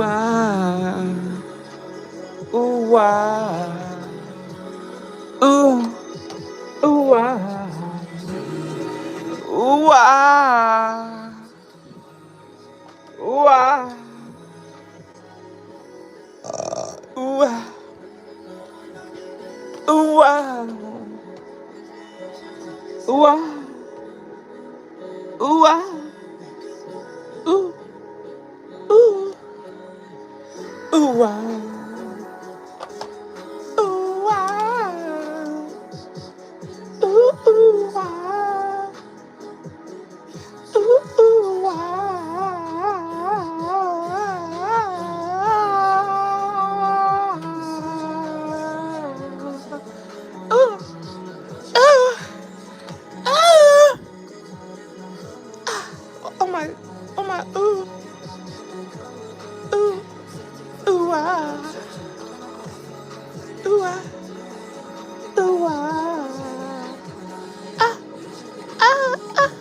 ah. Ooh, ah. Ooh, ooh, ah. Ooh, ah. Ooh, ah. Ooh, ah. Ooh, ah. Ooh, ah. Ooh, ah. Ooh, ooh. Ooh, ah. Ooh, ah. Ooh, ooh, ah. Ooh, ooh, ah. Ooh, ooh, ah. Oh my, ooh, ooh, ooh, ah. Ooh, ah. Ooh, ah. Ah, ah, ah,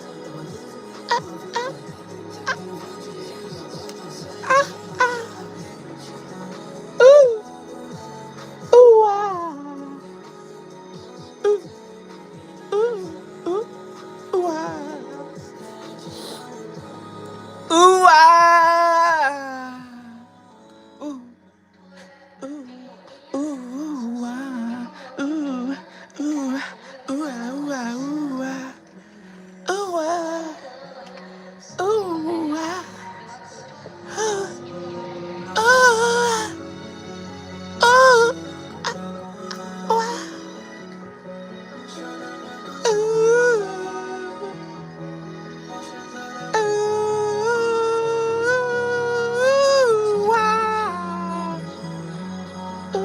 ah, ah. Ooh, ooh, ah. Ooh, ooh, ooh, ooh, ah. Ooh, ah. Ooh, ooh, ooh, ah. Ooh, ooh, ooh, ah, ooh, ah, ooh, ah. Ooh, ah. Ooh, ah.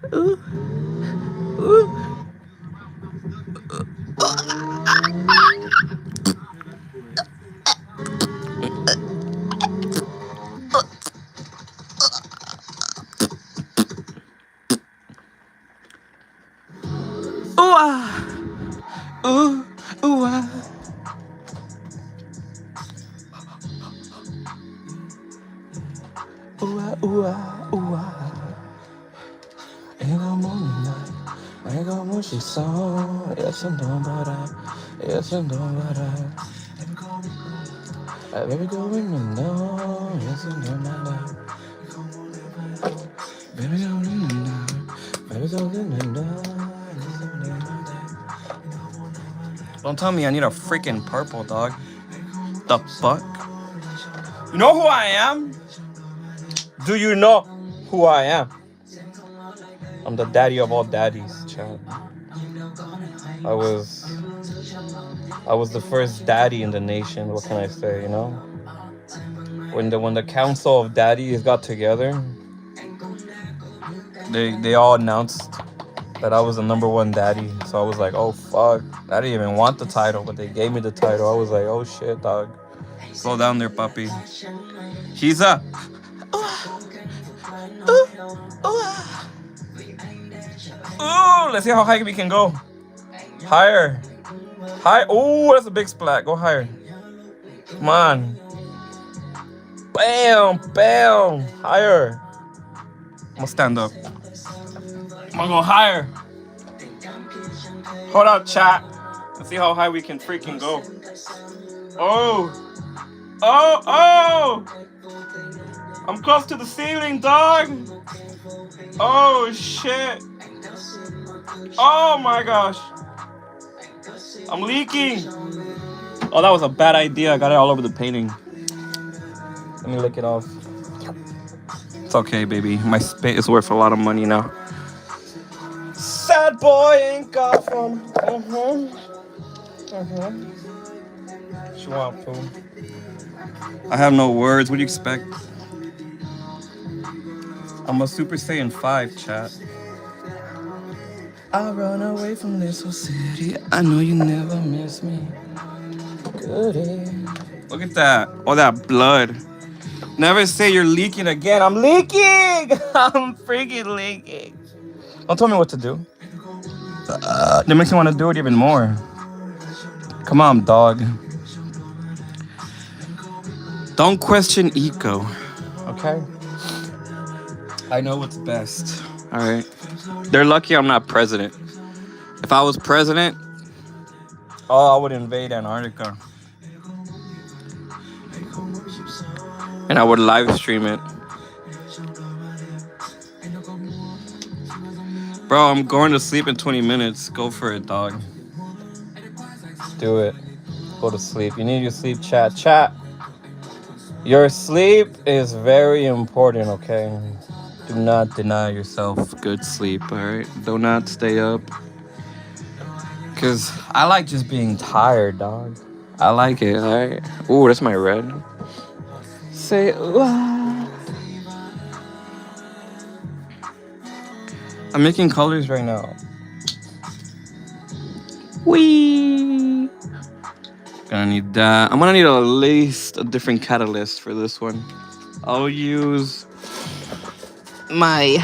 Ooh, ooh, ooh, ah. Baby, go in the know, yes, and no, baby, go in the know, baby, go in the know, yes, and no. Don't tell me I need a freaking purple, dog. The fuck? You know who I am? Do you know who I am? I'm the daddy of all daddies, chat. I was the first daddy in the nation. What can I say, you know? When the council of daddies got together, they all announced that I was the #1 daddy. So I was like, oh fuck. I didn't even want the title, but they gave me the title. I was like, oh shit, dog. Slow down there, puppy. He's a ooh, let's see how high we can go. Higher. High. Ooh, that's a big splat. Go higher. Come on. Bam, bam. Higher. I'm gonna stand up. I'm gonna go higher. Hold up, chat. Let's see how high we can freaking go. Oh. Oh, oh. I'm close to the ceiling, dog. Oh, shit. Oh, my gosh. I'm leaking. Oh, that was a bad idea. I got it all over the painting. Let me lick it off. It's okay, baby. My spit is worth a lot of money now. Sad boy ain't got She want food. I have no words. What do you expect? I'm a Super Saiyan 5, chat. I run away from this whole city. I know you never miss me. Goody. Look at that. All that blood. Never say you're leaking again. I'm leaking. I'm freaking leaking. Don't tell me what to do. That makes me want to do it even more. Come on, dog. Don't question Eco. Okay? I know what's best. Alright? They're lucky I'm not president. If I was president, I would invade Antarctica. And I would live stream it. Bro, I'm going to sleep in 20 minutes. Go for it, dog. Do it. Go to sleep. You need your sleep, chat. Chat. Your sleep is very important, okay? Do not deny yourself good sleep, alright? Do not stay up. Because I like just being tired, dog. I like it, alright? Ooh, that's my red. Say, ooh. I'm making colors right now. Wee. Gonna need that. I'm gonna need at least a different catalyst for this one. I'll use my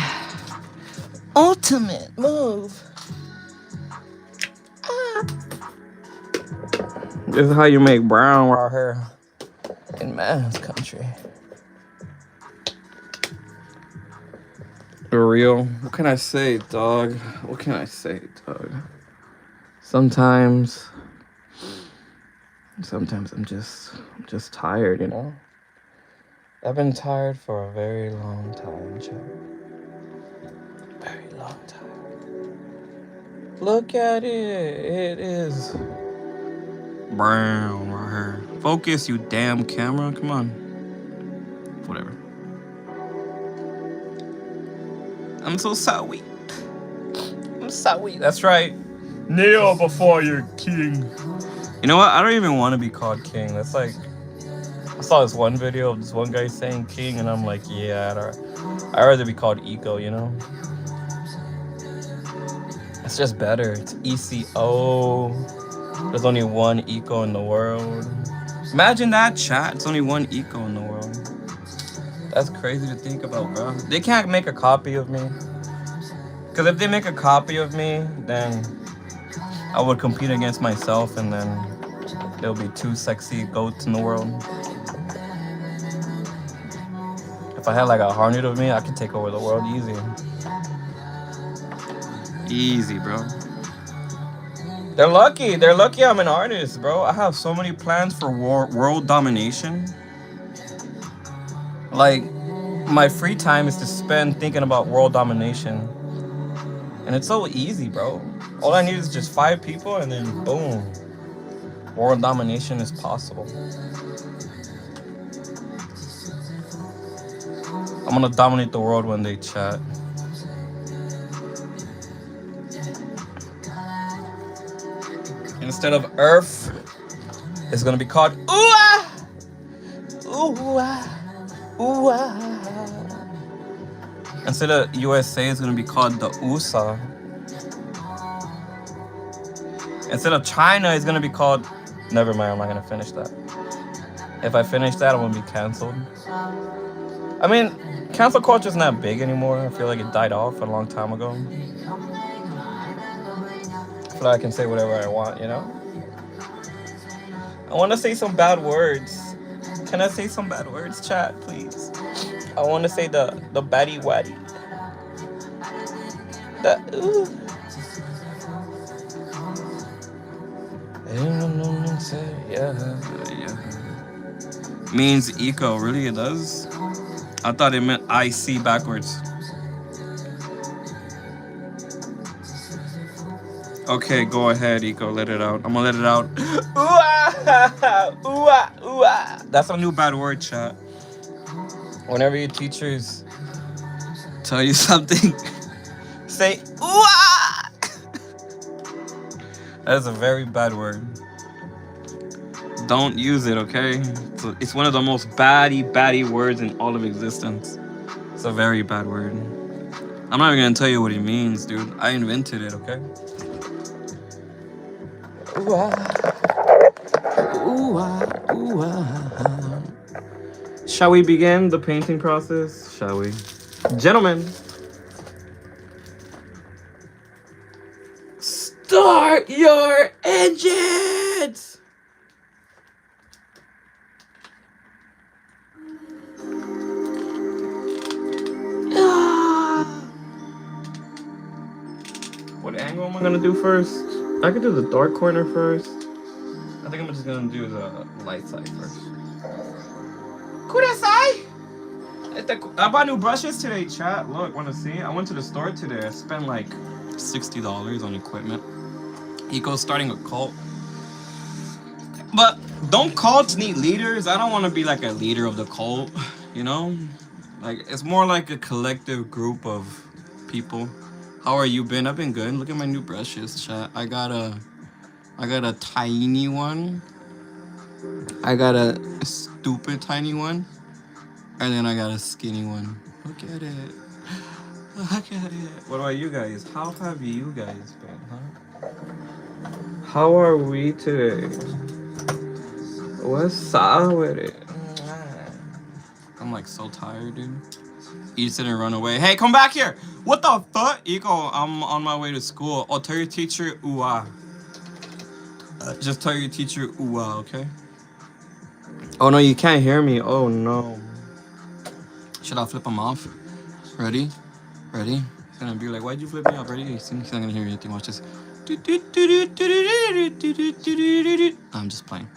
ultimate move. This is how you make brown right here in man's country. For real. What can I say, dog? What can I say, dog? Sometimes I'm just tired, you know? I've been tired for a very long time, Chad. Very long time. Look at it. It is brown right here. Focus, you damn camera. Come on. Whatever. I'm so sorry. I'm sorry. That's right. Kneel before your king. You know what? I don't even want to be called king. That's like, I saw this one video of this one guy saying king, and I'm like, yeah, I'd rather be called Eco, you know? It's just better. It's ECO. There's only one Eco in the world. Imagine that, chat. It's only one Eco in the world. That's crazy to think about, bro. They can't make a copy of me. Because if they make a copy of me, then I would compete against myself, and then there'll be two sexy goats in the world. If I had like 100 of me, I could take over the world easy. Easy, bro. They're lucky. They're lucky I'm an artist, bro. I have so many plans for world domination. Like, my free time is to spend thinking about world domination. And it's so easy, bro. All I need is just 5 people, and then boom. World domination is possible. I'm gonna dominate the world one day, chat. Instead of Earth, it's gonna be called Ooh-ah! Ooh-ah! Ooh-ah! Instead of USA, it's gonna be called the USA. Instead of China, it's gonna be called... Never mind, I'm not gonna finish that. If I finish that, I'm gonna be canceled. I mean, cancel culture's not big anymore. I feel like it died off a long time ago. I feel like I can say whatever I want, you know? I want to say some bad words. Can I say some bad words, chat, please? I want to say the baddie waddy. The ooh. Yeah. Means eco, really it does? I thought it meant IC backwards. Okay, go ahead, Eco, let it out. I'm gonna let it out. Ooh-ah! Ooh-ah! Ooh-ah! That's a new bad word, chat. Whenever your teachers tell you something, say ooh-ah! That is a very bad word. Don't use it, okay? It's one of the most baddie words in all of existence. It's a very bad word. I'm not even gonna tell you what it means, dude. I invented it, okay? Ooh, ooh, ooh. Shall we begin the painting process? Shall we? Gentlemen, start your engines! What angle am I gonna do first? I could do the dark corner first. I think I'm just gonna do the light side first. Kudasai! I bought new brushes today, chat. Look, wanna see? I went to the store today. I spent like $60 on equipment. Eco's starting a cult. But don't cults need leaders? I don't want to be like a leader of the cult, you know? Like, it's more like a collective group of people. How are you been? I've been good. Look at my new brushes, chat. I got a tiny one. I got a stupid tiny one. And then I got a skinny one. Look at it. Look at it. What about you guys? How have you guys been, huh? How are we today? What's up with it? I'm like so tired, dude. Eat it and run away. Hey, come back here! What the fuck? Iko, I'm on my way to school. Oh, tell your teacher, ooh-ah. Just tell your teacher, ooh-ah, okay? Oh, no, you can't hear me. Oh, no. Should I flip him off? Ready? Ready? He's gonna be like, why'd you flip me off? Ready? He's not gonna hear anything. Watch this. I'm just playing.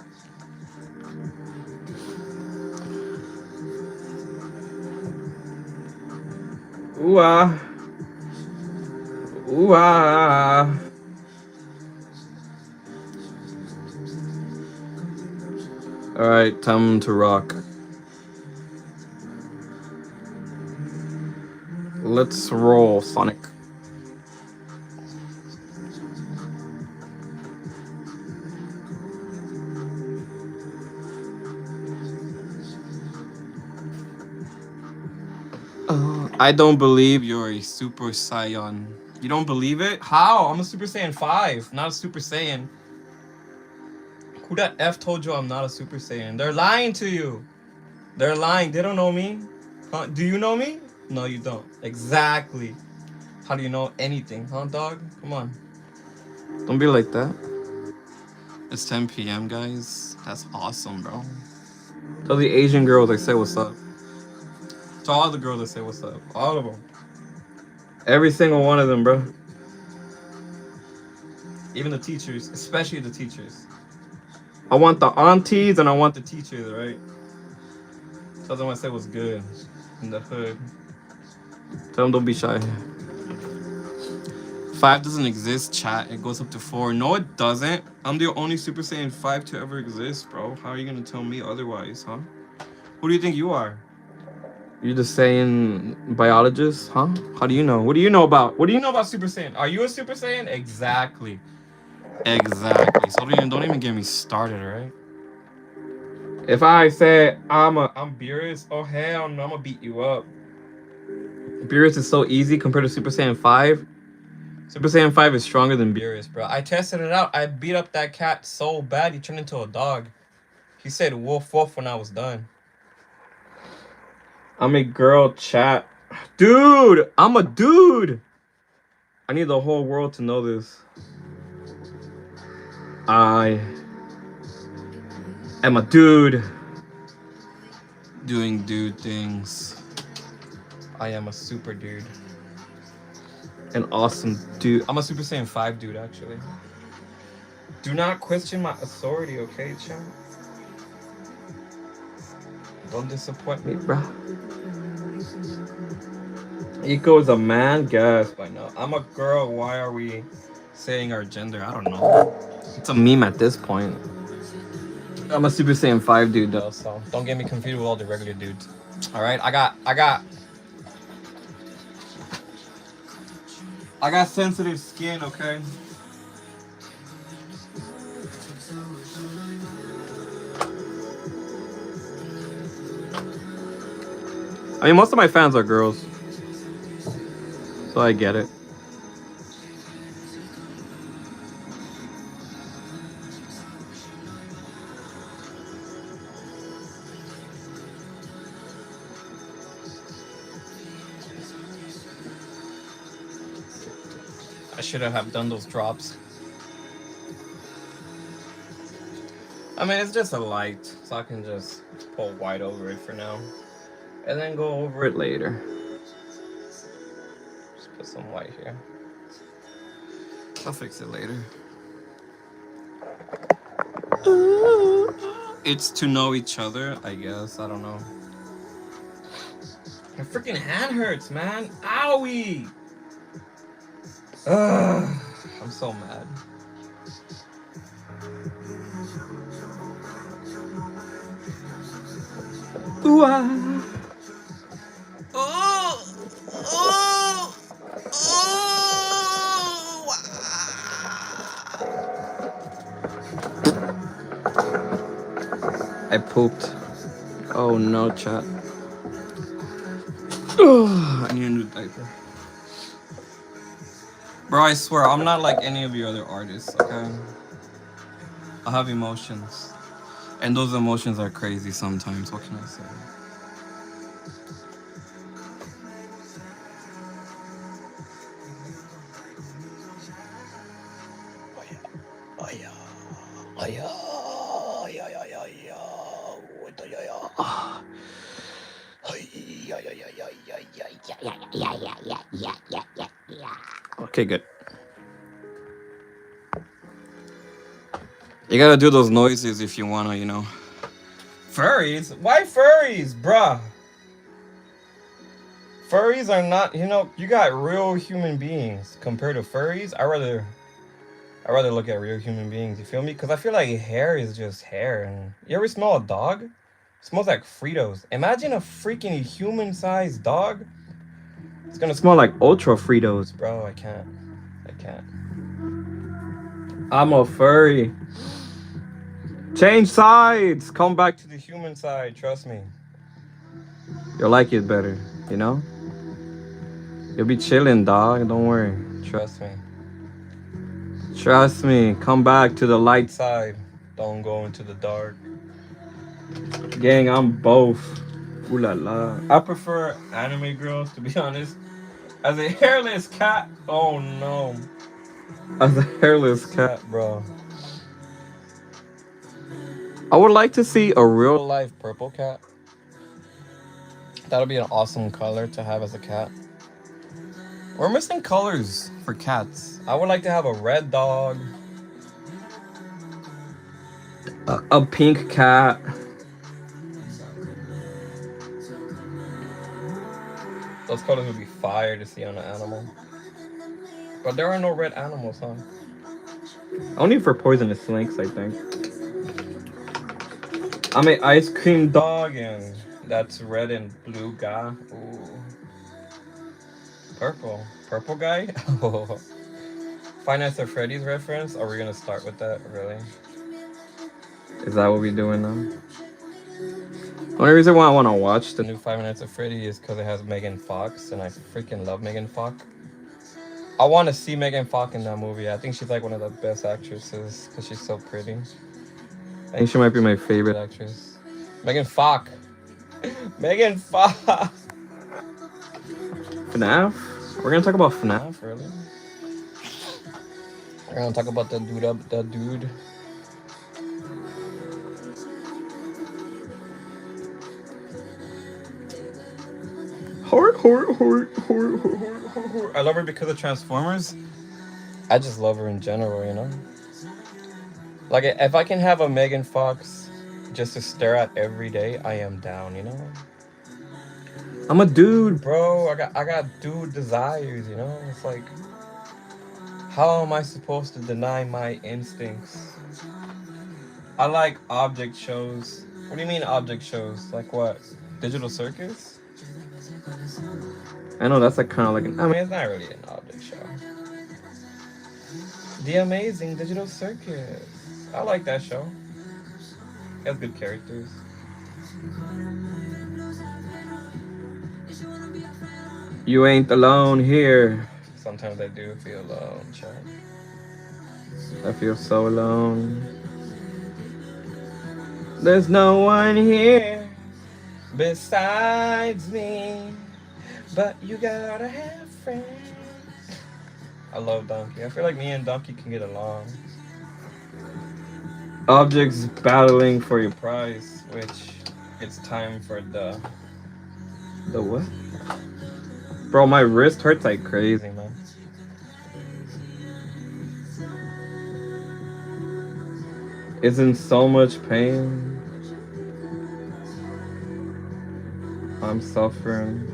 Ooh ah. Ooh ah. Alright, time to rock. Let's roll, Sonic. I don't believe you're a Super Saiyan. You don't believe it? How? I'm a Super Saiyan 5, not a Super Saiyan. Who that F told you I'm not a Super Saiyan? They're lying to you. They're lying. They don't know me. Huh? Do you know me? No, you don't. Exactly. How do you know anything, huh, dog? Come on. Don't be like that. It's 10 p.m., guys. That's awesome, bro. Tell the Asian girls I say what's up. To all the girls that say what's up. All of them. Every single one of them, bro. Even the teachers. Especially the teachers. I want the aunties and I want the teachers, right? Tell them I say what's good in the hood. Tell them don't be shy. 5 doesn't exist, chat. It goes up to 4. No, it doesn't. I'm the only Super Saiyan 5 to ever exist, bro. How are you gonna tell me otherwise, huh? Who do you think you are? You're just saying biologist, huh? How do you know? What do you know about? What do you know about Super Saiyan? Are you a Super Saiyan? Exactly. Exactly. So don't even get me started, alright? If I say I'm Beerus, oh hell no, I'm gonna beat you up. Beerus is so easy compared to Super Saiyan 5. Super Saiyan 5 is stronger than Beerus, bro. I tested it out. I beat up that cat so bad he turned into a dog. He said woof woof when I was done. I'm a girl, chat. Dude, I'm a dude. I need the whole world to know this. I am a dude. Doing dude things. I am a super dude. An awesome dude. I'm a Super Saiyan 5 dude, actually. Do not question my authority, okay, chat? Don't disappoint me, bruh. Eco is a man? Guess by now. I'm a girl. Why are we saying our gender? I don't know. It's a meme at this point. I'm a Super Saiyan 5 dude, though, so don't get me confused with all the regular dudes. Alright? I got sensitive skin, okay? I mean, most of my fans are girls, so I get it. I should have done those drops. I mean, it's just a light, so I can just pull white over it for now, and then go over it later. Just put some white here. I'll fix it later. It's to know each other, I guess. I don't know. My freaking hand hurts, man. Owie! Ugh, I'm so mad. Ooh, ah. Oh, oh, oh, I pooped. Oh no, chat. I need a new diaper. Bro, I swear, I'm not like any of your other artists, okay? I have emotions. And those emotions are crazy sometimes, what can I say? Okay, good. You gotta do those noises if you wanna, you know. Furries? Why furries, bruh? Furries are not, you know, you got real human beings compared to furries. I rather look at real human beings, you feel me? Because I feel like hair is just hair. And you ever smell a dog? It smells like Fritos. Imagine a freaking human-sized dog. It's gonna smell like Ultra Fritos, bro. I can't. I'm a furry. Change sides. Come back to the human side. Trust me. You'll like it better, you know? You'll be chilling, dog. Don't worry. Trust me. Trust me. Come back to the light side. Don't go into the dark. Gang, I'm both. Ooh la la. I prefer anime girls, to be honest. As a hairless cat. Oh no. As a hairless cat, bro. I would like to see a real life purple cat. That'll be an awesome color to have as a cat. We're missing colors for cats. I would like to have a red dog. A pink cat. Those colors would be fire to see on an animal. But there are no red animals, huh? Only for poisonous snakes, I think. I'm an ice cream dog, and that's red and blue guy. Ooh. Purple. Purple guy? Oh. Five Nights at Freddy's reference? Are we gonna start with that? Really? Is that what we're doing now? The only reason why I want to watch the new Five Nights at Freddy is because it has Megan Fox, and I freaking love Megan Fox. I want to see Megan Fox in that movie. I think she's like one of the best actresses because she's so pretty. I think she might be my favorite actress. Megan Fox. Megan Fox. FNAF? We're gonna talk about FNAF, really? We're gonna talk about that dude. I love her because of Transformers. I just love her in general, you know? Like, if I can have a Megan Fox just to stare at every day, I am down, you know? I'm a dude, bro. I got dude desires, you know? It's like, how am I supposed to deny my instincts? I like object shows. What do you mean object shows? Like what? Digital Circus? I know that's like kind of like I mean, it's not really an object show. The Amazing Digital Circus. I like that show. It has good characters. You ain't alone here. Sometimes I do feel alone, child. I feel so alone. There's no one here besides me, but you gotta have friends. I love Donkey. I feel like me and Donkey can get along. Objects battling for your prize, which it's time for the what? Bro, my wrist hurts like crazy, man. It's in so much pain. I'm suffering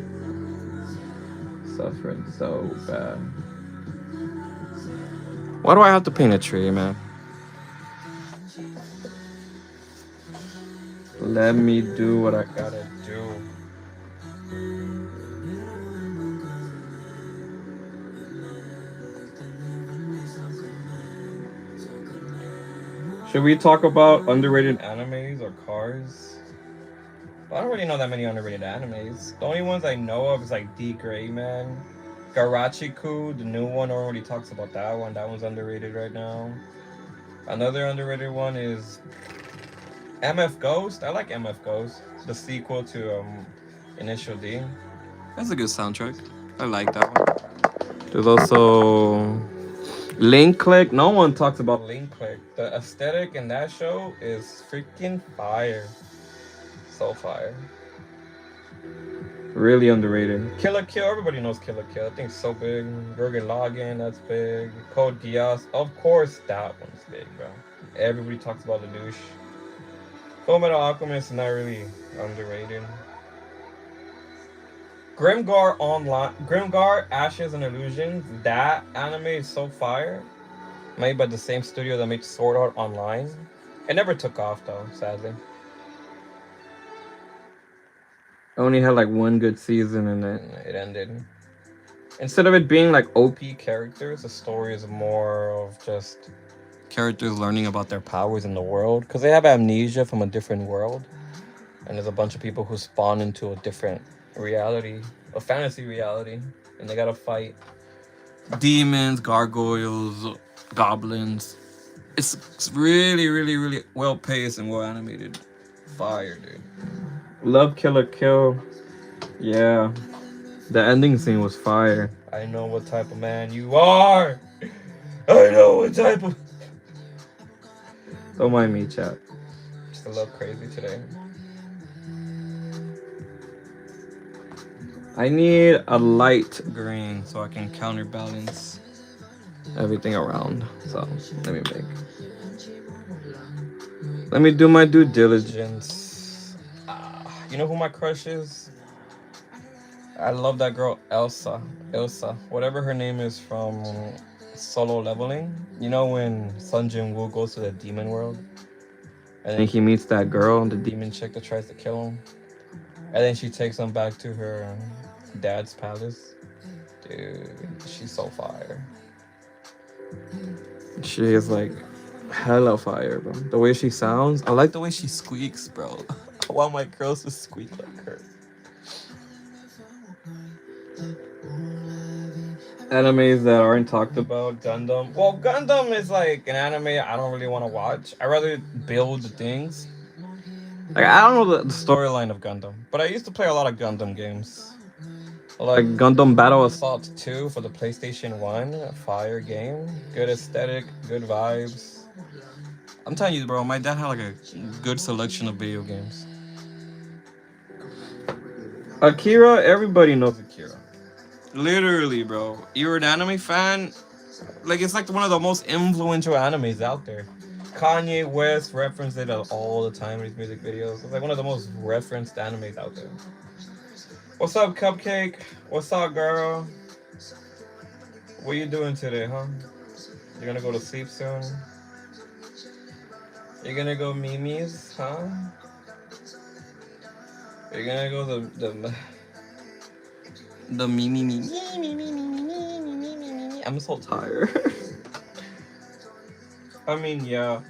so bad. Why do I have to paint a tree, man? Let me do what I gotta do. Should we talk about underrated animes or cars? I don't really know that many underrated animes. The only ones I know of is like D Gray Man. Garachiku, the new one, already talks about that one. That one's underrated right now. Another underrated one is MF Ghost. I like MF Ghost, the sequel to Initial D. That's a good soundtrack. I like that one. There's also Link Click. No one talks about Link Click. The aesthetic in that show is freaking fire. So fire. Really underrated. Killer Kill. Everybody knows Killer Kill. I think it's so big. Gurgen Lagann, that's big. Code Geass. Of course, that one's big, bro. Everybody talks about the douche. Fullmetal Alchemist is not really underrated. Grimgar Online. Grimgar Ashes and Illusions. That anime is so fire. Made by the same studio that made Sword Art Online. It never took off though, sadly. Only had like one good season and then it ended. Instead of it being like OP characters, the story is more of just characters learning about their powers in the world. Because they have amnesia from a different world. And there's a bunch of people who spawn into a different reality, a fantasy reality. And they gotta fight demons, gargoyles, goblins. It's really, really, really well paced and well animated. Fire, dude. Love Killer Kill. Yeah. The ending scene was fire. I know what type of man you are. I know what type of. Don't mind me, chat. Just a little crazy today. I need a light green so I can counterbalance everything around. So let me do my due diligence. You know who my crush is? I love that girl Elsa, whatever her name is from Solo Leveling. You know when Sun Jin Woo goes to the demon world, and then he meets that girl, the demon chick that tries to kill him, and then she takes him back to her dad's palace. Dude, she's so fire. She is like hella fire, bro. The way she sounds, I like the way she squeaks, bro. I want my girls to squeak like her. Animes that aren't talked about, Gundam. Well, Gundam is like an anime I don't really want to watch. I rather build things. Like I don't know the storyline of Gundam, but I used to play a lot of Gundam games. Like Gundam Battle Assault 2 for the PlayStation 1, fire game. Good aesthetic, good vibes. I'm telling you, bro, my dad had like a good selection of video games. Akira, everybody knows Akira. Literally, bro. You're an anime fan? Like, it's like one of the most influential animes out there. Kanye West referenced it all the time in his music videos. It's like one of the most referenced animes out there. What's up, Cupcake? What's up, girl? What you doing today, huh? You're gonna go to sleep soon? You're gonna go Mimi's, huh? You're gonna go the Mimi. I'm so tired. I mean, yeah.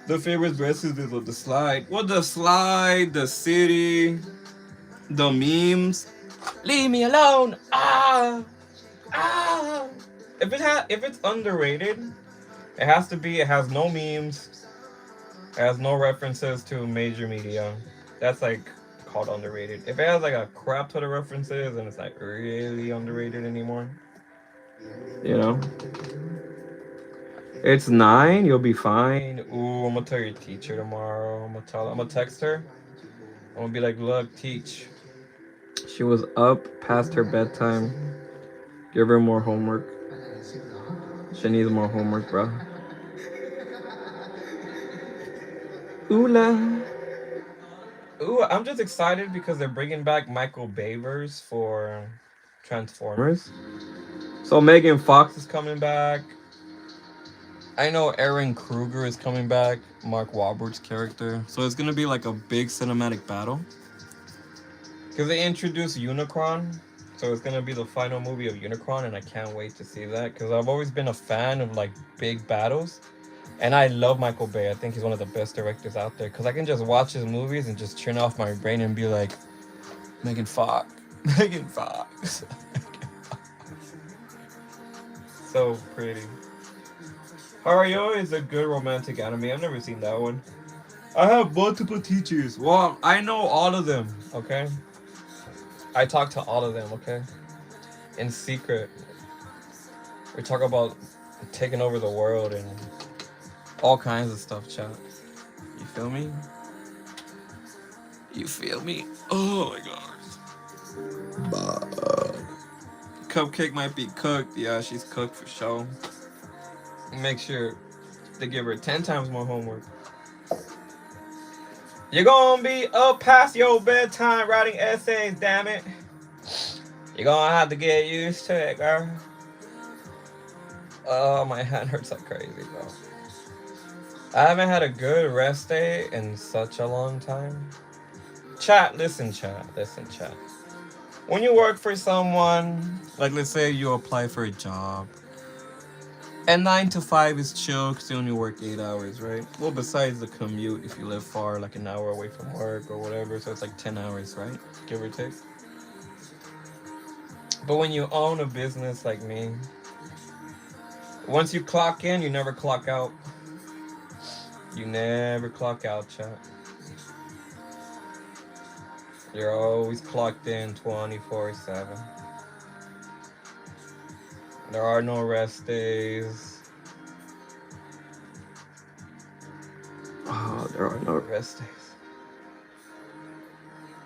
The favorite dresses is the slide. What the slide, the city, the memes. Leave me alone. Ah, ah. If it's underrated, it has to be. It has no memes. It has no references to major media. That's like called underrated. If it has like a crap ton of references and it's like really underrated anymore, you know, it's 9. You'll be fine. Ooh, I'm gonna tell your teacher tomorrow. I'm gonna text her. I'm gonna be like, look, teach. She was up past her bedtime. Give her more homework. She needs more homework, bro. Ooh Ooh, I'm just excited because they're bringing back Michael Bavers for Transformers. So Megan Fox is coming back. I know Aaron Kruger is coming back, Mark Wahlberg's character. So it's gonna be like a big cinematic battle. Because they introduced Unicron. So it's gonna be the final movie of Unicron, and I can't wait to see that. Because I've always been a fan of like big battles. And I love Michael Bay. I think he's one of the best directors out there. Because I can just watch his movies and just turn off my brain and be like, Megan Fox. Megan Fox. So pretty. Haruyo is a good romantic anime. I've never seen that one. I have multiple teachers. Well, I know all of them, okay? I talk to all of them, okay? In secret. We talk about taking over the world and all kinds of stuff, chat. You feel me? You feel me? Oh my god. Cupcake might be cooked. Yeah, she's cooked for sure. Make sure to give her 10 times more homework. You're gonna be up past your bedtime writing essays, damn it. You're gonna have to get used to it, girl. Oh, my hand hurts like crazy, bro. I haven't had a good rest day in such a long time. Chat, listen, chat. When you work for someone, like let's say you apply for a job, and 9 to 5 is chill because you only work 8 hours, right? Well, besides the commute, if you live far, like an hour away from work or whatever, so it's like 10 hours, right? Give or take. But when you own a business like me, once you clock in, you never clock out. You never clock out, chat. You're always clocked in 24/7. There are no rest days. Oh, there are no rest days.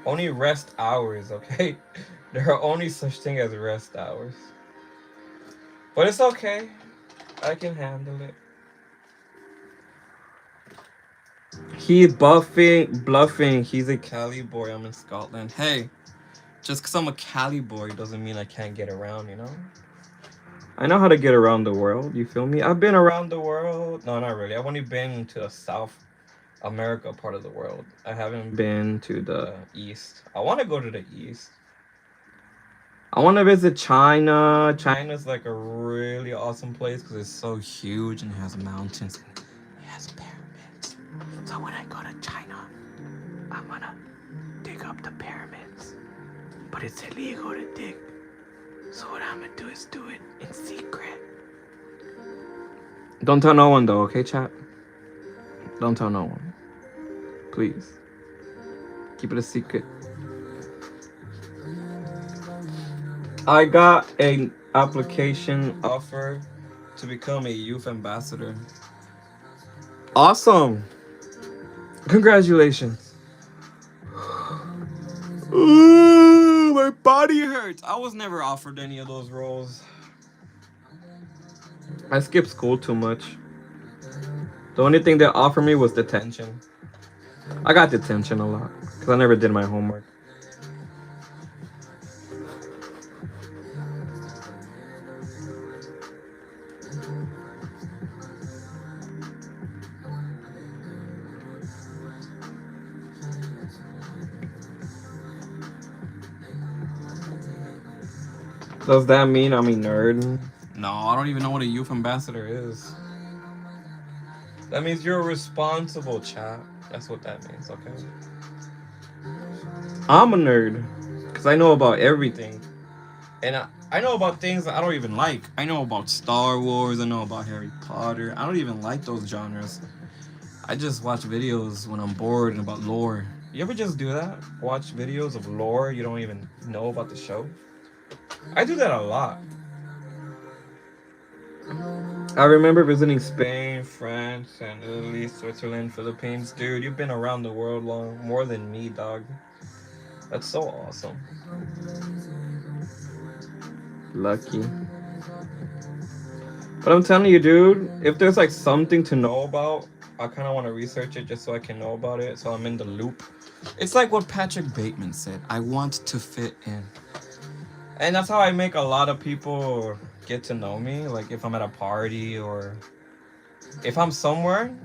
Only rest hours, okay? There are only such thing as rest hours. But it's okay. I can handle it. He's bluffing. He's a Cali boy. I'm in Scotland. Hey, just because I'm a Cali boy doesn't mean I can't get around, you know? I know how to get around the world, you feel me? I've been around the world. No, not really. I've only been to the South America part of the world. I haven't been to the East. I want to go to the East. I want to visit China. China's like a really awesome place because it's so huge and it has mountains and it has pyramids. So when I go to China, I'm gonna dig up the pyramids. But it's illegal to dig. So what I'm gonna do is do it in secret. Don't tell no one though, okay, chat? Don't tell no one. Please. Keep it a secret. I got an application offer to become a youth ambassador. Awesome. Congratulations. Ooh, my body hurts. I was never offered any of those roles. I skipped school too much. The only thing they offered me was detention. I got detention a lot because I never did my homework. Does that mean I'm a nerd? No, I don't even know what a youth ambassador is. That means you're responsible, chap. That's what that means, okay? I'm a nerd. Because because I know about everything. And I know about things that I don't even like. I know about Star Wars. I know about Harry Potter. I don't even like those genres. I just watch videos when I'm bored and about lore. You ever just do that? Watch videos of lore you don't even know about the show? I do that a lot. I remember visiting Spain, France, and Italy, Switzerland, Philippines. Dude, you've been around the world more than me, dog. That's so awesome. Lucky. But I'm telling you, dude, if there's like something to know about, I kind of want to research it just so I can know about it, so I'm in the loop. It's like what Patrick Bateman said, I want to fit in. And that's how I make a lot of people get to know me. Like if I'm at a party or if I'm somewhere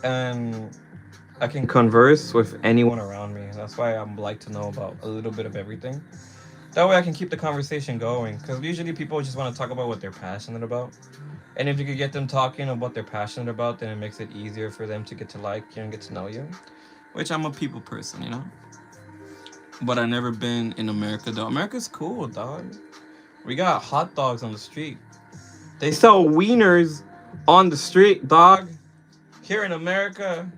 and I can converse with anyone around me. That's why I'm like to know about a little bit of everything. That way I can keep the conversation going. Because usually people just want to talk about what they're passionate about. And if you could get them talking about what they're passionate about, then it makes it easier for them to get to like you and get to know you. Which I'm a people person, you know? But I've never been in America, though. America's cool, dog. We got hot dogs on the street. They sell wieners on the street, dog. Here in America,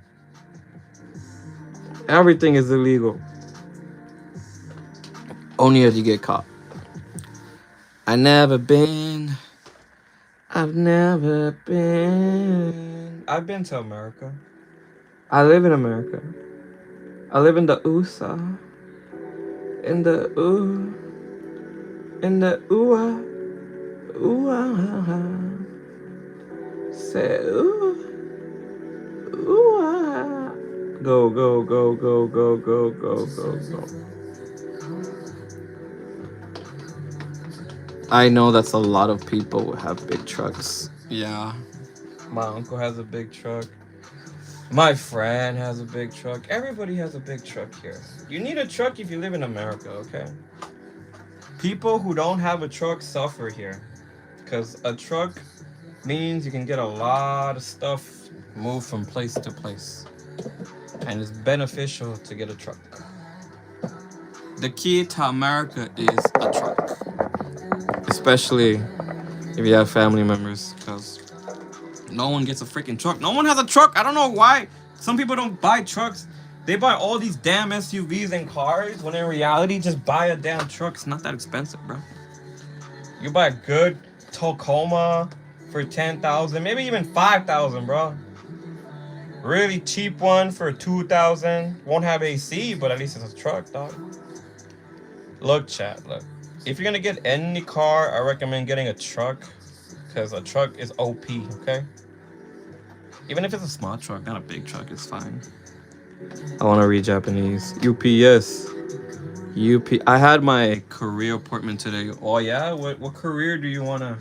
everything is illegal. Only if you get caught. I've never been. I've been to America. I live in America. I live in the USA. In the ooh. In the ooh. Ooh. Say ooh. Ooh. Go, go, go, go, go, go, go, go, go. I know that's a lot of people who have big trucks. Yeah. My uncle has a big truck. My friend has a big truck. Everybody has a big truck here. You need a truck if you live in America, okay? People who don't have a truck suffer here. Because a truck means you can get a lot of stuff moved from place to place. And it's beneficial to get a truck. The key to America is a truck. Especially if you have family members, because no one gets a freaking truck. No one has a truck. I don't know why. Some people don't buy trucks. They buy all these damn SUVs and cars, when in reality, just buy a damn truck. It's not that expensive, bro. You buy a good Tacoma for $10,000, maybe even $5,000, bro. Really cheap one for $2,000. Won't have AC, but at least it's a truck, dog. Look, chat, look. If you're gonna get any car, I recommend getting a truck, because a truck is OP, okay? Even if it's a small truck, not a big truck, it's fine. I want to read Japanese. UPS. I had my career appointment today. Oh yeah? What career do you wanna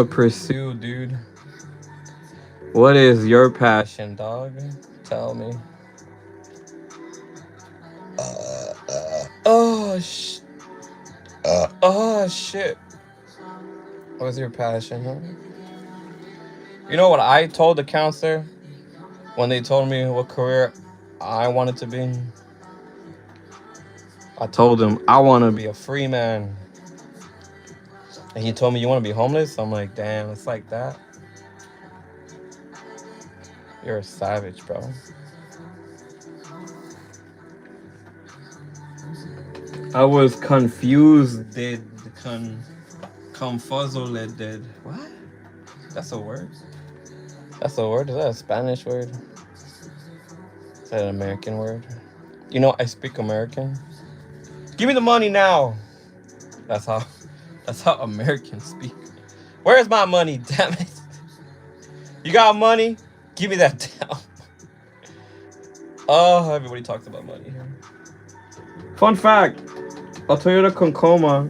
pursue, dude? What is your passion, dog? Tell me. Oh shit. What's your passion, huh? You know what I told the counselor when they told me what career I wanted to be? I told him I want to be a free man. And he told me, you want to be homeless? I'm like, damn, it's like that. You're a savage, bro. I was confused, confuzzled, did. What? That's a word? That's a word? Is that a Spanish word? Is that an American word? You know, I speak American. Give me the money now. That's how Americans speak. Where's my money? Damn it. You got money? Give me that down. Oh, everybody talks about money here. Fun fact. A Toyota Tacoma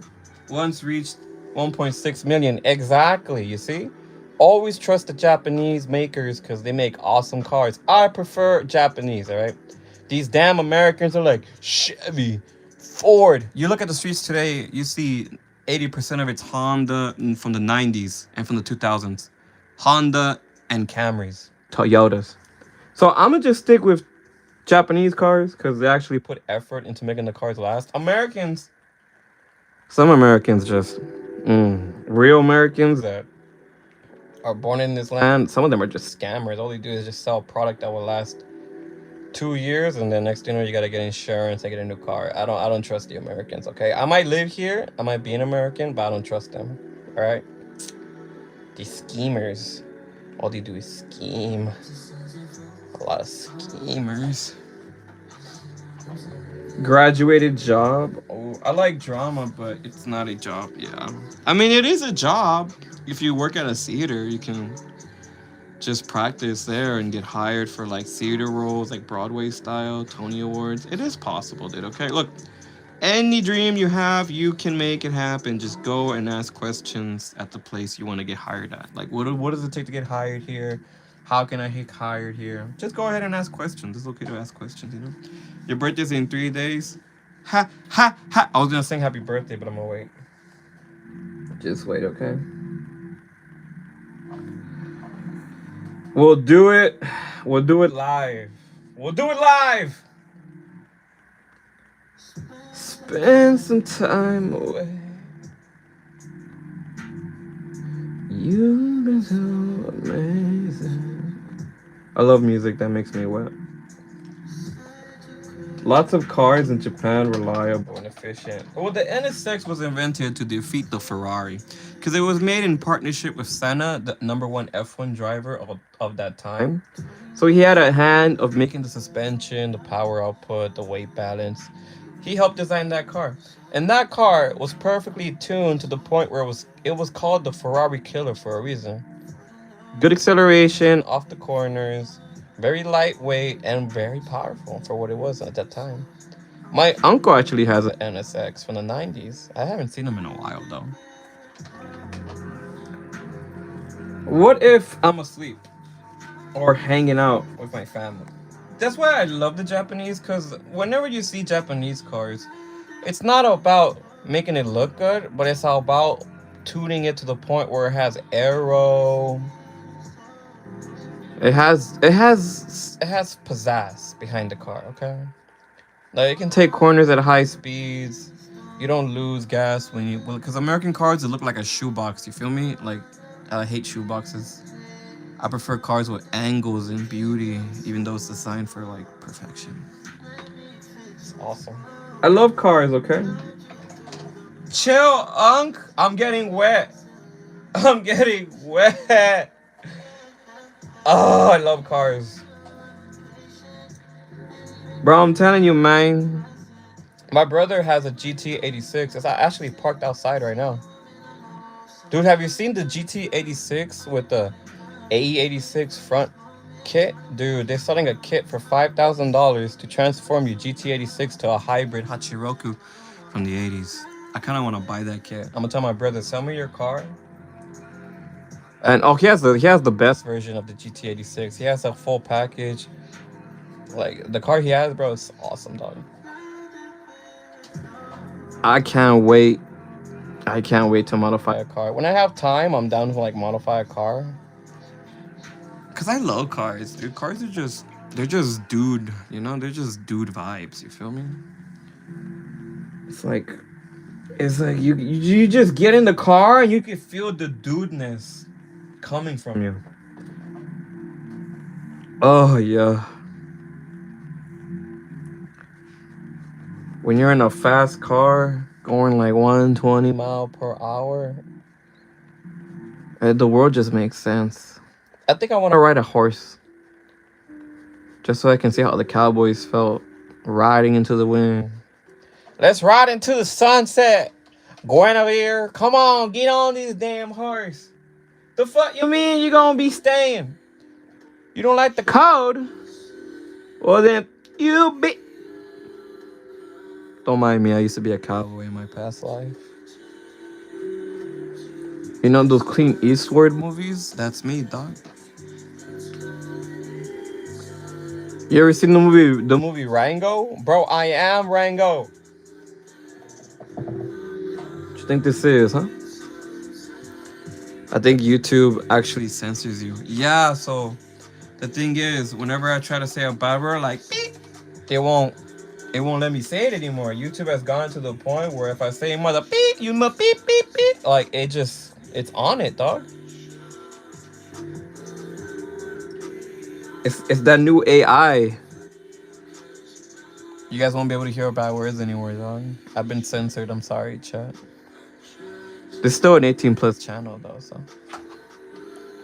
once reached 1.6 million. Exactly, you see? Always trust the Japanese makers because they make awesome cars. I prefer Japanese, all right? These damn Americans are like Chevy, Ford. You look at the streets today, you see 80% of it's Honda from the 90s and from the 2000s. Honda and Camrys. Toyotas. So I'm going to just stick with Japanese cars, because they actually put effort into making the cars last. Americans, some Americans just, real Americans that are born in this land, some of them are just scammers. All they do is just sell a product that will last 2 years, and then next thing you know, you gotta get insurance and get a new car. I don't trust the Americans. Okay, I might live here, I might be an American, but I don't trust them. All right, these schemers, all they do is scheme. A lot of schemers. Graduated job. Oh, I like drama, but it's not a job. Yeah, I mean it is a job. If you work at a theater, you can just practice there and get hired for like theater roles, like Broadway style, Tony Awards. It is possible, dude. Okay, look, any dream you have, you can make it happen. Just go and ask questions at the place you want to get hired at. Like, what does it take to get hired here? How can I get hired here? Just go ahead and ask questions. It's okay to ask questions, you know? Your birthday's in 3 days. Ha, ha, ha. I was going to sing happy birthday, but I'm going to wait. Just wait, okay? We'll do it. We'll do it live. We'll do it live. Spend some time away. You've been so amazing. I love music that makes me wet. Lots of cars in Japan, reliable and efficient. Well, the NSX was invented to defeat the Ferrari because it was made in partnership with Senna, the number one F1 driver of that time. So he had a hand of making the suspension, the power output, the weight balance. He helped design that car. And that car was perfectly tuned to the point where it was called the Ferrari killer for a reason. Good acceleration off the corners, very lightweight and very powerful for what it was at that time. My uncle actually has an NSX from the 90s. I haven't seen him in a while though. What if I'm asleep or hanging out with my family? That's why I love the Japanese, because whenever you see Japanese cars, it's not about making it look good, but it's all about tuning it to the point where it has aero. It has pizzazz behind the car, okay? Like it can take corners at high speeds. You don't lose gas when you, well, because American cars, they look like a shoebox. You feel me? Like I hate shoeboxes. I prefer cars with angles and beauty, even though it's designed for like perfection. It's awesome. I love cars, okay? Chill, Unc. I'm getting wet. I'm getting wet. Oh, I love cars. Bro, I'm telling you, man. My brother has a GT86. It's actually parked outside right now. Dude, have you seen the GT86 with the AE86 front kit? Dude, they're selling a kit for $5,000 to transform your GT86 to a hybrid Hachiroku from the 80s. I kind of want to buy that kit. I'm gonna tell my brother, sell me your car. And oh, he has the best version of the GT86. He has a full package. Like the car he has, bro, is awesome, dog. I can't wait. I can't wait to modify a car. When I have time, I'm down to like modify a car. Cause I love cars, dude. Cars are they're just dude, you know, they're just dude vibes. You feel me? It's like, you just get in the car and you can feel the dudeness coming from you. Oh yeah. When you're in a fast car going like 120 mile per hour, the world just makes sense. I think I want to ride a horse just so I can see how the cowboys felt riding into the wind. Let's ride into the sunset. Guinevere, come on, get on this damn horse. The fuck you mean you gonna be staying? You don't like the code? Well then, you be... Don't mind me, I used to be a cowboy in my past life. You know those Clint Eastwood movies? That's me, dog. You ever seen the movie Rango? Bro, I am Rango. What you think this is, huh? I think YouTube actually censors you. Yeah, so the thing is, whenever I try to say a bad word like beep, it won't let me say it anymore. YouTube has gone to the point where if I say mother beep, you must beep beep beep. Like it's on it, dog. It's that new AI. You guys won't be able to hear bad words anymore, dog. I've been censored. I'm sorry, chat. There's still an 18 plus channel though, so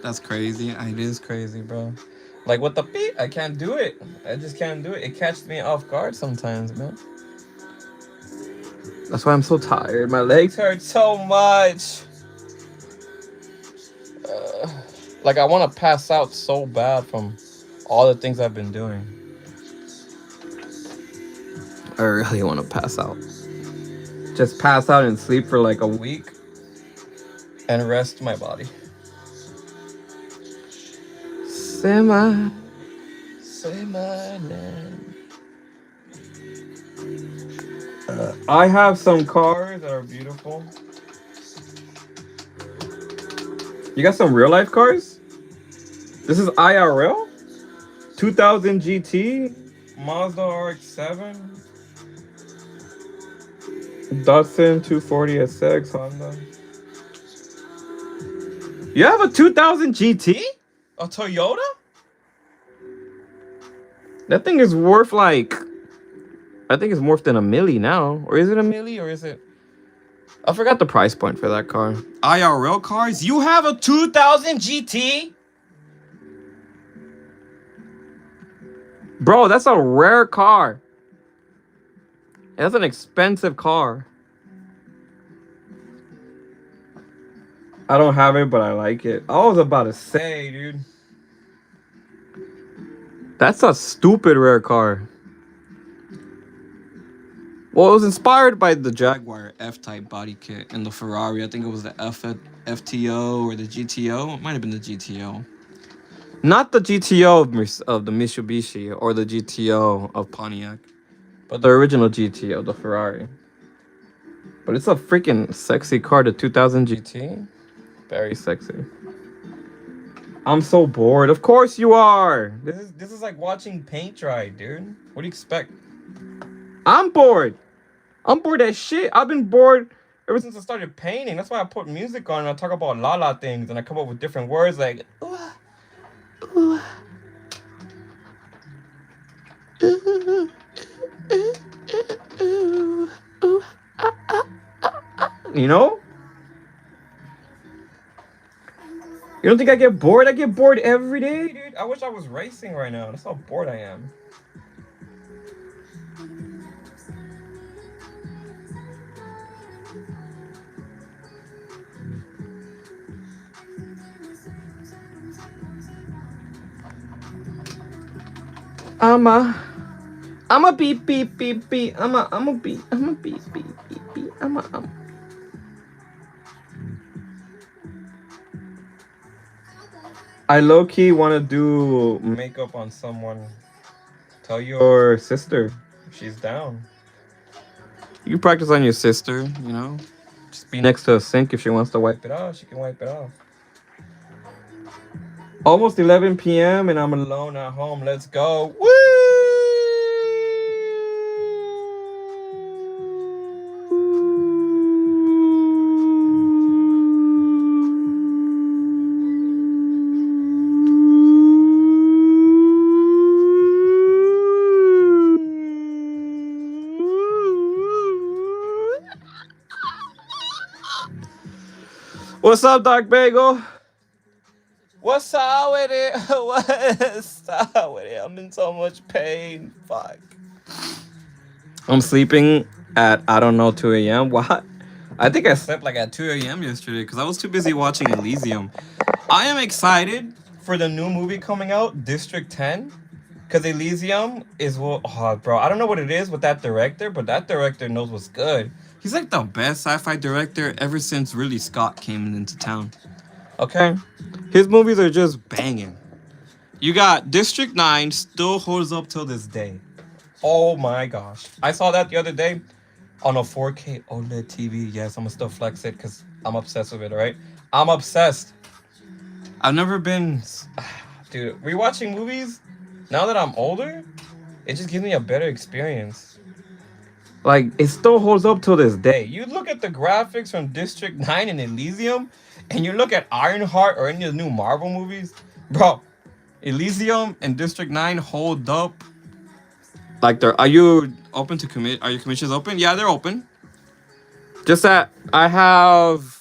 that's crazy. It is crazy, bro. Like what the beep? I can't do it. I just can't do it. It catches me off guard sometimes, man. That's why I'm so tired. My legs hurt so much. Like I want to pass out so bad from all the things I've been doing. I really want to pass out. Just pass out and sleep for like a week and rest my body. Say my name. I have some cars that are beautiful. You got some real life cars? This is IRL? 2000 GT, Mazda RX-7, Datsun 240 SX, Honda. You have a 2000 GT? A Toyota? That thing is worth like, I think it's more than a milli now. Or is it a milli or is it? I forgot the price point for that car. IRL cars? You have a 2000 GT? Bro, that's a rare car. That's an expensive car. I don't have it, but I like it. I was about to say, dude. That's a stupid rare car. Well, it was inspired by the Jaguar F-Type body kit and the Ferrari. I think it was the FTO or the GTO. It might have been the GTO. Not the GTO of the Mitsubishi or the GTO of Pontiac, but the original GTO, the Ferrari. But it's a freaking sexy car, the 2000 GT. Very sexy. I'm so bored. Of course you are. This is like watching paint dry, dude. What do you expect? I'm bored. I'm bored as shit. I've been bored ever since I started painting. That's why I put music on and I talk about la things and I come up with different words like ooh, ooh, ooh, ooh, ooh, ooh, you know? You don't think I get bored? I get bored every day, dude. I wish I was racing right now. That's how bored I am. I'm a beep beep beep beep. I'm a beep beep beep beep. I low key want to do makeup on someone. Tell your sister if she's down. You can practice on your sister, you know. Just be next to a sink if she wants to wipe it off. She can wipe it off. Almost 11 p.m. and I'm alone at home. Let's go. Woo! What's up, Doc Bagel? What's up with it? What's up with it? I'm in so much pain. Fuck. I'm sleeping at, I don't know, 2 a.m. What? I think I slept like at 2 a.m. yesterday because I was too busy watching Elysium. I am excited for the new movie coming out, District 10. Because Elysium is what, oh, bro, I don't know what it is with that director, but that director knows what's good. He's like the best sci-fi director ever since Ridley Scott came into town. Okay? His movies are just banging. You got District 9 still holds up till this day. Oh my gosh. I saw that the other day on a 4K OLED TV. Yes, I'm gonna still flex it because I'm obsessed with it, right? I'm obsessed. I've never been... Dude, rewatching movies, now that I'm older, It just gives me a better experience. Like, it still holds up till this day. You look at the graphics from District 9 and Elysium, and you look at Ironheart or any of the new Marvel movies, bro, Elysium and District 9 hold up. Like, are you open to commit? Are your commissions open? Yeah, they're open. Just that I have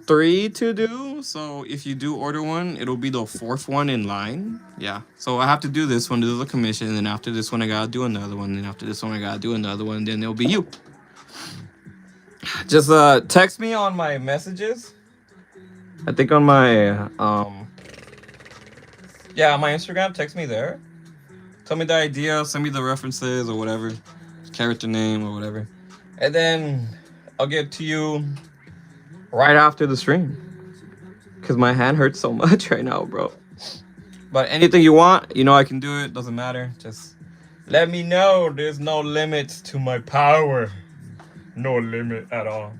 three to do. So if you do order one, it'll be the fourth one in line. Yeah. So I have to do this one, do the commission, and then after this one, I gotta do another one. And then after this one, I gotta do another one. Then it'll be you. Just text me on my messages. I think on my yeah, on my Instagram, text me there. Tell me the idea, send me the references or whatever, character name or whatever. And then I'll get to you right after the stream. Cause my hand hurts so much right now, bro. But anything you want, you know I can do it. Doesn't matter. Just let me know. There's no limits to my power. No limit at all.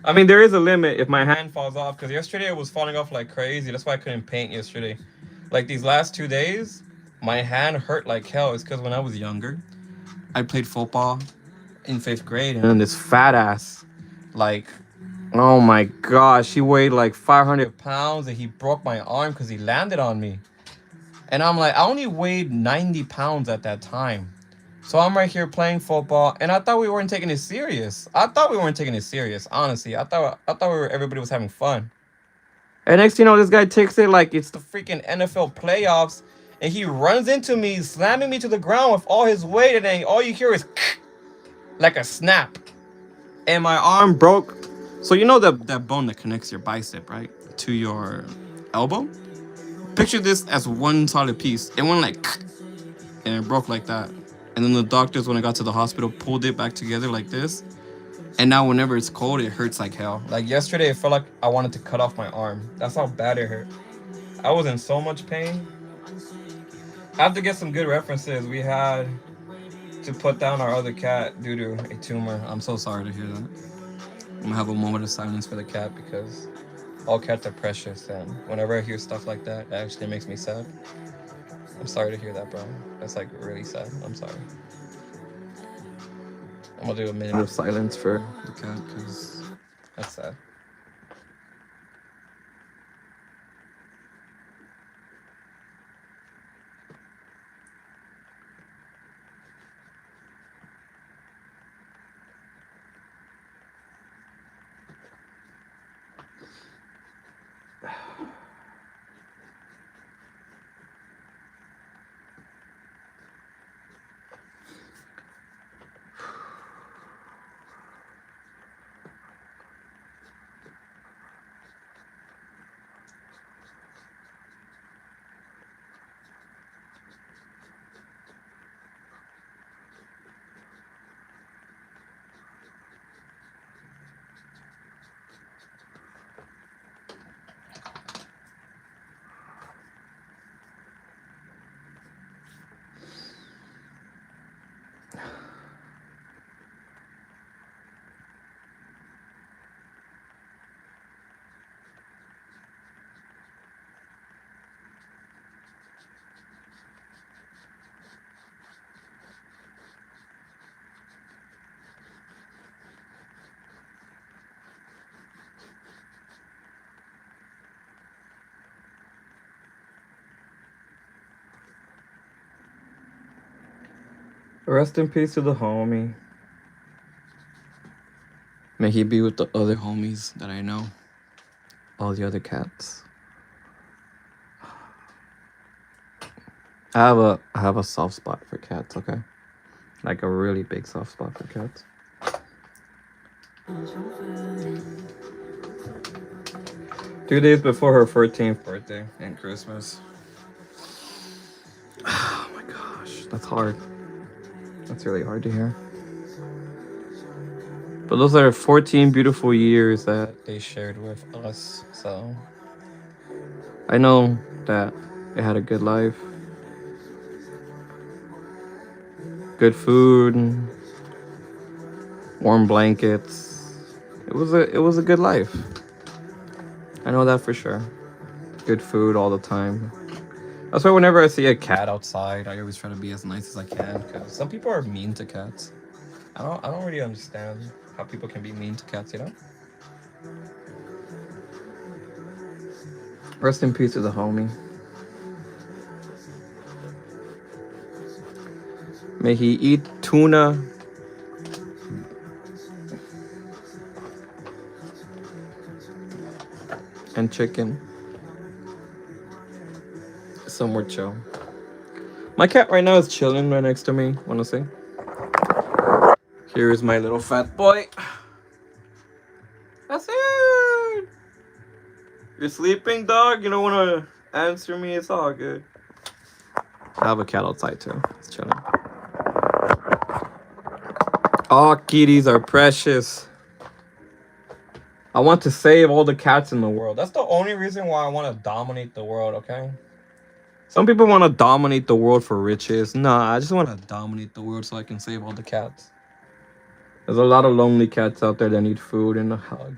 I mean, there is a limit if my hand falls off. Because yesterday it was falling off like crazy. That's why I couldn't paint yesterday. Like these last 2 days, my hand hurt like hell. It's because when I was younger, I played football in 5th grade. And then this fat ass, like, oh my gosh, he weighed like 500 pounds and he broke my arm because he landed on me. And I'm like, I only weighed 90 pounds at that time. So I'm right here playing football, and I thought we weren't taking it serious. Honestly. Everybody was having fun. And next thing you know, this guy takes it like it's the freaking NFL playoffs, and he runs into me, slamming me to the ground with all his weight, and then all you hear is like a snap. And my arm broke. So you know that bone that connects your bicep, right, to your elbow? Picture this as one solid piece. It went like, and it broke like that. And then the doctors, when I got to the hospital, pulled it back together like this. And now whenever it's cold, it hurts like hell. Like yesterday, it felt like I wanted to cut off my arm. That's how bad it hurt. I was in so much pain. I have to get some good references. We had to put down our other cat due to a tumor. I'm so sorry to hear that. I'm gonna have a moment of silence for the cat because all cats are precious, and whenever I hear stuff like that, it actually makes me sad. I'm sorry to hear that, bro. That's like really sad. I'm sorry. I'm gonna do a minute of silence for the cat because that's sad. Rest in peace to the homie. May he be with the other homies that I know. All the other cats. I have a soft spot for cats, okay? Like a really big soft spot for cats. 2 days before her 14th birthday and Christmas. Oh my gosh, that's hard. That's really hard to hear. But those are 14 beautiful years that they shared with us, so I know that they had a good life. Good food, warm blankets. It was a good life. I know that for sure. Good food all the time. That's why whenever I see a cat outside, I always try to be as nice as I can. Because some people are mean to cats. I don't really understand how people can be mean to cats. You know. Rest in peace to the homie. May he eat tuna and chicken. Somewhere chill. My cat right now is chilling right next to me. Wanna see? Here is my little fat boy. That's it. You're sleeping, dog? You don't wanna answer me? It's all good. I have a cat outside too. It's chilling. All kitties are precious. I want to save all the cats in the world. That's the only reason why I want to dominate the world, okay? Some people want to dominate the world for riches. Nah, I just want to dominate the world so I can save all the cats. There's a lot of lonely cats out there that need food and a hug.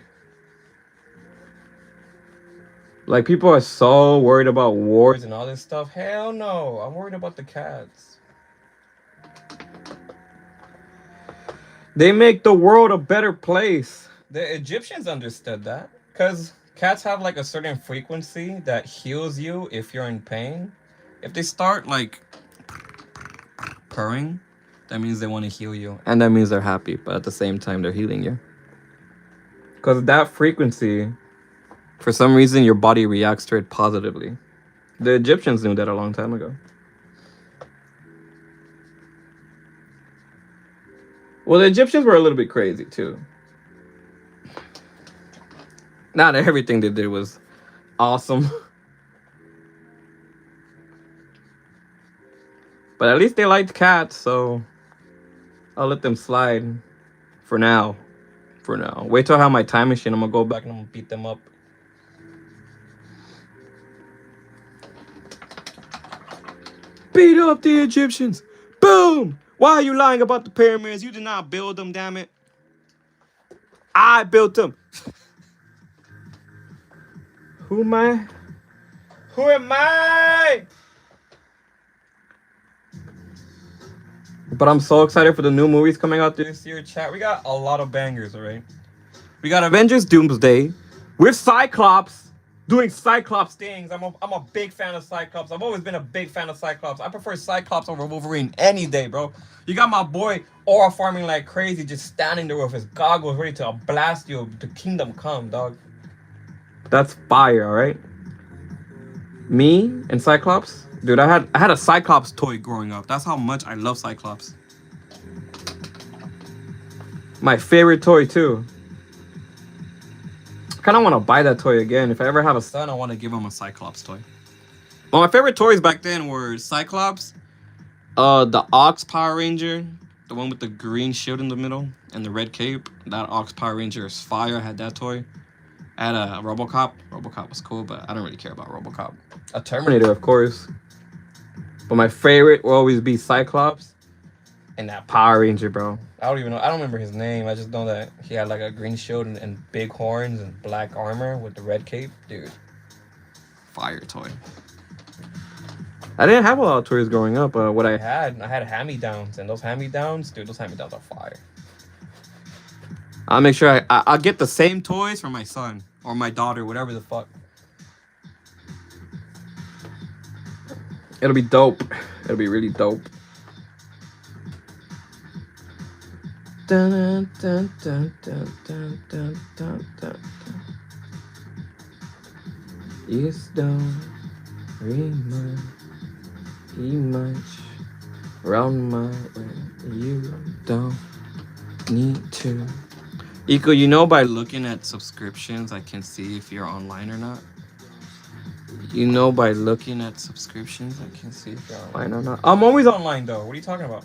Like, people are so worried about wars and all this stuff. Hell no. I'm worried about the cats. They make the world a better place. The Egyptians understood that. Because cats have, like, a certain frequency that heals you if you're in pain. If they start, like, purring, that means they want to heal you. And that means they're happy. But at the same time, they're healing you. Because that frequency, for some reason, your body reacts to it positively. The Egyptians knew that a long time ago. Well, the Egyptians were a little bit crazy, too. Not everything they did was awesome. But at least they liked cats, so I'll let them slide for now. For now. Wait till I have my time machine. I'm going to go back and I'm going to beat them up. Beat up the Egyptians. Boom! Why are you lying about the pyramids? You did not build them, damn it. I built them. Who am I? Who am I? But I'm so excited for the new movies coming out this year, chat. We got a lot of bangers, alright? We got Avengers Doomsday with Cyclops doing Cyclops things. I'm a big fan of Cyclops. I've always been a big fan of Cyclops. I prefer Cyclops over Wolverine any day, bro. You got my boy aura farming like crazy, just standing there with his goggles ready to blast you. The kingdom come, dog. That's fire, alright? Me and Cyclops? Dude, I had a Cyclops toy growing up. That's how much I love Cyclops. My favorite toy, too. I kind of want to buy that toy again. If I ever have a son, I want to give him a Cyclops toy. Well, my favorite toys back then were Cyclops, the Ox Power Ranger, the one with the green shield in the middle and the red cape. That Ox Power Ranger is fire. I had that toy. I had a RoboCop. RoboCop was cool, but I don't really care about RoboCop. A Terminator, of course. But my favorite will always be Cyclops and that Power Ranger, bro. I don't even know. I don't remember his name. I just know that he had like a green shield and big horns and black armor with the red cape. Dude. Fire toy. I didn't have a lot of toys growing up. What I had hand-me-downs. And those hand-me-downs, dude, those hand-me-downs are fire. I'll make sure I'll get the same toys for my son or my daughter, whatever the fuck. It'll be dope. It'll be really dope. Dun, dun, dun, dun, dun, dun, dun, dun. Yes, don't remind me much round my way. You don't need to. Iko, you know by looking at subscriptions, I can see if you're online or not. You know by looking at subscriptions, I can see if you're online or not. I'm always online, though. What are you talking about?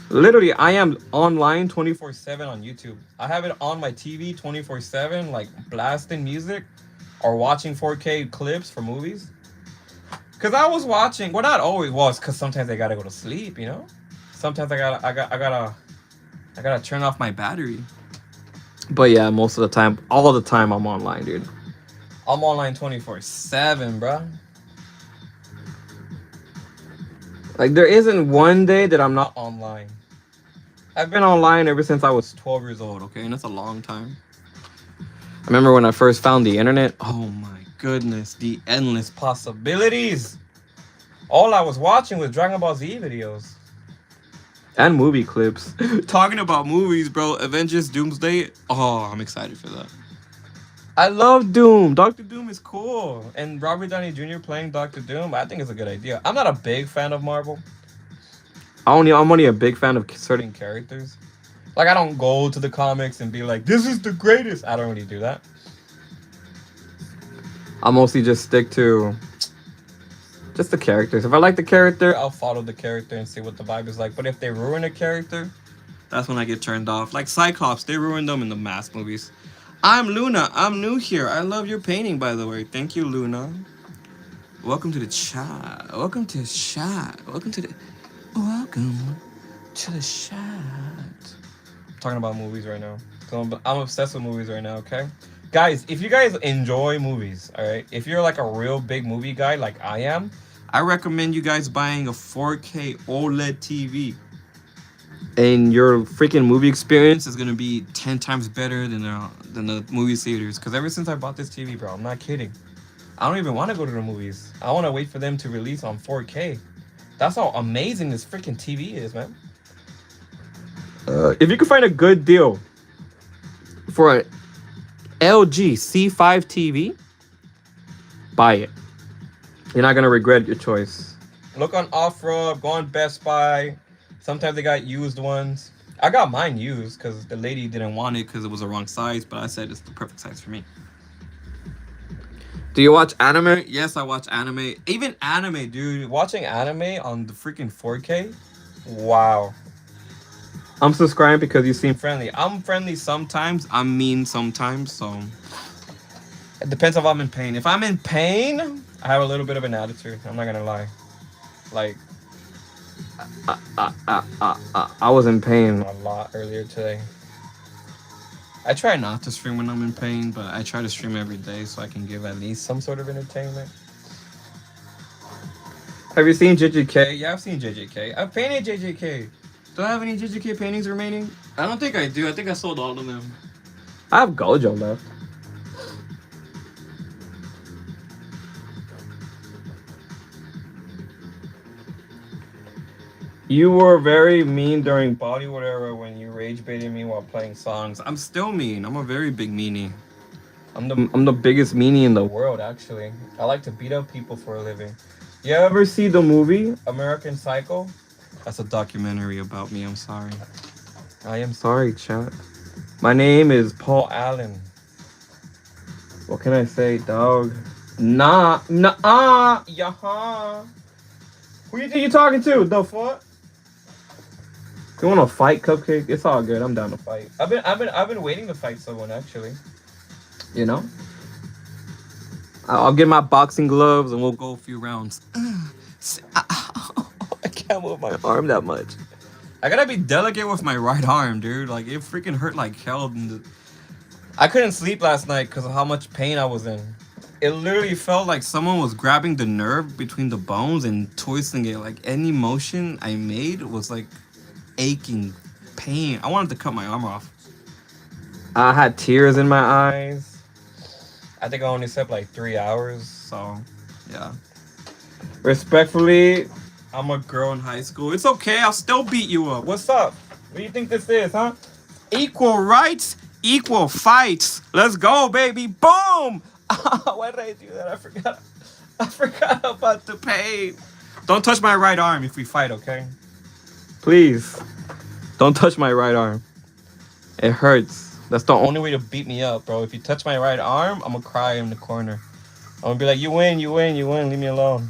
Literally, I am online 24/7 on YouTube. I have it on my TV 24/7, like blasting music or watching 4K clips for movies. Cause I was watching, well, not always was, cause sometimes I gotta go to sleep, you know. Sometimes I gotta turn off my battery. But yeah, most of the time, all the time, I'm online, dude. I'm online 24/7, bro. Like there isn't one day that I'm not online. I've been online ever since I was 12 years old, okay? And that's a long time. I remember when I first found the internet. Oh my goodness, the endless possibilities. All I was watching was Dragon Ball Z videos. And movie clips. Talking about movies, bro. Avengers Doomsday. Oh, I'm excited for that. I love Doom. Doctor Doom is cool. And Robert Downey Jr. playing Doctor Doom, I think it's a good idea. I'm not a big fan of Marvel. I'm only a big fan of certain characters. Like, I don't go to the comics and be like, this is the greatest. I don't really do that. I'll mostly just stick to just the characters. If I like the character, I'll follow the character and see what the vibe is like. But if they ruin a character, that's when I get turned off. Like Cyclops, they ruined them in the Mask movies. I'm Luna. I'm new here. I love your painting, by the way. Thank you, Luna. Welcome to the chat. Welcome to the chat. Welcome to the chat. I'm talking about movies right now. So I'm obsessed with movies right now, okay? Guys, if you guys enjoy movies, all right? If you're like a real big movie guy like I am, I recommend you guys buying a 4K OLED TV. And your freaking movie experience is gonna be 10 times better than the movie theaters. Because ever since I bought this TV, bro, I'm not kidding. I don't even want to go to the movies. I want to wait for them to release on 4K. That's how amazing this freaking TV is, man. If you can find a good deal for an LG C5 TV, buy it. You're not gonna regret your choice. Look on OfferUp, go on Best Buy. Sometimes they got used ones. I got mine used because the lady didn't want it because it was the wrong size, but I said it's the perfect size for me. Do you watch anime? Yes, I watch anime. Even anime, dude. Watching anime on the freaking 4K? Wow. I'm subscribed because you seem friendly. I'm friendly sometimes. I'm mean sometimes, so it depends if I'm in pain. If I'm in pain, I have a little bit of an attitude. I'm not gonna lie. Like, I was in pain a lot earlier today. I try not to stream when I'm in pain, but I try to stream every day so I can give at least some sort of entertainment. Have you seen JJK? Yeah, I've seen JJK. I've painted JJK. Do I have any JJK paintings remaining? I don't think I do. I think I sold all of them. I have Gojo left. You were very mean during Bollywood era when you rage baited me while playing songs. I'm still mean. I'm a very big meanie. I'm the biggest meanie in the world, actually. I like to beat up people for a living. You ever see the movie American Psycho? That's a documentary about me. I'm sorry. I am sorry, chat. My name is Paul Allen. What can I say, dog? Yaha. Who you think you're talking to? The fuck? You want to fight, Cupcake? It's all good. I'm down to fight. I've been waiting to fight someone, actually. You know? I'll get my boxing gloves and we'll go a few rounds. I can't move my arm that much. I gotta be delicate with my right arm, dude. Like, it freaking hurt like hell. I couldn't sleep last night because of how much pain I was in. It literally felt like someone was grabbing the nerve between the bones and twisting it. Like, any motion I made was like aching pain. I wanted to cut my arm off. I had tears in my eyes. I think I only slept like 3 hours, so yeah. Respectfully, I'm a girl in high school. It's okay, I'll still beat you up. What's up? What do you think this is, huh? Equal rights, equal fights. Let's go, baby. Boom! Why did I do that? I forgot about the pain. Don't touch my right arm if we fight, okay? Please. Don't touch my right arm. It hurts. That's the only way to beat me up, bro. If you touch my right arm, I'm gonna cry in the corner. I'm gonna be like, you win, leave me alone.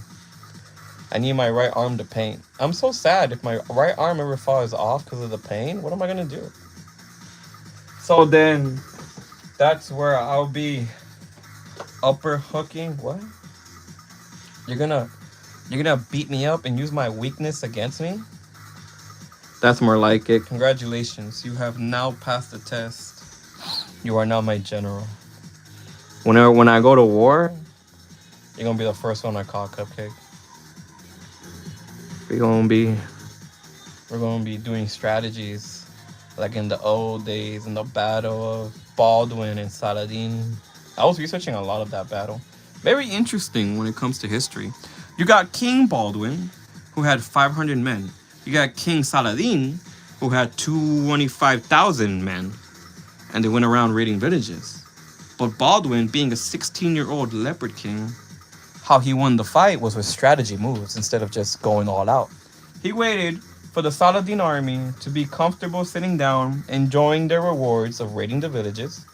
I need my right arm to paint. I'm so sad if my right arm ever falls off because of the pain. What am I gonna do? So then, that's where I'll be upper hooking. What? You're gonna beat me up and use my weakness against me? That's more like it. Congratulations, you have now passed the test. You are now my general. When I go to war, you're gonna be the first one I call, Cupcake. We're gonna be we're gonna be doing strategies like in the old days in the battle of Baldwin and Saladin. I was researching a lot of that battle. Very interesting when it comes to history. You got King Baldwin, who had 500 men. You got King Saladin, who had 25,000 men, and they went around raiding villages. But Baldwin, being a 16-year-old leopard king, how he won the fight was with strategy moves instead of just going all out. He waited for the Saladin army to be comfortable sitting down, enjoying their rewards of raiding the villages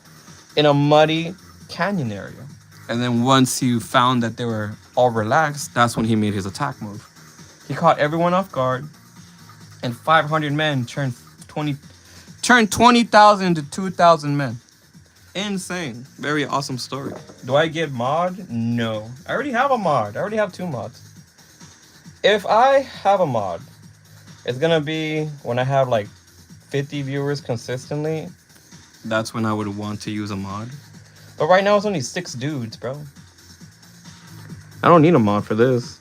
in a muddy canyon area. And then once he found that they were all relaxed, that's when he made his attack move. He caught everyone off guard, and 500 men turned 20,000 to 2,000 men. Insane. Very awesome story. Do I get mod? No. I already have a mod. I already have two mods. If I have a mod, it's gonna be when I have like 50 viewers consistently. That's when I would want to use a mod. But right now it's only 6 dudes, bro. I don't need a mod for this.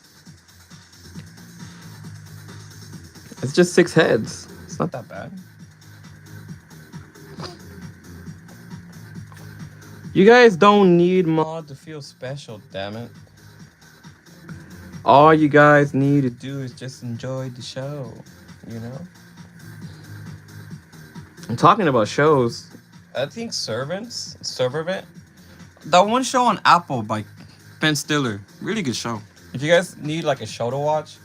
It's just 6 heads. It's not that bad. You guys don't need mod to feel special, damn it. All you guys need to do is just enjoy the show, you know? I'm talking about shows. I think Servant. That one show on Apple by Ben Stiller. Really good show. If you guys need like a show to watch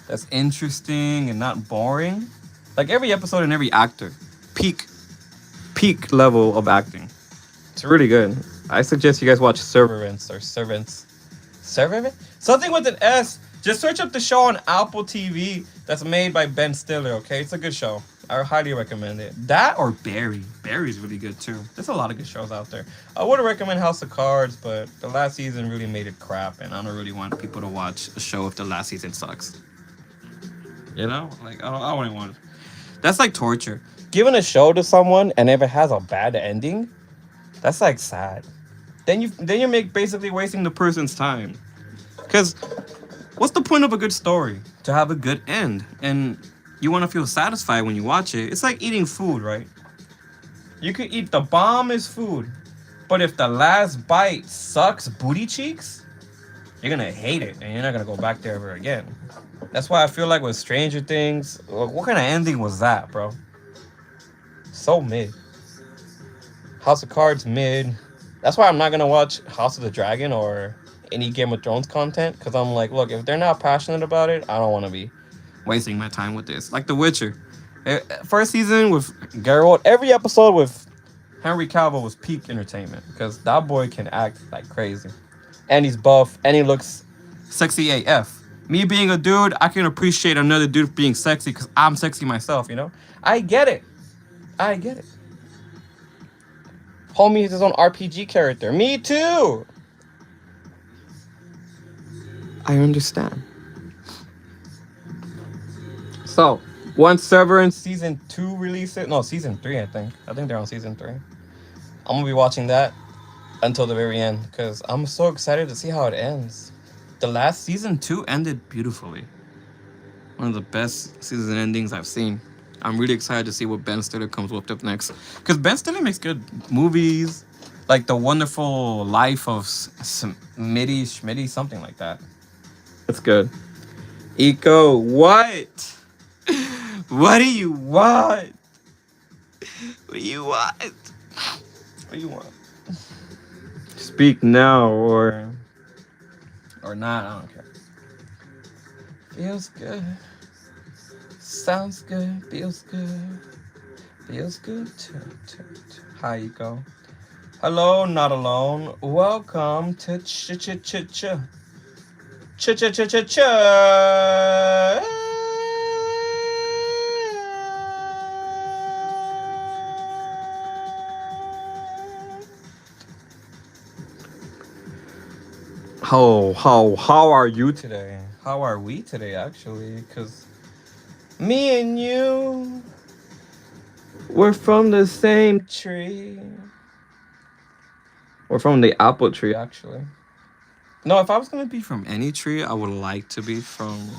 that's interesting and not boring, like every episode and every actor, peak level of acting. It's really good. I suggest you guys watch Servants or Servants. Servant? Something with an S. Just search up the show on Apple TV that's made by Ben Stiller, okay? It's a good show. I highly recommend it. That or Barry. Barry's really good too. There's a lot of good shows out there. I would recommend House of Cards, but the last season really made it crap, and I don't really want people to watch a show if the last season sucks. You know? Like, I wouldn't want it. That's like torture. Giving a show to someone, and if it has a bad ending, that's like sad. Then you make basically wasting the person's time. Because what's the point of a good story? To have a good end. And you want to feel satisfied when you watch it. It's like eating food, right? You could eat the bombest food, but if the last bite sucks booty cheeks, you're going to hate it and you're not going to go back there ever again. That's why I feel like with Stranger Things, what kind of ending was that, bro? So mid. House of Cards, mid. That's why I'm not going to watch House of the Dragon or any Game of Thrones content. Because I'm like, look, if they're not passionate about it, I don't want to be wasting my time with this. Like The Witcher. First season with Geralt. Every episode with Henry Cavill was peak entertainment. Because that boy can act like crazy. And he's buff. And he looks sexy AF. Me being a dude, I can appreciate another dude being sexy. Because I'm sexy myself, you know? I get it. Homie is his own RPG character. Me too. I understand. So, once Severance season 2 releases, no, season 3, I think they're on season 3. I'm gonna be watching that until the very end because I'm so excited to see how it ends. The last season 2 ended beautifully. One of the best season endings I've seen. I'm really excited to see what Ben Stiller comes up next. Because Ben Stiller makes good movies. Like The Wonderful Life of Schmitty, something like that. That's good. Eco, what? What do you want? What do you want? What do you want? Speak now or not, I don't care. Feels good. Sounds good, feels good. Feels good too. Hi, Eco. Hello, not alone. Welcome to Ch. How are you today? How are we today, actually? Because me and you, we're from the same tree. We're from the apple tree, actually. No, if I was going to be from any tree, I would like to be from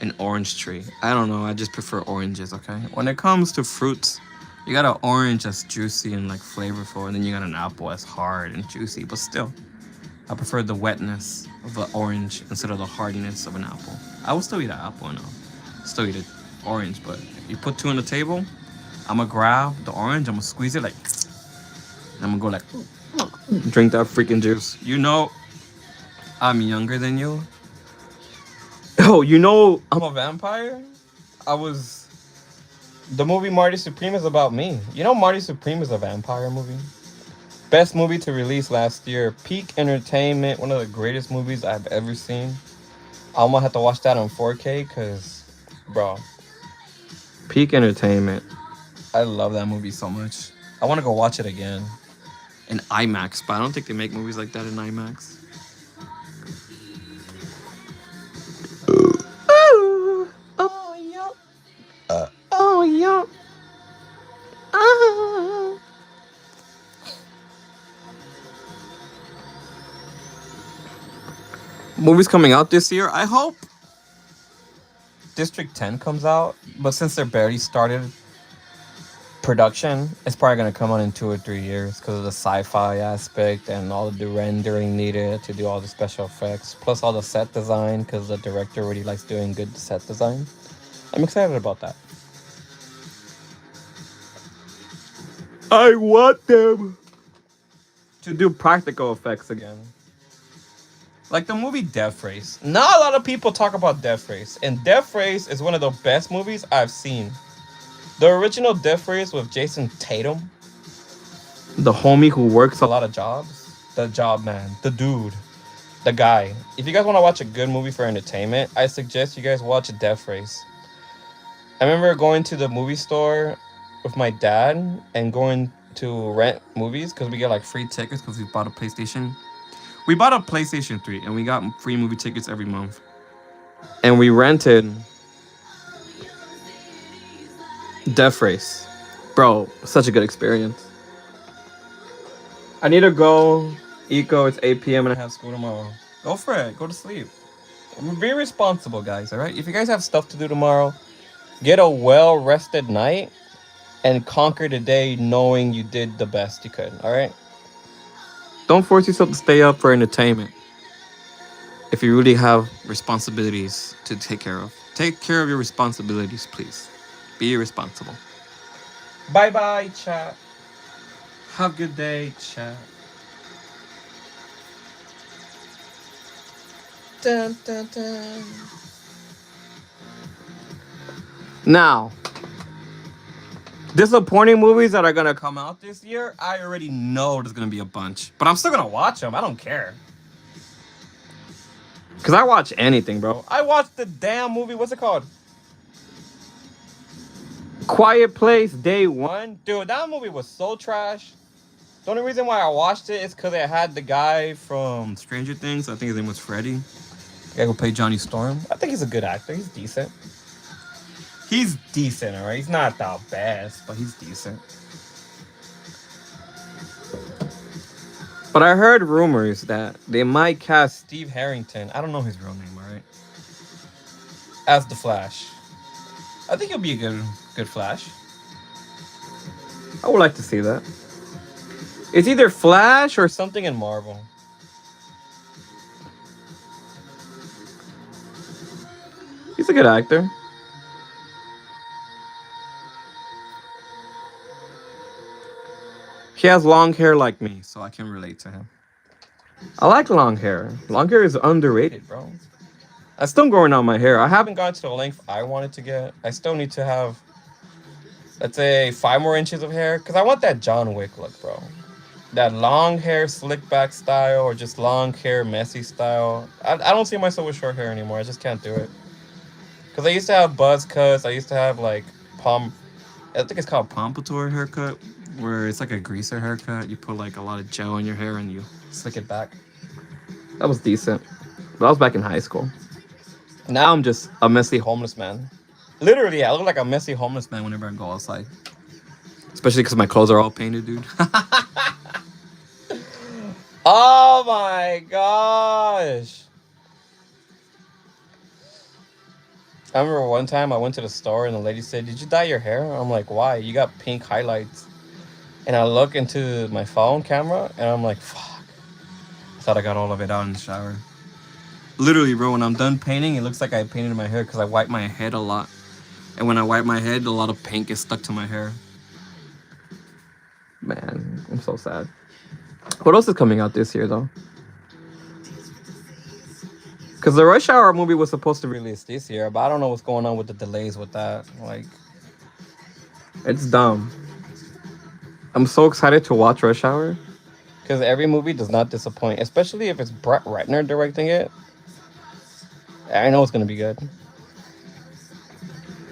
an orange tree. I don't know. I just prefer oranges. Okay. When it comes to fruits, you got an orange that's juicy and like flavorful, and then you got an apple that's hard and juicy. But still, I prefer the wetness of the orange instead of the hardness of an apple. I would still eat an apple and I'll still eat an orange, but you put two on the table, I'm gonna grab the orange, I'm gonna squeeze it like, and I'm gonna go like, drink that freaking juice. You know, I'm younger than you. Oh, you know, I'm a vampire? I was. The movie Marty Supreme is about me. You know, Marty Supreme is a vampire movie. Best movie to release last year. Peak entertainment. One of the greatest movies I've ever seen. I'm gonna have to watch that on 4K because, bro, peak entertainment. I love that movie so much. I want to go watch it again in IMAX, but I don't think they make movies like that in IMAX. Ooh, oh yeah, oh yeah. Ah. Movies coming out this year. I hope District 10 comes out, but since they're barely started production, it's probably gonna come out in 2 or 3 years because of the sci-fi aspect and all the rendering needed to do all the special effects, plus all the set design because the director really likes doing good set design. I'm excited about that. I want them to do practical effects again. Like the movie Death Race. Not a lot of people talk about Death Race, and Death Race is one of the best movies I've seen. The original Death Race with Jason Tatum, the homie who works a lot of jobs, the job man, the dude, the guy. If you guys want to watch a good movie for entertainment, I suggest you guys watch Death Race. I remember going to the movie store with my dad and going to rent movies because we get like free tickets because we bought a PlayStation. We bought a PlayStation 3 and we got free movie tickets every month. And we rented Death Race. Bro, such a good experience. I need to go. Eco, it's 8 p.m. and I have school tomorrow. Go for it. Go to sleep. Be responsible, guys, alright? If you guys have stuff to do tomorrow, get a well rested night and conquer the day knowing you did the best you could, alright? Don't force yourself to stay up for entertainment if you really have responsibilities to take care of. Take care of your responsibilities, please. Be responsible. Bye bye, chat. Have a good day, chat. Dun, dun, dun. Now, disappointing movies that are gonna come out this year, I already know there's gonna be a bunch. But I'm still gonna watch them. I don't care. Because I watch anything, bro. I watched the damn movie. What's it called? Quiet Place Day One. Dude, that movie was so trash. The only reason why I watched it is because it had the guy from Stranger Things. I think his name was Freddy. The guy who played Johnny Storm. I think he's a good actor. He's decent. He's decent, alright? He's not the best, but he's decent. But I heard rumors that they might cast Steve Harrington. I don't know his real name, alright? As the Flash. I think he'll be a good Flash. I would like to see that. It's either Flash or something in Marvel. He's a good actor. He has long hair like me, so I can relate to him. I like long hair. Long hair is underrated, bro. I'm still growing out my hair. I haven't gotten to the length I wanted to get. I still need to have, let's say, 5 more inches of hair. Because I want that John Wick look, bro. That long hair, slick back style, or just long hair, messy style. I don't see myself with short hair anymore. I just can't do it. Because I used to have buzz cuts. I used to have, like, I think it's called pompadour haircut, where it's like a greaser haircut. You put, like, a lot of gel in your hair and you slick it back. That was decent. But that was back in high school. Now I'm just a messy homeless man. Literally, I look like a messy homeless man whenever I go outside. Especially because my clothes are all painted, dude. Oh my gosh. I remember one time I went to the store and the lady said, "Did you dye your hair?" I'm like, "Why? You got pink highlights." And I look into my phone camera and I'm like, "Fuck!" I thought I got all of it out in the shower. Literally, bro. When I'm done painting, it looks like I painted my hair because I wipe my head a lot. And when I wipe my head, a lot of paint gets stuck to my hair. Man, I'm so sad. What else is coming out this year though? Because the Rush Hour movie was supposed to release this year, but I don't know what's going on with the delays with that. Like, it's dumb. I'm so excited to watch Rush Hour because every movie does not disappoint, especially if it's Brett Ratner directing it. I know it's gonna be good.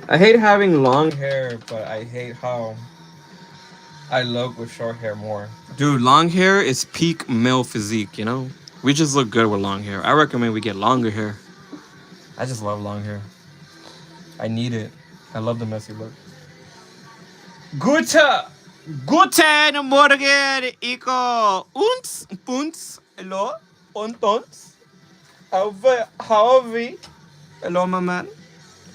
I hate having long hair, but I hate how I look with short hair more. Dude, long hair is peak male physique, you know? We just look good with long hair. I recommend we get longer hair. I just love long hair. I need it. I love the messy look. Guten Morgen, Iko. Uns. Hello. Und uns. How are we? Hello, my man.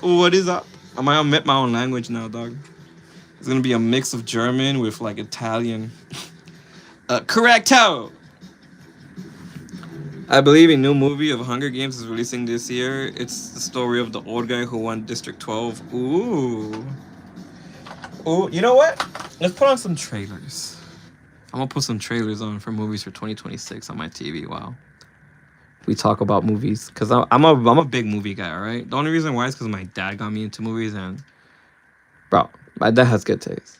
What is up? I might have met my own language now, dog. It's gonna be a mix of German with like Italian. Correcto. I believe a new movie of Hunger Games is releasing this year. It's the story of the old guy who won District 12. Ooh. Ooh, you know what? Let's put on some trailers. I'm gonna put some trailers on for movies for 2026 on my TV. Wow. We talk about movies because I'm a big movie guy. All right. The only reason why is because my dad got me into movies, and bro, my dad has good taste.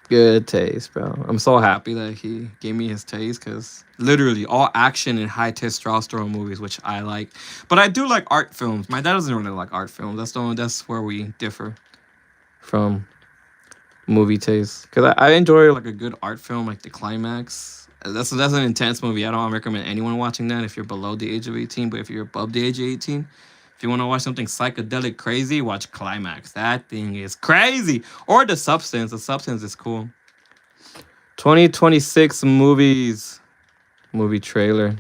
Good taste, bro. I'm so happy that he gave me his taste because literally all action and high testosterone movies, which I like. But I do like art films. My dad doesn't really like art films. That's where we differ from movie taste. Because I enjoy like a good art film, like The Climax. That's an intense movie. I don't recommend anyone watching that if you're below the age of 18. But if you're above the age of 18, if you want to watch something psychedelic crazy, watch Climax. That thing is crazy. Or The Substance. The Substance is cool. 2026 movies. Movie trailer.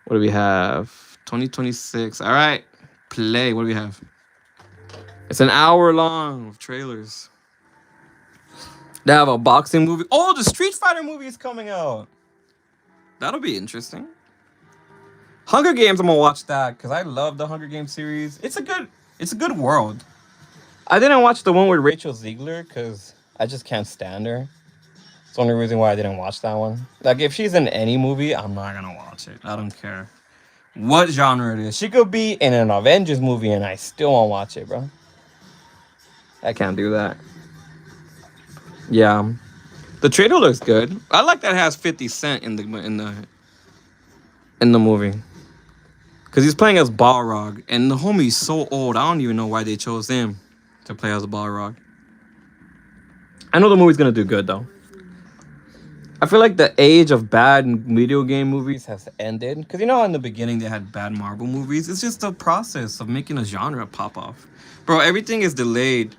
What do we have? 2026. All right. Play. What do we have? It's an hour long of trailers. They have a boxing movie. Oh, the Street Fighter movie is coming out. That'll be interesting. Hunger Games, I'm gonna watch that because I love the Hunger Games series. It's a good world. I didn't watch the one with Rachel Ziegler because I just can't stand her. It's the only reason why I didn't watch that one. Like if she's in any movie, I'm not gonna watch it. I don't care what genre it is. She could be in an Avengers movie and I still won't watch it, bro. I can't do that. Yeah. The trailer looks good. I like that it has 50 Cent in the movie. Cause he's playing as Balrog, and the homie's so old. I don't even know why they chose him to play as Balrog. I know the movie's gonna do good though. I feel like the age of bad video game movies has ended. Cause you know in the beginning they had bad Marvel movies. It's just the process of making a genre pop off. Bro, everything is delayed.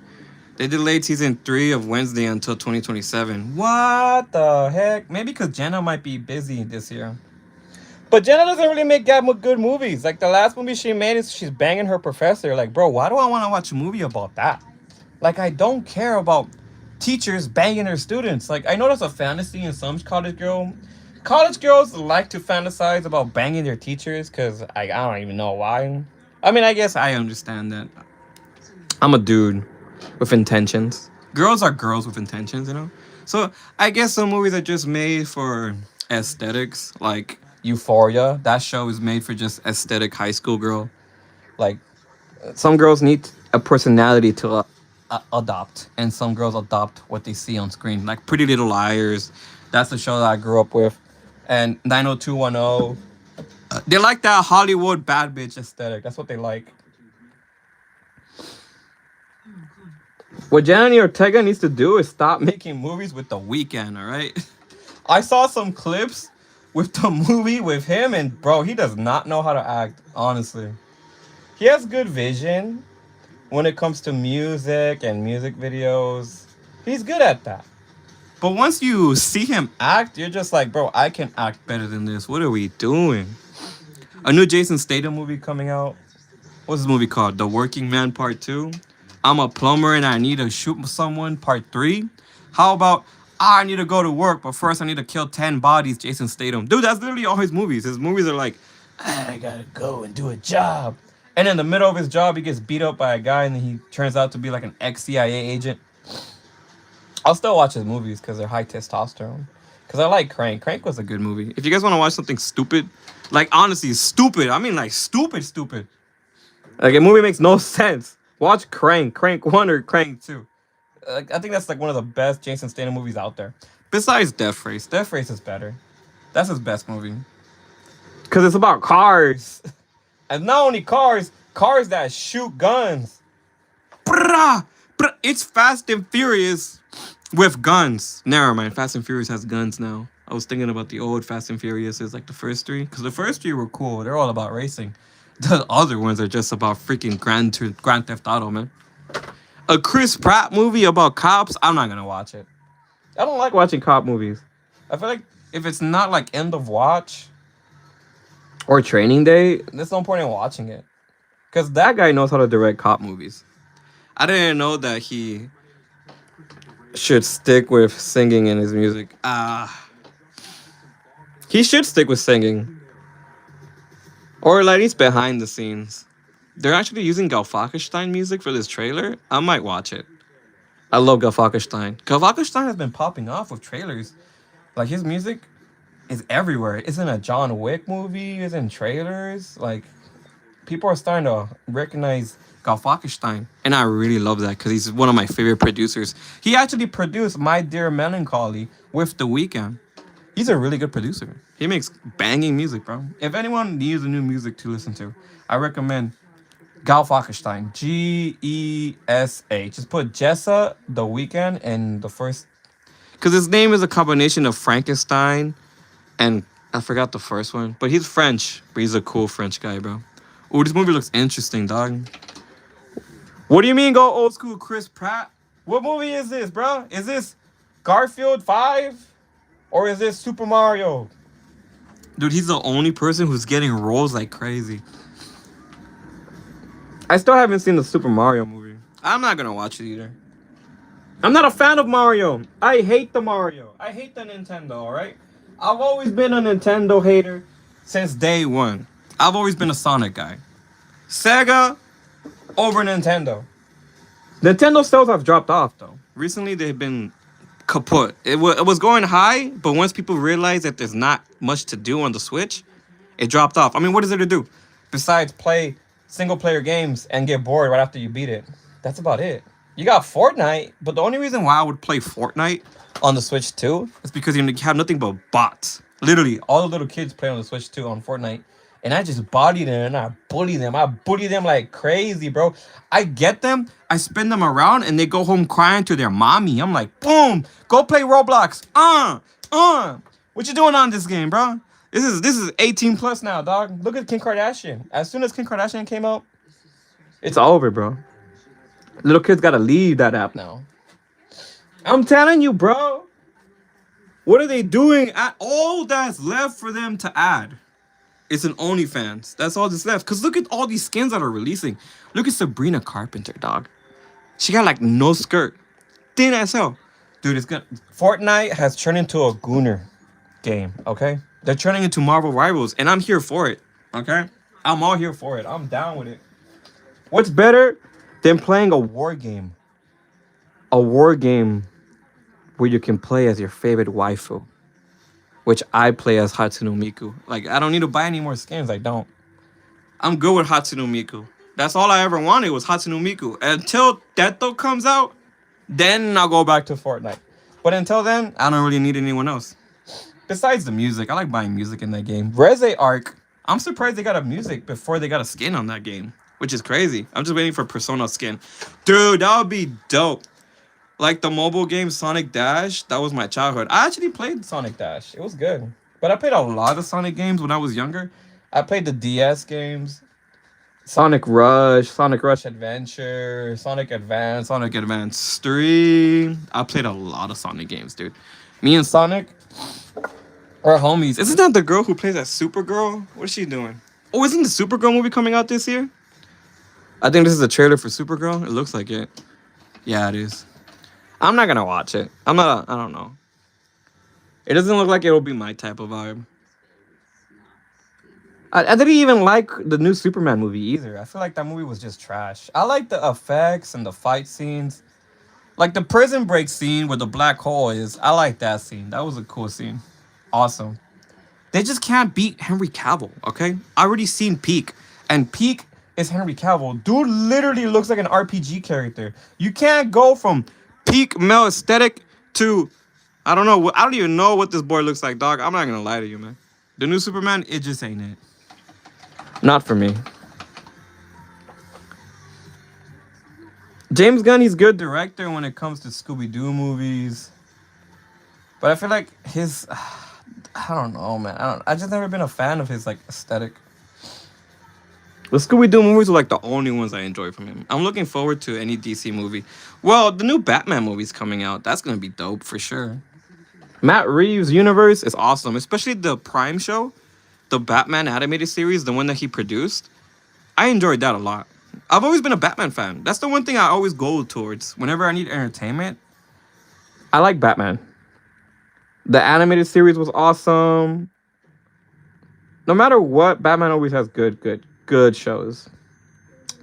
They delayed season 3 of Wednesday until 2027. What the heck? Maybe because Jenna might be busy this year. But Jenna doesn't really make that good movies. Like the last movie she made is she's banging her professor. Like, bro, why do I want to watch a movie about that? Like, I don't care about teachers banging their students. Like, I know that's a fantasy in some college girl. College girls like to fantasize about banging their teachers because I don't even know why. I mean, I guess I understand that. I'm a dude with intentions. Girls are girls with intentions, you know? So I guess some movies are just made for aesthetics. Like Euphoria, that show is made for just aesthetic high school girl. Like some girls need a personality to adopt, and some girls adopt what they see on screen. Like Pretty Little Liars, that's the show that I grew up with, and 90210. They like that Hollywood bad bitch aesthetic. That's what they like. What Jenny Ortega needs to do is stop making movies with The Weeknd, all right? I saw some clips with the movie with him, and bro, he does not know how to act, honestly. He has good vision when it comes to music and music videos. He's good at that. But once you see him act, you're just like, bro, I can act better than this. What are we doing? A new Jason Statham movie coming out. What's this movie called? The Working Man Part 2. I'm a plumber and I need to shoot someone Part 3. How about I need to go to work, but first I need to kill 10 bodies, Jason Statham. Dude, that's literally all his movies. His movies are like, I gotta go and do a job. And in the middle of his job, he gets beat up by a guy and then he turns out to be like an ex-CIA agent. I'll still watch his movies because they're high testosterone. Because I like Crank. Crank was a good movie. If you guys want to watch something stupid, like honestly, stupid. I mean, like stupid, stupid. Like a movie makes no sense. Watch Crank, Crank 1 or Crank 2. I think that's like one of the best Jason Statham movies out there. Besides Death Race. Death Race is better. That's his best movie. Because it's about cars. And not only cars, cars that shoot guns. Brah, brah. It's Fast and Furious with guns. Never mind. Fast and Furious has guns now. I was thinking about the old Fast and Furious is like the first three. Because the first three were cool. They're all about racing. The other ones are just about freaking Grand Theft Auto, man. A Chris Pratt movie about cops, I'm not gonna watch it. I don't like watching cop movies. I feel like if it's not like End of Watch or Training Day, there's no point in watching it. Because that guy knows how to direct cop movies. I didn't know that he should stick with singing in his music. He should stick with singing. Or at least behind the scenes. They're actually using Galfakestein music for this trailer. I might watch it. I love Galfakestein. Galfakestein has been popping off with trailers. Like his music is everywhere. It's in a John Wick movie. It's in trailers. Like people are starting to recognize Galfakestein, and I really love that because he's one of my favorite producers. He actually produced My Dear Melancholy with The Weeknd. He's a really good producer. He makes banging music, bro. If anyone needs a new music to listen to, I recommend Galfakestein. Gesa. Just put Jessa, The Weeknd, and the first. Because his name is a combination of Frankenstein and I forgot the first one. But he's French. But he's a cool French guy, bro. Oh, this movie looks interesting, dog. What do you mean go old school Chris Pratt? What movie is this, bro? Is this Garfield 5? Or is this Super Mario? Dude, he's the only person who's getting roles like crazy. I still haven't seen the Super Mario movie. I'm not gonna watch it either. I'm not a fan of Mario. I hate the Mario. I hate the Nintendo, alright? I've always been a Nintendo hater since day one. I've always been a Sonic guy. Sega over Nintendo. Nintendo sales have dropped off, though. Recently, they've been kaput. It was going high, but once people realized that there's not much to do on the Switch, it dropped off. I mean, what is there to do? Besides play single-player games and get bored right after you beat it. That's about it. You got Fortnite, but the only reason why I would play Fortnite on the Switch 2 is because you have nothing but bots. Literally, all the little kids play on the Switch 2 on Fortnite. And I just body them and I bully them. I bully them like crazy, bro. I get them, I spin them around, and they go home crying to their mommy. I'm like, boom, go play Roblox. What you doing on this game, bro? This is 18 plus now, dog. Look at Kim Kardashian. As soon as Kim Kardashian came out, it's over, bro. Little kids gotta leave that app now. I'm telling you, bro. What are they doing? All that's left for them to add. It's an OnlyFans. That's all that's left. Because look at all these skins that are releasing. Look at Sabrina Carpenter, dog. She got like no skirt. Thin as hell. Dude, it's good. Fortnite has turned into a gooner game, okay? They're turning into Marvel Rivals, and I'm here for it, okay? I'm all here for it. I'm down with it. What's better than playing a war game? A war game where you can play as your favorite waifu. Which I play as Hatsune Miku. Like, I don't need to buy any more skins. I don't. I'm good with Hatsune Miku. That's all I ever wanted was Hatsune Miku. Until Detto comes out, then I'll go back to Fortnite. But until then, I don't really need anyone else. Besides the music, I like buying music in that game. Reze Arc, I'm surprised they got a music before they got a skin on that game. Which is crazy. I'm just waiting for Persona skin. Dude, that would be dope. Like the mobile game Sonic Dash, that was my childhood. I actually played Sonic Dash. It was good. But I played a lot of Sonic games when I was younger. I played the DS games. Sonic Rush Adventure, Sonic Advance 3. I played a lot of Sonic games, dude. Me and Sonic are homies. Isn't that the girl who plays as Supergirl? What is she doing? Oh, isn't the Supergirl movie coming out this year? I think this is a trailer for Supergirl. It looks like it. Yeah, it is. I'm not gonna watch it. I'm not. I don't know. It doesn't look like it'll be my type of vibe. I didn't even like the new Superman movie either. I feel like that movie was just trash. I like the effects and the fight scenes. Like the prison break scene where the black hole is. I like that scene. That was a cool scene. Awesome. They just can't beat Henry Cavill, okay? I already seen Peak. And Peak is Henry Cavill. Dude literally looks like an RPG character. You can't go from peak male aesthetic to I don't know. I don't even know what this boy looks like, dog. I'm not gonna lie to you, man. The new Superman, it just ain't it. Not for me. James Gunn, he's good director when it comes to Scooby Doo movies, but I feel like his, I don't know, man. I just never been a fan of his like aesthetic. The Scooby Doo movies are like the only ones I enjoy from him. I'm looking forward to any DC movie. Well, the new Batman movie's coming out. That's gonna be dope for sure. Matt Reeves' universe is awesome, especially the Prime show, the Batman animated series, the one that he produced. I enjoyed that a lot. I've always been a Batman fan. That's the one thing I always go towards whenever I need entertainment. I like Batman. The animated series was awesome. No matter what, Batman always has good shows.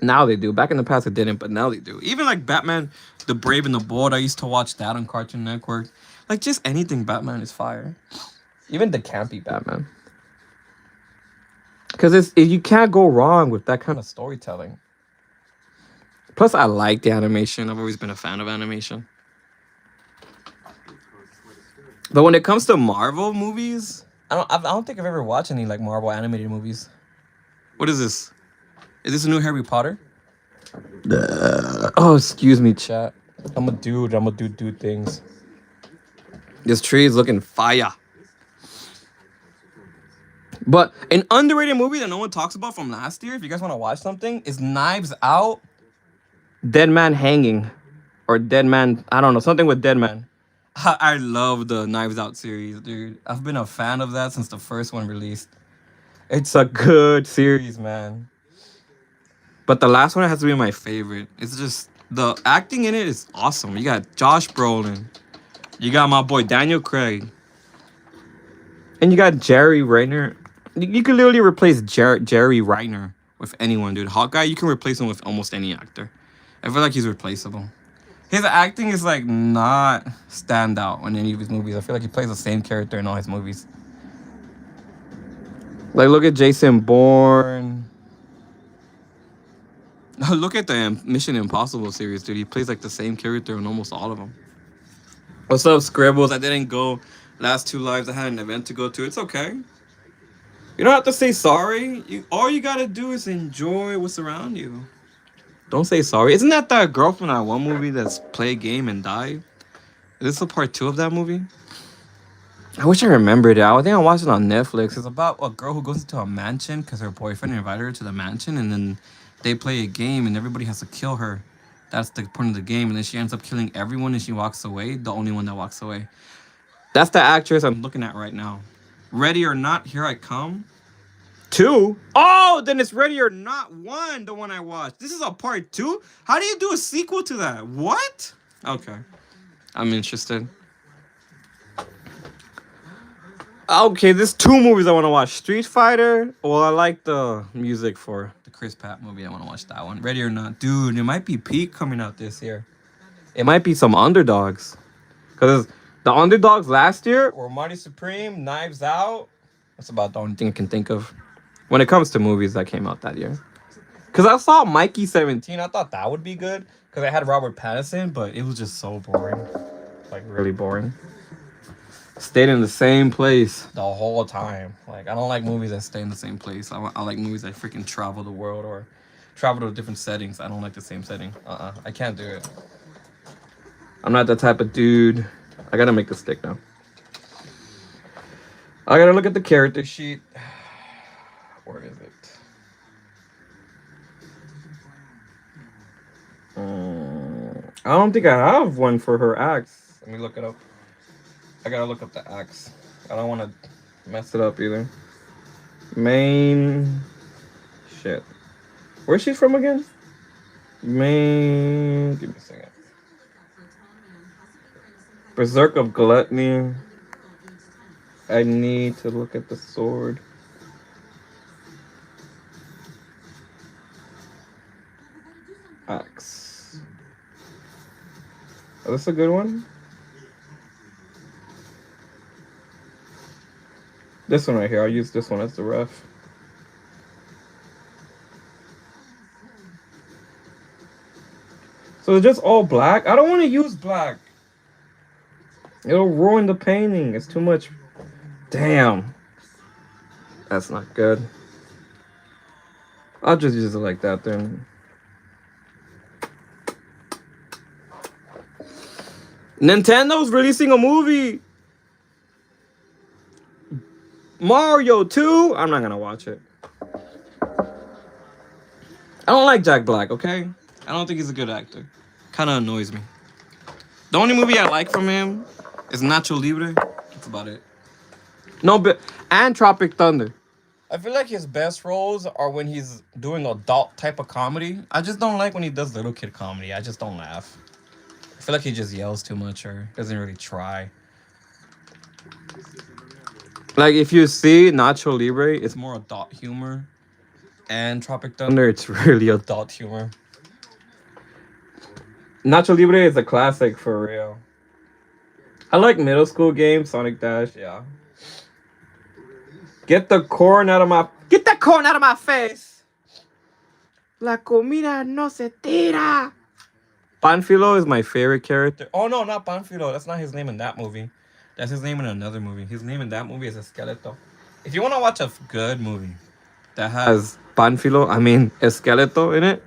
Now they do. Back in the past, it didn't, but now they do. Even like Batman, The Brave and the Bold, I used to watch that on Cartoon Network. Like just anything Batman is fire. Even the campy Batman. Because you can't go wrong with that kind of storytelling. Plus, I like the animation. I've always been a fan of animation. But when it comes to Marvel movies, I don't think I've ever watched any like Marvel animated movies. What is this? Is this a new Harry Potter? Oh, excuse me, chat. I'm a dude. I'm gonna do dude things. This tree is looking fire. But an underrated movie that no one talks about from last year, if you guys want to watch something, is Knives Out. Dead Man Hanging. Or Dead Man, I don't know, something with Dead Man. I love the Knives Out series, dude. I've been a fan of that since the first one released. It's a good series, man. But the last one has to be my favorite. It's just the acting in it is awesome. You got Josh Brolin. You got my boy Daniel Craig. And you got Jerry Rayner. You can literally replace Jerry Rayner with anyone, dude. Hawkeye, you can replace him with almost any actor. I feel like he's replaceable. His acting is like not stand out in any of his movies. I feel like he plays the same character in all his movies. Like look at Jason Bourne. Look at the Mission Impossible series, dude. He plays like the same character in almost all of them. What's up, Scribbles? I didn't go last two lives. I had an event to go to. It's okay. You don't have to say sorry. All you gotta do is enjoy what's around you. Don't say sorry. Isn't that girl from that one movie that's play a game and die? Is this a part 2 of that movie? I wish I remembered it. I think I watched it on Netflix. It's about a girl who goes into a mansion because her boyfriend invited her to the mansion, and then they play a game and everybody has to kill her. That's the point of the game, and then she ends up killing everyone and she walks away, the only one that walks away. That's the actress I'm looking at right now. Ready or Not, Here I Come. 2? Oh, then it's Ready or Not 1, the one I watched. This is a part 2? How do you do a sequel to that? What? Okay. I'm interested. Okay, there's 2 movies I want to watch. Street Fighter. Well, I like the music for the Chris Pratt movie. I want to watch that one. Ready or Not. Dude, it might be Peak coming out this year. It might be some underdogs. Because the underdogs last year were Mighty Supreme, Knives Out. That's about the only thing I can think of when it comes to movies that came out that year. Because I saw Mikey 17. I thought that would be good. Because I had Robert Pattinson, but it was just so boring. Like, really boring. Stayed in the same place the whole time. Like, I don't like movies that stay in the same place. I like movies that freaking travel the world or travel to different settings. I don't like the same setting. I can't do it. I'm not that type of dude. I gotta make the stick now. I gotta look at the character sheet. Where is it? I don't think I have one for her axe. Let me look it up. I gotta look up the axe. I don't want to mess it up either. Main. Shit. Where's she from again? Man, give me a second. Berserk of Gluttony. I need to look at the sword. Axe. Oh, this a good one? This one right here. I'll use this one as the ref. So it's just all black? I don't want to use black. It'll ruin the painting. It's too much. Damn. That's not good. I'll just use it like that then. Nintendo's releasing a movie. Mario 2. I'm not gonna watch it. I don't like Jack Black, okay? I don't think he's a good actor. Kind of annoys me. The only movie I like from him is Nacho Libre. That's about it. No, but and Tropic Thunder. I feel like his best roles are when he's doing adult type of comedy. I just don't like when he does little kid comedy. I just don't laugh. I feel like he just yells too much or doesn't really try. Like if you see Nacho Libre, it's more adult humor. And Tropic Thunder, it's really adult humor. Nacho Libre is a classic for real. I like middle school games, Sonic Dash, yeah. Get the corn out of my face. La comida no se tira. Panfilo is my favorite character. Oh no, not Panfilo. That's not his name in that movie. That's his name in another movie. His name in that movie is Esqueleto. If you want to watch a good movie that has Esqueleto in it,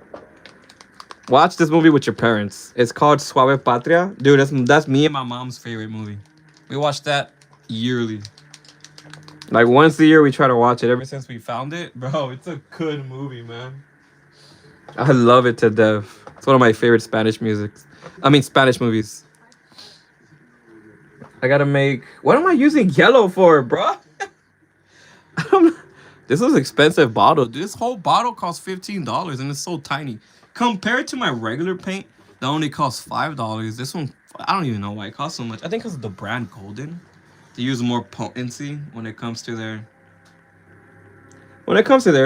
watch this movie with your parents. It's called Suave Patria. Dude, that's me and my mom's favorite movie. We watch that yearly. Like once a year we try to watch it ever since we found it. Bro, it's a good movie, man. I love it to death. It's one of my favorite Spanish movies. I gotta make. What am I using yellow for, bro? This is expensive bottle. This whole bottle costs $15 and it's so tiny. Compared to my regular paint, that only costs $5. This one, I don't even know why it costs so much. I think because of the brand Golden. They use more potency when it comes to their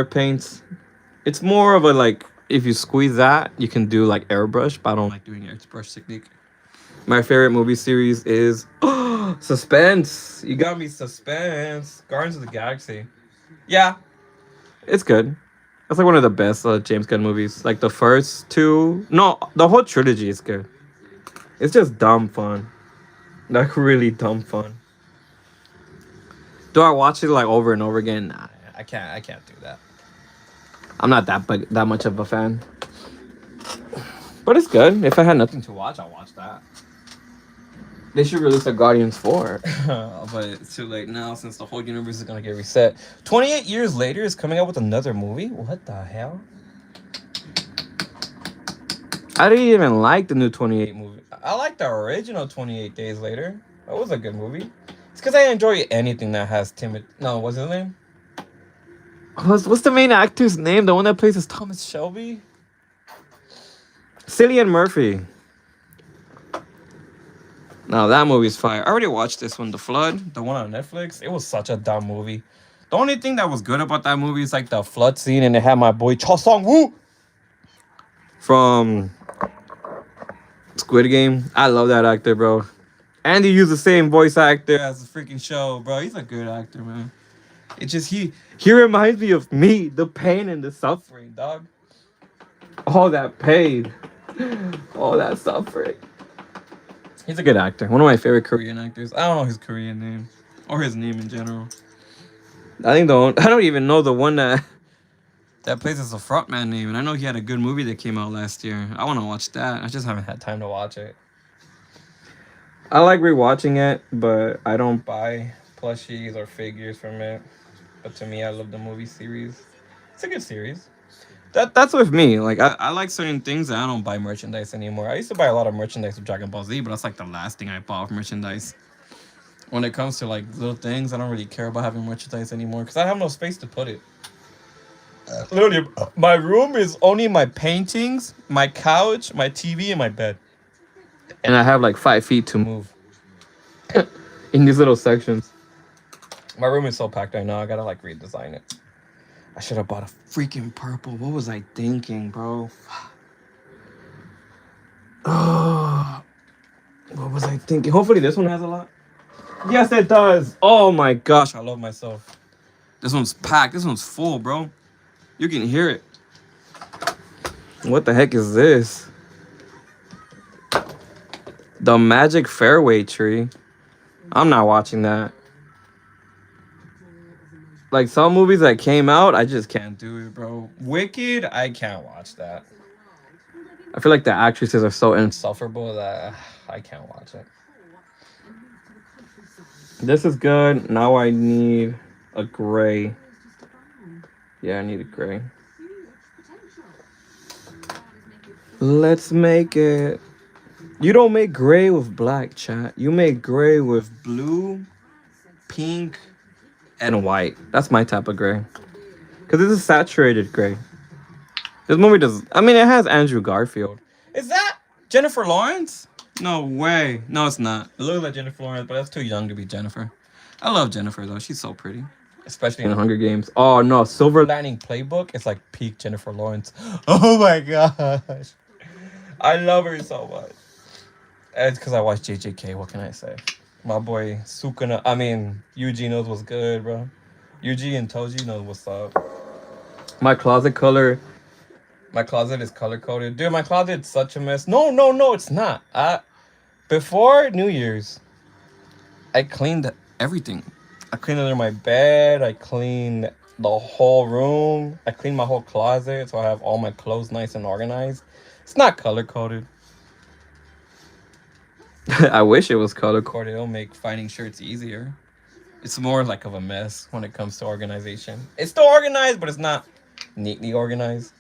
paints. It's more of a like, if you squeeze that, you can do like airbrush, but I don't like doing airbrush technique. My favorite movie series is Suspense. You got me suspense. Guardians of the Galaxy. Yeah, it's good. It's like one of the best James Gunn movies. Like the first two. No, the whole trilogy is good. It's just dumb fun. Like really dumb fun. Do I watch it like over and over again? Nah, I can't do that. I'm not that much of a fan. But it's good. If I had nothing to watch, I'll watch that. They should release a Guardians 4. But it's too late now since the whole universe is going to get reset. 28 years later is coming out with another movie? What the hell? I didn't even like the new 28 movie. I like the original 28 Days Later. That was a good movie. It's because I enjoy anything that has Timothy... No, what's his name? What's the main actor's name? The one that plays is Thomas Shelby? Cillian Murphy. Now that movie's fire. I already watched this one, The Flood, the one on Netflix. It was such a dumb movie. The only thing that was good about that movie is like the flood scene, and it had my boy Cho Sung Woo from Squid Game. I love that actor, bro. And he used the same voice actor as the freaking show, bro. He's a good actor, man. It's just he reminds me of me, the pain and the suffering, dog. All that pain, all that suffering. He's a good actor. One of my favorite Korean actors. I don't know his Korean name or his name in general. I don't even know the one that plays as a frontman name, and I know he had a good movie that came out last year. I want to watch that. I just haven't had time to watch it. I like rewatching it, but I don't buy plushies or figures from it. But to me, I love the movie series. It's a good series. That's with me. Like I like certain things and I don't buy merchandise anymore. I used to buy a lot of merchandise of Dragon Ball Z, but that's like the last thing I bought of merchandise. When it comes to like little things, I don't really care about having merchandise anymore because I have no space to put it. Literally, my room is only my paintings, my couch, my TV, and my bed. And I have like 5 feet to move in these little sections. My room is so packed right now. I gotta like redesign it. I should have bought a freaking purple. What was I thinking, bro? Oh, what was I thinking? Hopefully this one has a lot. Yes, it does. Oh my gosh, I love myself. This one's packed. This one's full, bro. You can hear it. What the heck is this? The Magic Fairway Tree. I'm not watching that. Like some movies that came out, I just can't do it, bro. Wicked, I can't watch that. I feel like the actresses are so insufferable that I can't watch it. This is good. Now I need a gray. Yeah, I need a gray. Let's make it. You don't make gray with black, chat. You make gray with blue, pink, and white. That's my type of gray. Because this is saturated gray. This movie does. I mean, it has Andrew Garfield. Is that Jennifer Lawrence? No way. No, it's not. It looks like Jennifer Lawrence, but that's too young to be Jennifer. I love Jennifer, though. She's so pretty. Especially in Hunger Games. Oh, no. Silver Lining Playbook. It's like peak Jennifer Lawrence. Oh, my gosh. I love her so much. It's because I watched JJK. What can I say? My boy Sukuna. I mean, Yuji knows what's good, bro. Yuji and Toji knows what's up. My closet color. My closet is color coded. Dude, my closet's such a mess. No, it's not. Before New Year's, I cleaned everything. I cleaned under my bed. I cleaned the whole room. I cleaned my whole closet so I have all my clothes nice and organized. It's not color coded. I wish it was color coded. It'll make finding shirts easier. It's more like of a mess when it comes to organization. It's still organized, but it's not neatly organized.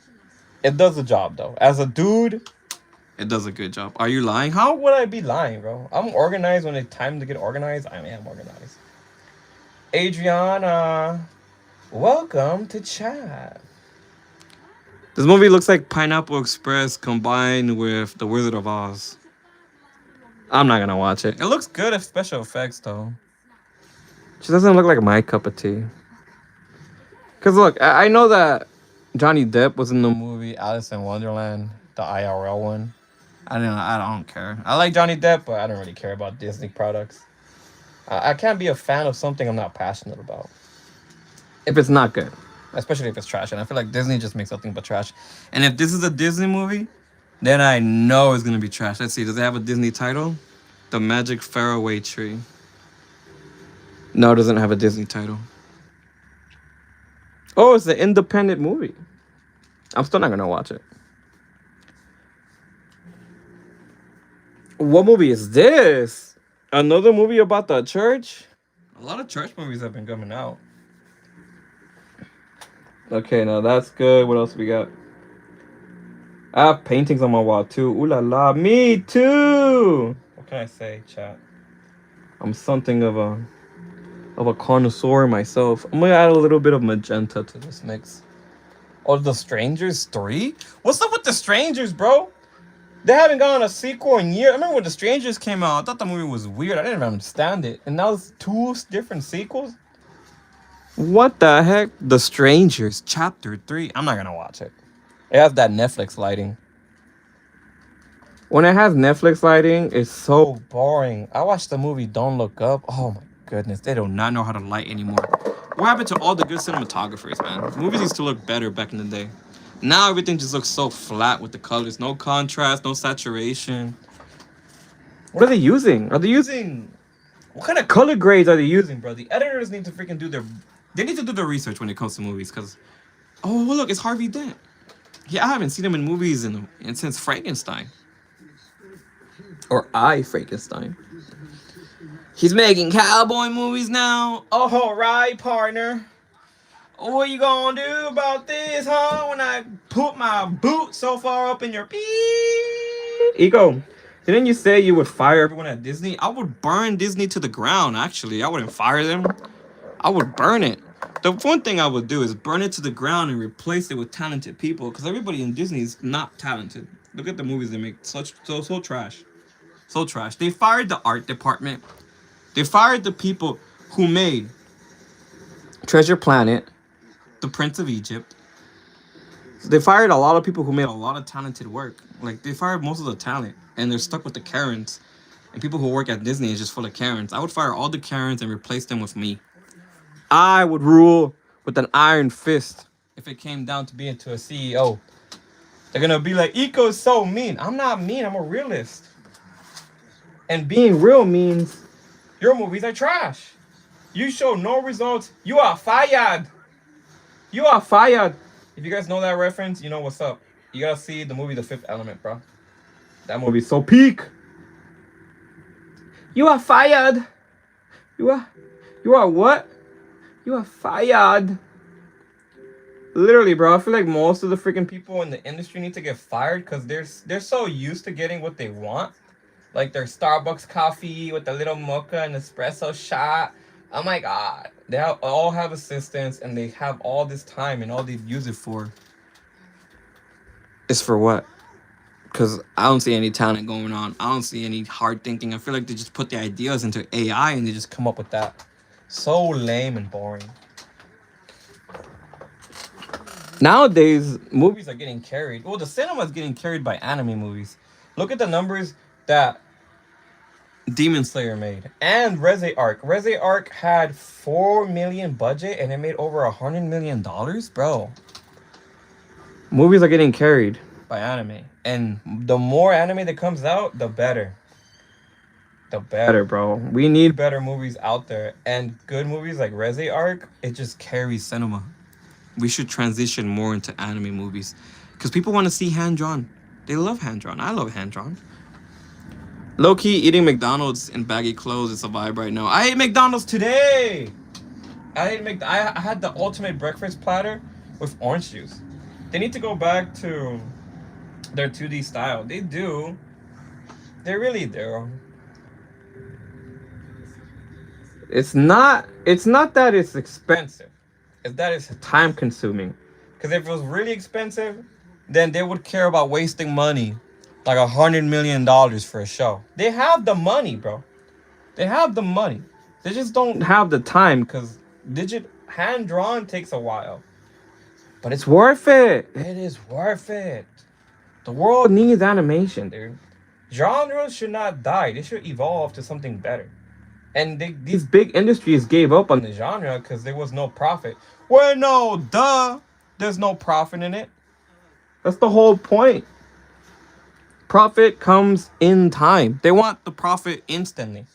It does the job though. As a dude, it does a good job. Are you lying? How would I be lying, bro? I'm organized when it's time to get organized. I am organized. Adriana, welcome to chat. This movie looks like Pineapple Express combined with The Wizard of Oz. I'm not gonna watch it. It looks good if special effects though. She doesn't look like my cup of tea. Cause look, I know that Johnny Depp was in the movie Alice in Wonderland, the IRL one. I don't care. I like Johnny Depp, but I don't really care about Disney products. I can't be a fan of something I'm not passionate about. If it's not good, especially if it's trash, and I feel like Disney just makes nothing but trash. And if this is a Disney movie, then I know it's gonna be trash. Let's see. Does it have a Disney title? The Magic Fairway Tree. No, it doesn't have a Disney title. Oh, it's an independent movie. I'm still not gonna watch it. What movie is this? Another movie about the church? A lot of church movies have been coming out. Okay, now that's good. What else we got? I have paintings on my wall too. Ooh la la, me too. What can I say, chat? I'm something of a connoisseur myself. I'm gonna add a little bit of magenta to this mix. Oh, The Strangers 3? What's up with The Strangers, bro? They haven't gotten a sequel in years. I remember when The Strangers came out, I thought the movie was weird. I didn't even understand it. And now it's 2 different sequels? What the heck? The Strangers, Chapter 3. I'm not gonna watch it. It has that Netflix lighting. When it has Netflix lighting, it's so boring. I watched the movie Don't Look Up. Oh my goodness, they do not know how to light anymore. What happened to all the good cinematographers, man? Movies used to look better back in the day. Now everything just looks so flat with the colors. No contrast, no saturation. What are they using? Are they using... What kind of color grades are they using, bro? The editors need to freaking do their... They need to do their research when it comes to movies, because... Oh, look, it's Harvey Dent. Yeah, I haven't seen him in movies since Frankenstein. Or Frankenstein. He's making cowboy movies now. All right, partner. What you gonna do about this, huh? When I put my boot so far up in your Ego, didn't you say you would fire everyone at Disney? I would burn Disney to the ground, actually. I wouldn't fire them. I would burn it. The one thing I would do is burn it to the ground and replace it with talented people, because everybody in Disney is not talented. Look at the movies they make. So trash. So trash. They fired the art department. They fired the people who made Treasure Planet, The Prince of Egypt. They fired a lot of people who made a lot of talented work. Like, they fired most of the talent, and they're stuck with the Karens. And people who work at Disney is just full of Karens. I would fire all the Karens and replace them with me. I would rule with an iron fist if it came down to being to a CEO. They're gonna be like, Eco is so mean. I'm not mean, I'm a realist. And being real means your movies are trash. You show no results, you are fired. You are fired. If you guys know that reference, you know what's up. You gotta see the movie The Fifth Element, bro. That movie's so peak. You are fired. You are what? You are fired. Literally, bro. I feel like most of the freaking people in the industry need to get fired because they're so used to getting what they want. Like their Starbucks coffee with the little mocha and espresso shot. Oh my god. They all have assistants and they have all this time, and all they use it for is for what? Because I don't see any talent going on. I don't see any hard thinking. I feel like they just put the ideas into AI and they just come up with that. So lame and boring. Nowadays, movies are getting carried. Well, the cinema is getting carried by anime movies. Look at the numbers that Demon Slayer made and Reze Arc. Reze Arc had 4 million budget and it made over $100 million, bro. Movies are getting carried by anime, and the more anime that comes out, the better. The better, bro. We need better movies out there, and good movies like Reze Arc. It just carries cinema. We should transition more into anime movies because people want to see hand drawn. They love hand drawn. I love hand drawn. Low key eating McDonald's in baggy clothes is a vibe right now. I ate McDonald's today. I had the ultimate breakfast platter with orange juice. They need to go back to their 2D style. They do. They really do. It's not that it's expensive. It's that it's time consuming. Because if it was really expensive, then they would care about wasting money. Like $100 million for a show. They have the money, bro. They have the money. They just don't have the time because hand drawn takes a while. But it's worth it. It is worth it. The world needs animation, dude. Genres should not die. They should evolve to something better. And these big industries gave up on the genre because there was no profit. Well, no, duh. There's no profit in it. That's the whole point. Profit comes in time. They want the profit instantly.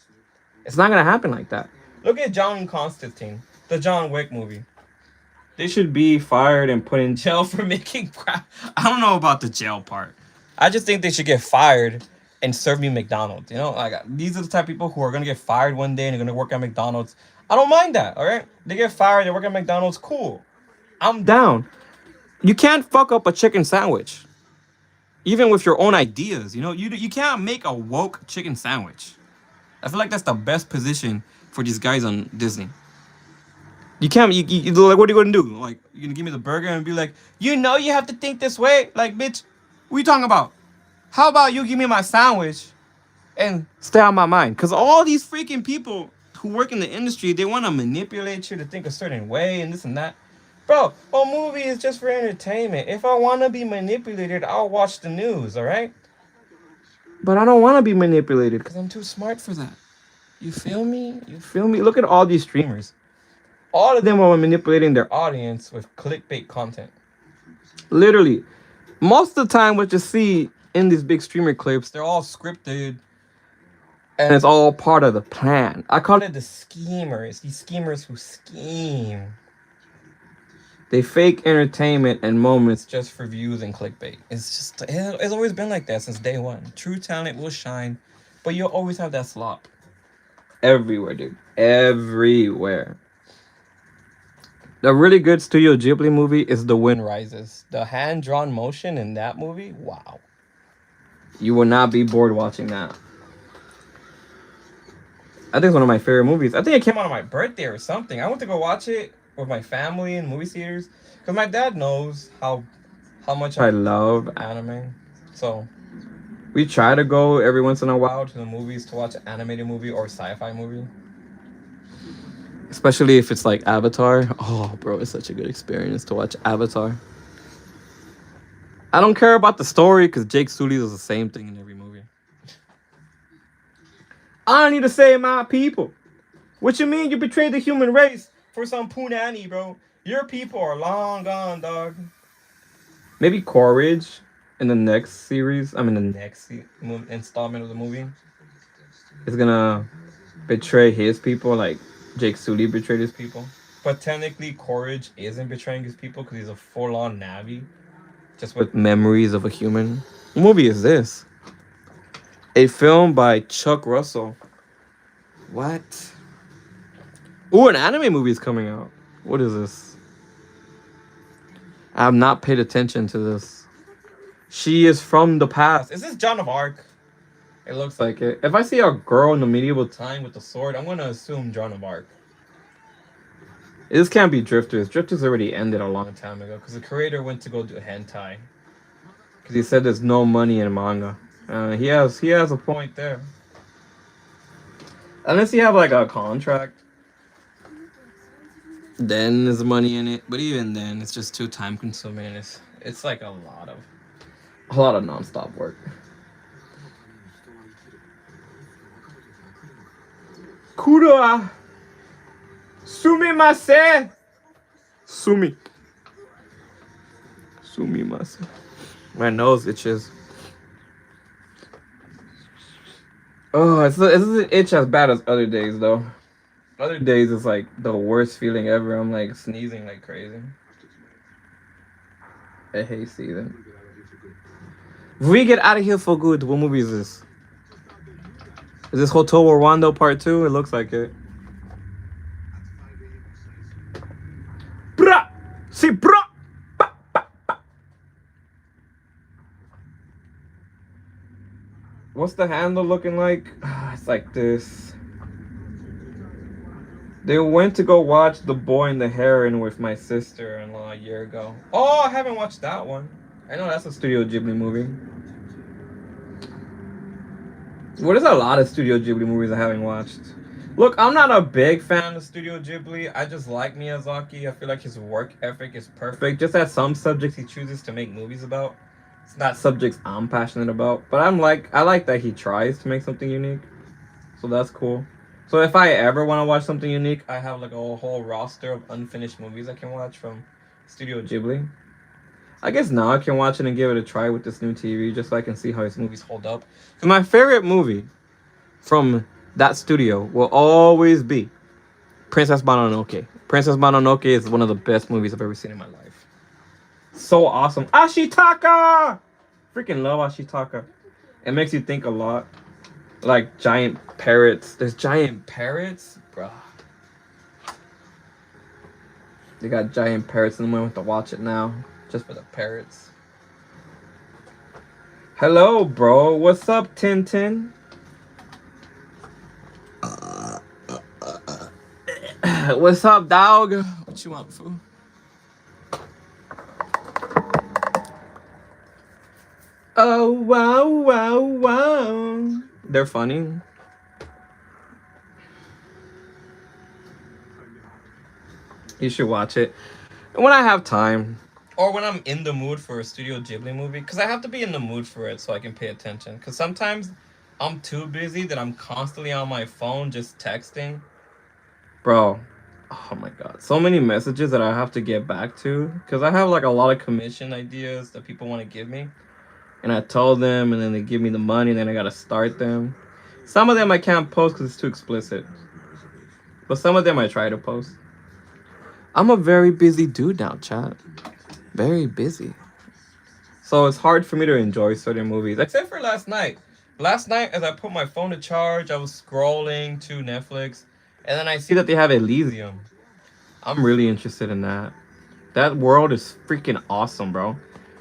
It's not going to happen like that. Look at John Constantine, the John Wick movie. They should be fired and put in jail for making crap. I don't know about the jail part. I just think they should get fired and serve me McDonald's. You know, like these are the type of people who are gonna get fired one day and they're gonna work at McDonald's. I don't mind that. All right, they get fired, they work at McDonald's. Cool. I'm down. You can't fuck up a chicken sandwich, even with your own ideas. You know, you can't make a woke chicken sandwich. I feel like that's the best position for these guys on Disney. You can't, you like, what are you gonna do? Like, you gonna give me the burger and be like, you know, you have to think this way? Like, bitch, what are you talking about? How about you give me my sandwich and stay out my mind? Because all these freaking people who work in the industry, they want to manipulate you to think a certain way and this and that. Bro, a movie is just for entertainment. If I want to be manipulated, I'll watch the news, all right? But I don't want to be manipulated because I'm too smart for that. You feel me? You feel me? Look at all these streamers. All of them are manipulating their audience with clickbait content. Literally. Most of the time, what you see in these big streamer clips, they're all scripted. And it's all part of the plan. I call it the schemers. These schemers who scheme. They fake entertainment and moments just for views and clickbait. It's always been like that since day one. True talent will shine, but you'll always have that slop. Everywhere, dude. Everywhere. The really good Studio Ghibli movie is The Wind Rises. The hand-drawn motion in that movie, wow. You will not be bored watching that. I think it's one of my favorite movies. I think it came out on my birthday or something. I went to go watch it with my family in movie theaters, because my dad knows how much I love anime. So we try to go every once in a while to the movies to watch an animated movie or sci-fi movie. Especially if it's like Avatar. Oh, bro, it's such a good experience to watch Avatar. I don't care about the story because Jake Sully does the same thing in every movie. I need to save my people. What you mean you betrayed the human race for some punani, bro? Your people are long gone, dog. Maybe Courage in the next series. I mean, the next installment of the movie is gonna betray his people, like Jake Sully betrayed his people. But technically, Courage isn't betraying his people because he's a full-on Navi, just with memories of a human. What movie is this? A film by Chuck Russell. What? Ooh, an anime movie is coming out. What is this? I have not paid attention to this. She is from the past. Is this Joan of Arc? It looks like it. If I see a girl in the medieval time with a sword, I'm gonna assume Joan of Arc. This can't be Drifters. Drifters already ended a long time ago because the creator went to go do hentai. Because he said there's no money in manga. He has a point there. Unless you have like a contract, then there's money in it. But even then, it's just too time consuming. It's like a lot of non-stop work. Kura Sumimase Sumimase. My nose itches. Oh, it doesn't itch as bad as other days though. Other days it's like the worst feeling ever. I'm like sneezing like crazy. I hate season. If we get out of here for good, what movie is this? Is this Hotel Rwanda Part 2? It looks like it. Bra! See, bra! Ba, ba, ba. What's the handle looking like? It's like this. They went to go watch The Boy and the Heron with my sister-in-law a year ago. Oh, I haven't watched that one. I know that's a Studio Ghibli movie. Well, there's a lot of Studio Ghibli movies I haven't watched. Look, I'm not a big fan of Studio Ghibli. I just like Miyazaki. I feel like his work ethic is perfect. Just as some subjects he chooses to make movies about. It's not subjects I'm passionate about. But I like that he tries to make something unique. So that's cool. So if I ever want to watch something unique, I have like a whole roster of unfinished movies I can watch from Studio Ghibli. I guess now I can watch it and give it a try with this new TV just so I can see how his movies hold up. Because my favorite movie from that studio will always be Princess Mononoke. Princess Mononoke is one of the best movies I've ever seen in my life. So awesome. Ashitaka! Freaking love Ashitaka. It makes you think a lot. Like giant parrots. There's giant parrots? Bruh. They got giant parrots and I'm going to watch it now. Just for the parrots. Hello, bro. What's up, Tintin? What's up, dog? What you want, fool? Oh, wow, wow, wow. They're funny. You should watch it. When I have time. Or when I'm in the mood for a Studio Ghibli movie. Because I have to be in the mood for it so I can pay attention. Because sometimes I'm too busy that I'm constantly on my phone just texting. Bro. Oh my god. So many messages that I have to get back to. Because I have like a lot of commission ideas that people want to give me. And I tell them and then they give me the money and then I got to start them. Some of them I can't post because it's too explicit. But some of them I try to post. I'm a very busy dude now, chat. Very busy. So it's hard for me to enjoy certain movies. Except for last night. Last night, as I put my phone to charge, I was scrolling to Netflix. And then I see that they have Elysium. I'm really interested in that. That world is freaking awesome, bro.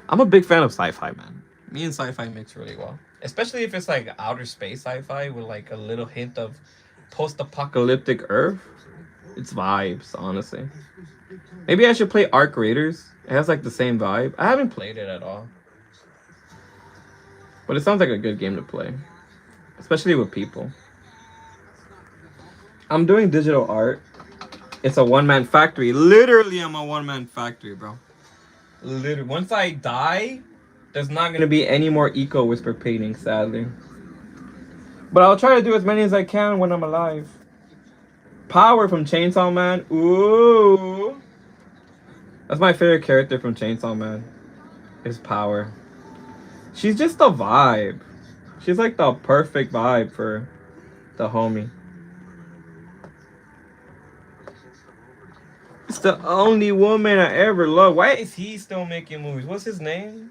I'm a big fan of sci-fi, man. Me and sci-fi mix really well. Especially if it's like outer space sci-fi with like a little hint of post-apocalyptic Earth. It's vibes, honestly. Maybe I should play Arc Raiders. It has like the same vibe. I haven't played it at all, but it sounds like a good game to play, especially with people. I'm doing digital art. It's a one-man factory. Literally, I'm a one-man factory, bro. Literally, once I die, there's not gonna be any more Eco Whisper paintings, sadly. But I'll try to do as many as I can when I'm alive. Power from Chainsaw Man. Ooh. That's my favorite character from Chainsaw Man. Is Power. She's just the vibe. She's like the perfect vibe for the homie. It's the only woman I ever loved. Why is he still making movies? What's his name?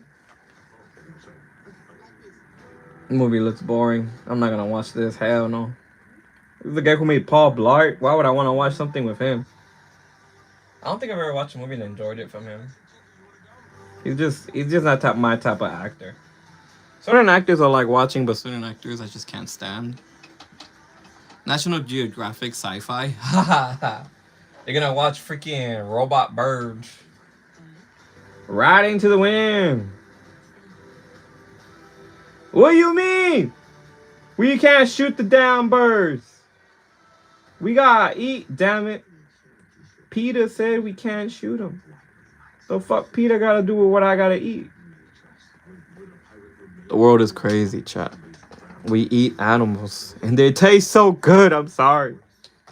The movie looks boring. I'm not gonna watch this. Hell no. This is the guy who made Paul Blart. Why would I want to watch something with him? I don't think I've ever watched a movie and enjoyed it from him. He's just not my type of actor. Certain actors I like watching, but certain actors I just can't stand. National Geographic sci-fi. You're gonna watch freaking Robot Birds. Riding to the wind. What do you mean? We can't shoot the damn birds. We gotta eat, damn it. Peter said we can't shoot them. So fuck Peter gotta do with what I gotta eat. The world is crazy, chat. We eat animals and they taste so good. I'm sorry.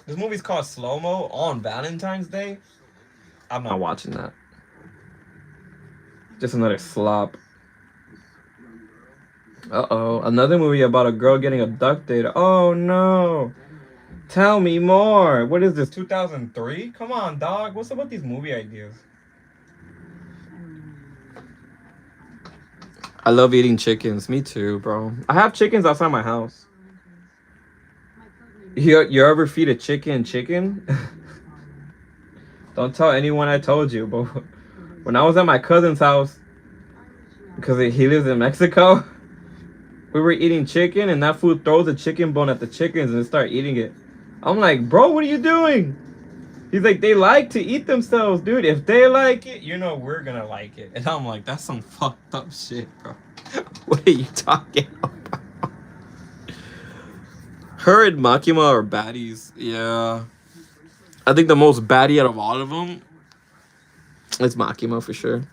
This movie's called Slow Mo on Valentine's Day. I'm not watching that. Just another slop. Uh-oh. Another movie about a girl getting abducted. Oh no. Tell me more. What is this, 2003? Come on, dog. What's up with these movie ideas? I love eating chickens. Me too, bro. I have chickens outside my house. You ever feed a chicken? Don't tell anyone I told you, but when I was at my cousin's house, because he lives in Mexico, we were eating chicken and that food throws a chicken bone at the chickens and they start eating it. I'm like, bro, what are you doing? He's like, they like to eat themselves, dude. If they like it, you know we're gonna like it. And I'm like, that's some fucked up shit, bro. What are you talking about? Her and Makima are baddies. Yeah. I think the most baddie out of all of them is Makima for sure.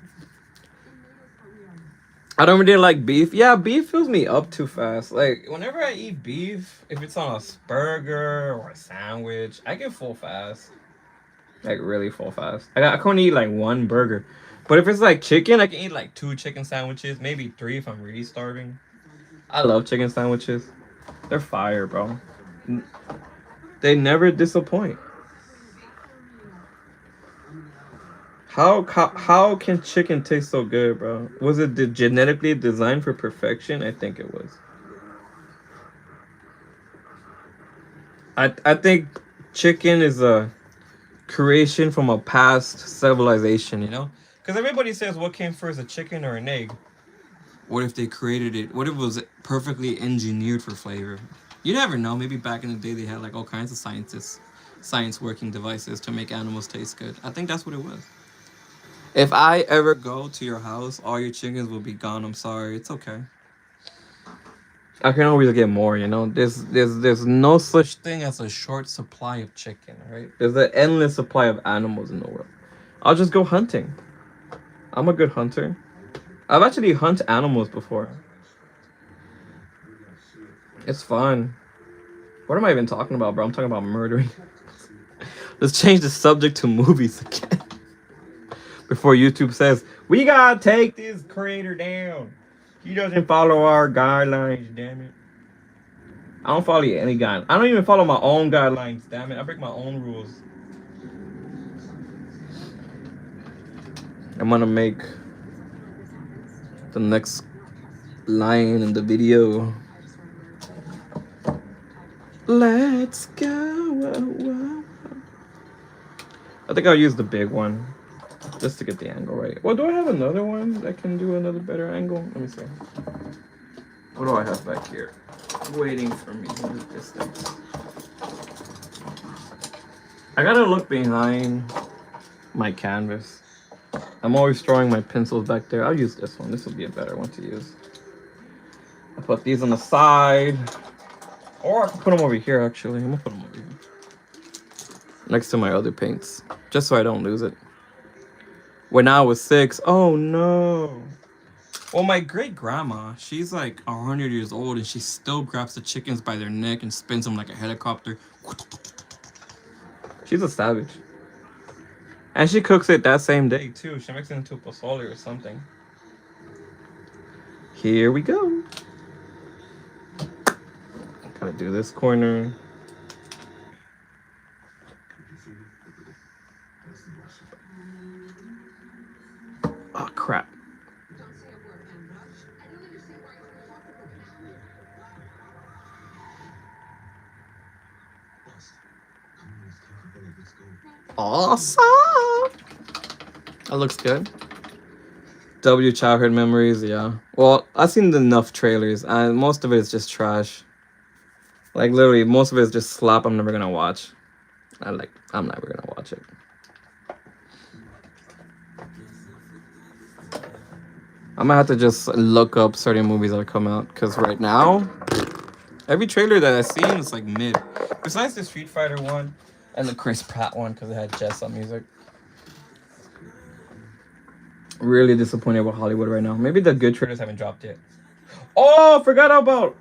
I don't really like beef. Yeah, beef fills me up too fast. Like, whenever I eat beef, if it's on a burger or a sandwich, I get full fast. Like, really full fast. I can't eat, like, one burger. But if it's, like, chicken, I can eat, like, 2 chicken sandwiches. Maybe 3 if I'm really starving. I love chicken sandwiches. They're fire, bro. They never disappoint. How can chicken taste so good, bro? Was it genetically designed for perfection? I think it was. I think chicken is a creation from a past civilization, you know? Because everybody says what came first, a chicken or an egg? What if they created it? What if it was perfectly engineered for flavor? You never know. Maybe back in the day they had like all kinds of science working devices to make animals taste good. I think that's what it was. If I ever go to your house, all your chickens will be gone. I'm sorry. It's okay. I can always get more, you know. There's no such thing as a short supply of chicken, right? There's an endless supply of animals in the world. I'll just go hunting. I'm a good hunter. I've actually hunted animals before. It's fun. What am I even talking about, bro? I'm talking about murdering. Let's change the subject to movies again. Before YouTube says, we gotta take this creator down. He doesn't follow our guidelines, damn it. I don't follow any guidelines. I don't even follow my own guidelines, damn it. I break my own rules. I'm gonna make the next line in the video. Let's go. I think I'll use the big one. Just to get the angle right. Well, do I have another one that can do another better angle? Let me see. What do I have back here? Waiting for me in the distance. I gotta look behind. my canvas. I'm always throwing my pencils back there. I'll use this one. This will be a better one to use. I'll put these on the side. Or I can put them over here, actually. I'm going to put them over here. Next to my other paints. Just so I don't lose it. When I was 6. Oh, no. Well, my great grandma, she's like 100 years old and she still grabs the chickens by their neck and spins them like a helicopter. She's a savage. And she cooks it that same day too. She makes it into pozole or something. Here we go. Gotta do this corner. Oh, crap. Awesome. That looks good. W childhood memories, yeah. Well, I've seen enough trailers, and most of it is just trash. Like literally, most of it is just slop. I'm never gonna watch. I'm never gonna watch it. I'm gonna have to just look up certain movies that come out because right now, every trailer that I've seen is like mid. Besides the Street Fighter one and the Chris Pratt one because it had Jess on music. Really disappointed with Hollywood right now. Maybe the good trailers haven't dropped yet. Oh, I forgot about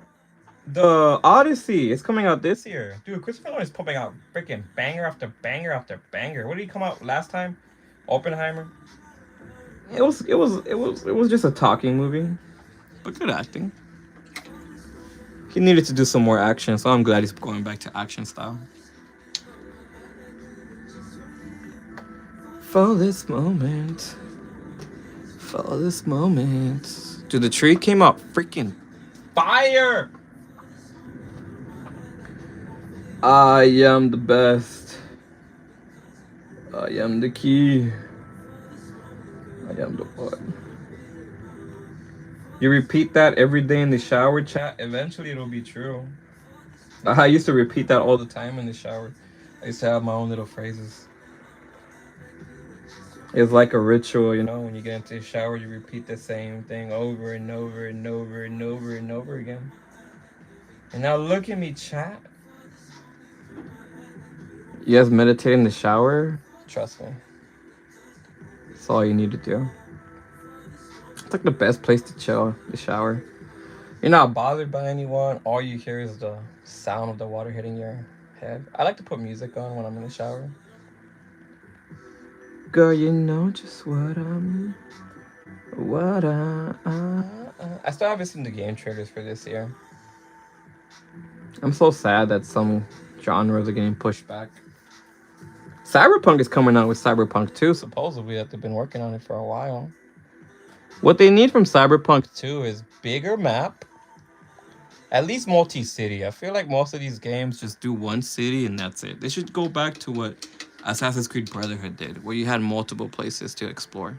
the Odyssey. It's coming out this year. Dude, Christopher Nolan is pumping out freaking banger after banger after banger. What did he come out last time? Oppenheimer. It was just a talking movie. But good acting. He needed to do some more action, so I'm glad he's going back to action style. For this moment. For this moment. Dude, the tree came out freaking fire! I am the best. I am the key. I am the what? You repeat that every day in the shower, chat. Eventually, it'll be true. I used to repeat that all the time in the shower. I used to have my own little phrases. It's like a ritual, you know. When you get into the shower, you repeat the same thing over and over and over and over and over again. And now look at me, chat. You guys meditate in the shower? Trust me. That's all you need to do. It's like the best place to chill, the shower. You're not bothered by anyone. All you hear is the sound of the water hitting your head. I like to put music on when I'm in the shower. Girl, you know just what I'm... I still haven't seen the game trailers for this year. I'm so sad that some genres are getting pushed back. Cyberpunk is coming out with Cyberpunk 2, supposedly, that they've been working on it for a while. What they need from Cyberpunk 2 is bigger map, at least multi-city. I feel like most of these games just do one city and that's it. They should go back to what Assassin's Creed Brotherhood did, where you had multiple places to explore.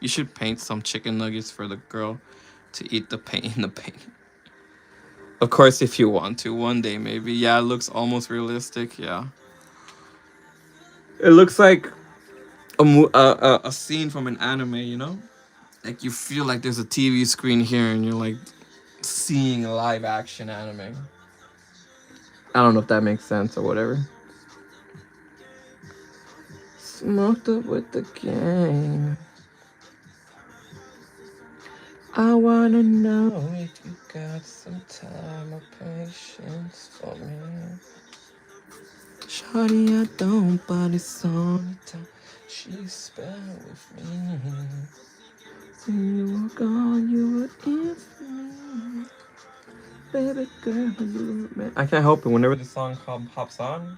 You should paint some chicken nuggets for the girl to eat the paint in the paint. Of course, if you want to, one day maybe. Yeah, it looks almost realistic, yeah. It looks like a scene from an anime, you know? Like you feel like there's a TV screen here and you're like seeing live action anime. I don't know if that makes sense or whatever. Smoked up with the game. I wanna know if you got some time or patience for me. Shawty, I don't, but it's on the time she spent with me. When you were gone, you were in for me. Baby girl, you look man. I can't help it. Whenever the song hops on,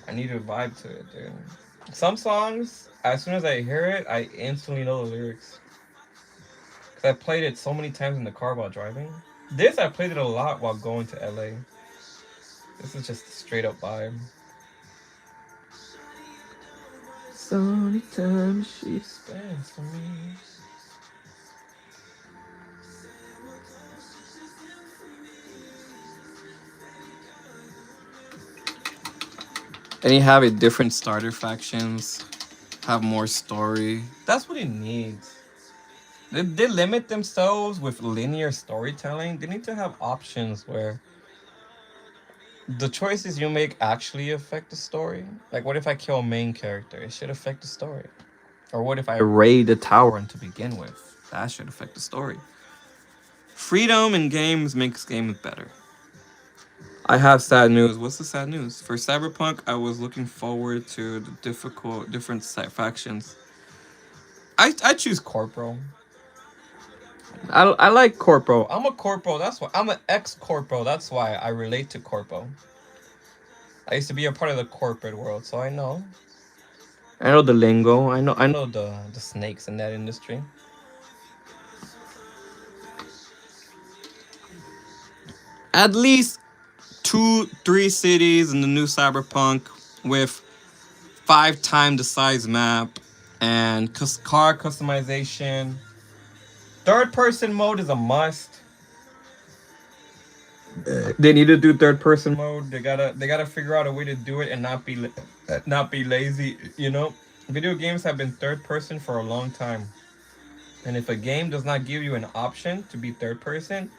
I need to vibe to it, dude. Some songs, as soon as I hear it, I instantly know the lyrics. Because I played it so many times in the car while driving. This, I played it a lot while going to LA. This is just a straight up vibe. So many times she spends for me. And you have a different starter factions. have more story. That's what it needs. They limit themselves with linear storytelling. They need to have options where the choices you make actually affect the story. Like, what if I kill a main character? It should affect the story. Or what if I raid the tower and to begin with? That should affect the story. Freedom in games makes games better. I have sad news. What's the sad news? For Cyberpunk, I was looking forward to the different factions. I choose Corporal. I like Corporal. I'm a Corporal. That's why I'm an ex Corporal. That's why I relate to Corporal. I used to be a part of the corporate world, so I know. I know the lingo. I know the snakes in that industry. At least 2, 3 cities in the new Cyberpunk with 5 times the size map and car customization. Third person mode is a must. They need to do third person mode. They gotta figure out a way to do it and not be lazy. Video games have been third person for a long time, and if a game does not give you an option to be third person,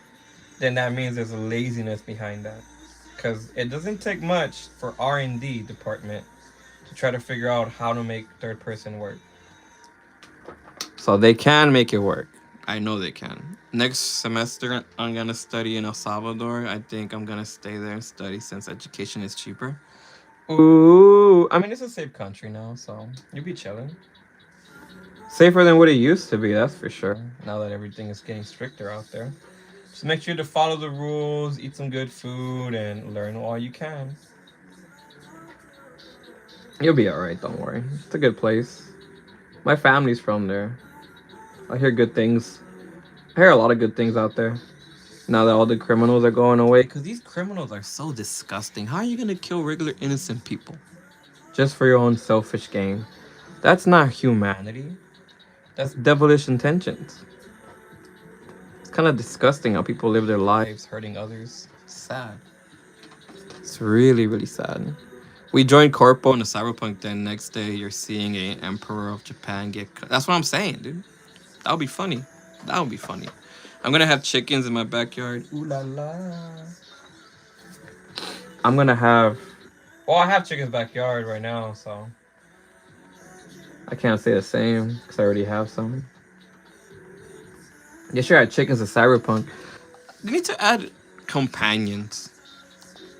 then that means there's a laziness behind that. Because it doesn't take much for R&D department to try to figure out how to make third person work. So they can make it work. I know they can. Next semester, I'm gonna study in El Salvador. I think I'm gonna stay there and study since education is cheaper. Ooh, I mean it's a safe country now, so you'll be chilling. Safer than what it used to be, that's for sure. Now that everything is getting stricter out there, just make sure to follow the rules, eat some good food, and learn all you can. You'll be alright, don't worry. It's a good place. My family's from there. I hear good things. I hear a lot of good things out there. Now that all the criminals are going away. Because these criminals are so disgusting. How are you going to kill regular innocent people? Just for your own selfish gain. That's not humanity. That's devilish intentions. It's kind of disgusting how people live their lives hurting others. Sad. It's really, really sad. We joined Corpo in the Cyberpunk, then next day you're seeing a Emperor of Japan get cut. That's what I'm saying, dude. That would be funny. That would be funny. I'm gonna have chickens in my backyard. Ooh la la. I'm gonna have. Well, I have chickens backyard right now, so I can't say the same because I already have some. Yeah, sure, I had chickens in Cyberpunk. They need to add companions.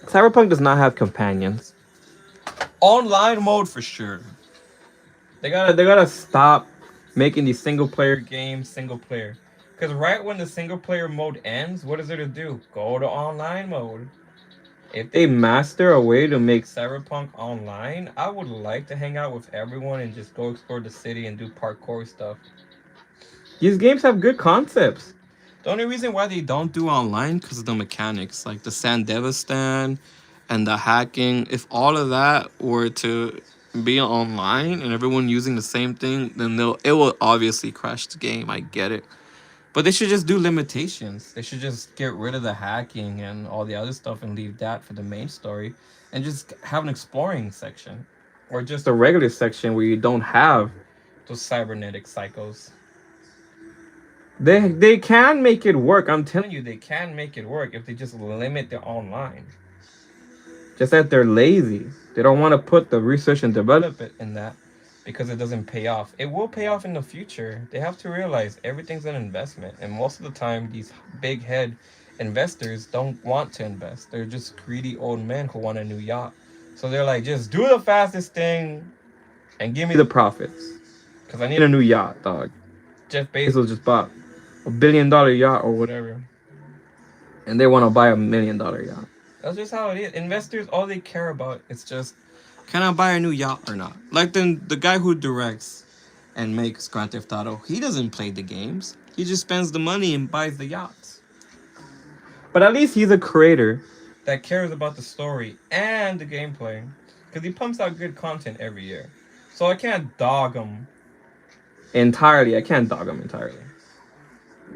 Cyberpunk does not have companions. Online mode for sure. They gotta stop making these single player games single player. Cause right when the single player mode ends, what is there to do? Go to online mode. If they master a way to make Cyberpunk online, I would like to hang out with everyone and just go explore the city and do parkour stuff. These games have good concepts. The only reason why they don't do online because of the mechanics, like the Sandevistan and the hacking. If all of that were to be online and everyone using the same thing, then it will obviously crash the game. I get it. But they should just do limitations. They should just get rid of the hacking and all the other stuff and leave that for the main story and just have an exploring section. Or just a regular section where you don't have those cybernetic psychos. They can make it work. I'm telling you, they can make it work if they just limit the online. Just that they're lazy. They don't want to put the research and development in that because it doesn't pay off. It will pay off in the future. They have to realize everything's an investment. And most of the time, these big head investors don't want to invest. They're just greedy old men who want a new yacht. So they're like, just do the fastest thing and give me the profits. Because I need a new yacht, dog. Jeff Bezos just bought $1 billion yacht or whatever. And they want to buy $1 million yacht. That's just how it is. Investors, all they care about is just, can I buy a new yacht or not? Like the guy who directs and makes Grand Theft Auto, he doesn't play the games. He just spends the money and buys the yachts. But at least he's a creator that cares about the story and the gameplay. Because he pumps out good content every year. So I can't dog him entirely. I can't dog him entirely.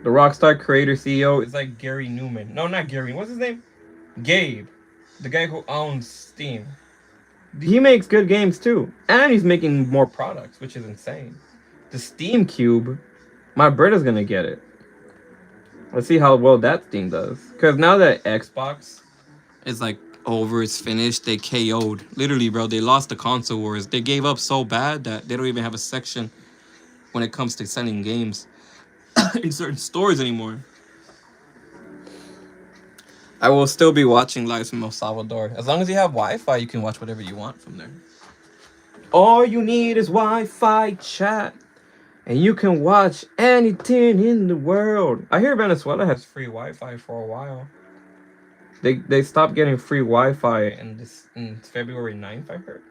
The Rockstar creator CEO is like Gary Newman. No, not Gary. What's his name? Gabe. The guy who owns Steam. He makes good games too, and he's making more products, which is insane. The Steam Cube, my brother's gonna get it. Let's see how well that thing does. Cause now that Xbox is like over, it's finished. They KO'd literally, bro. They lost the console wars. They gave up so bad that they don't even have a section when it comes to selling games in certain stores anymore. I will still be watching lives from El Salvador. As long as you have Wi-Fi, you can watch whatever you want from there. All you need is Wi-Fi chat, and you can watch anything in the world. I hear Venezuela has free Wi-Fi for a while. They stopped getting free Wi-Fi in February 9th, I heard.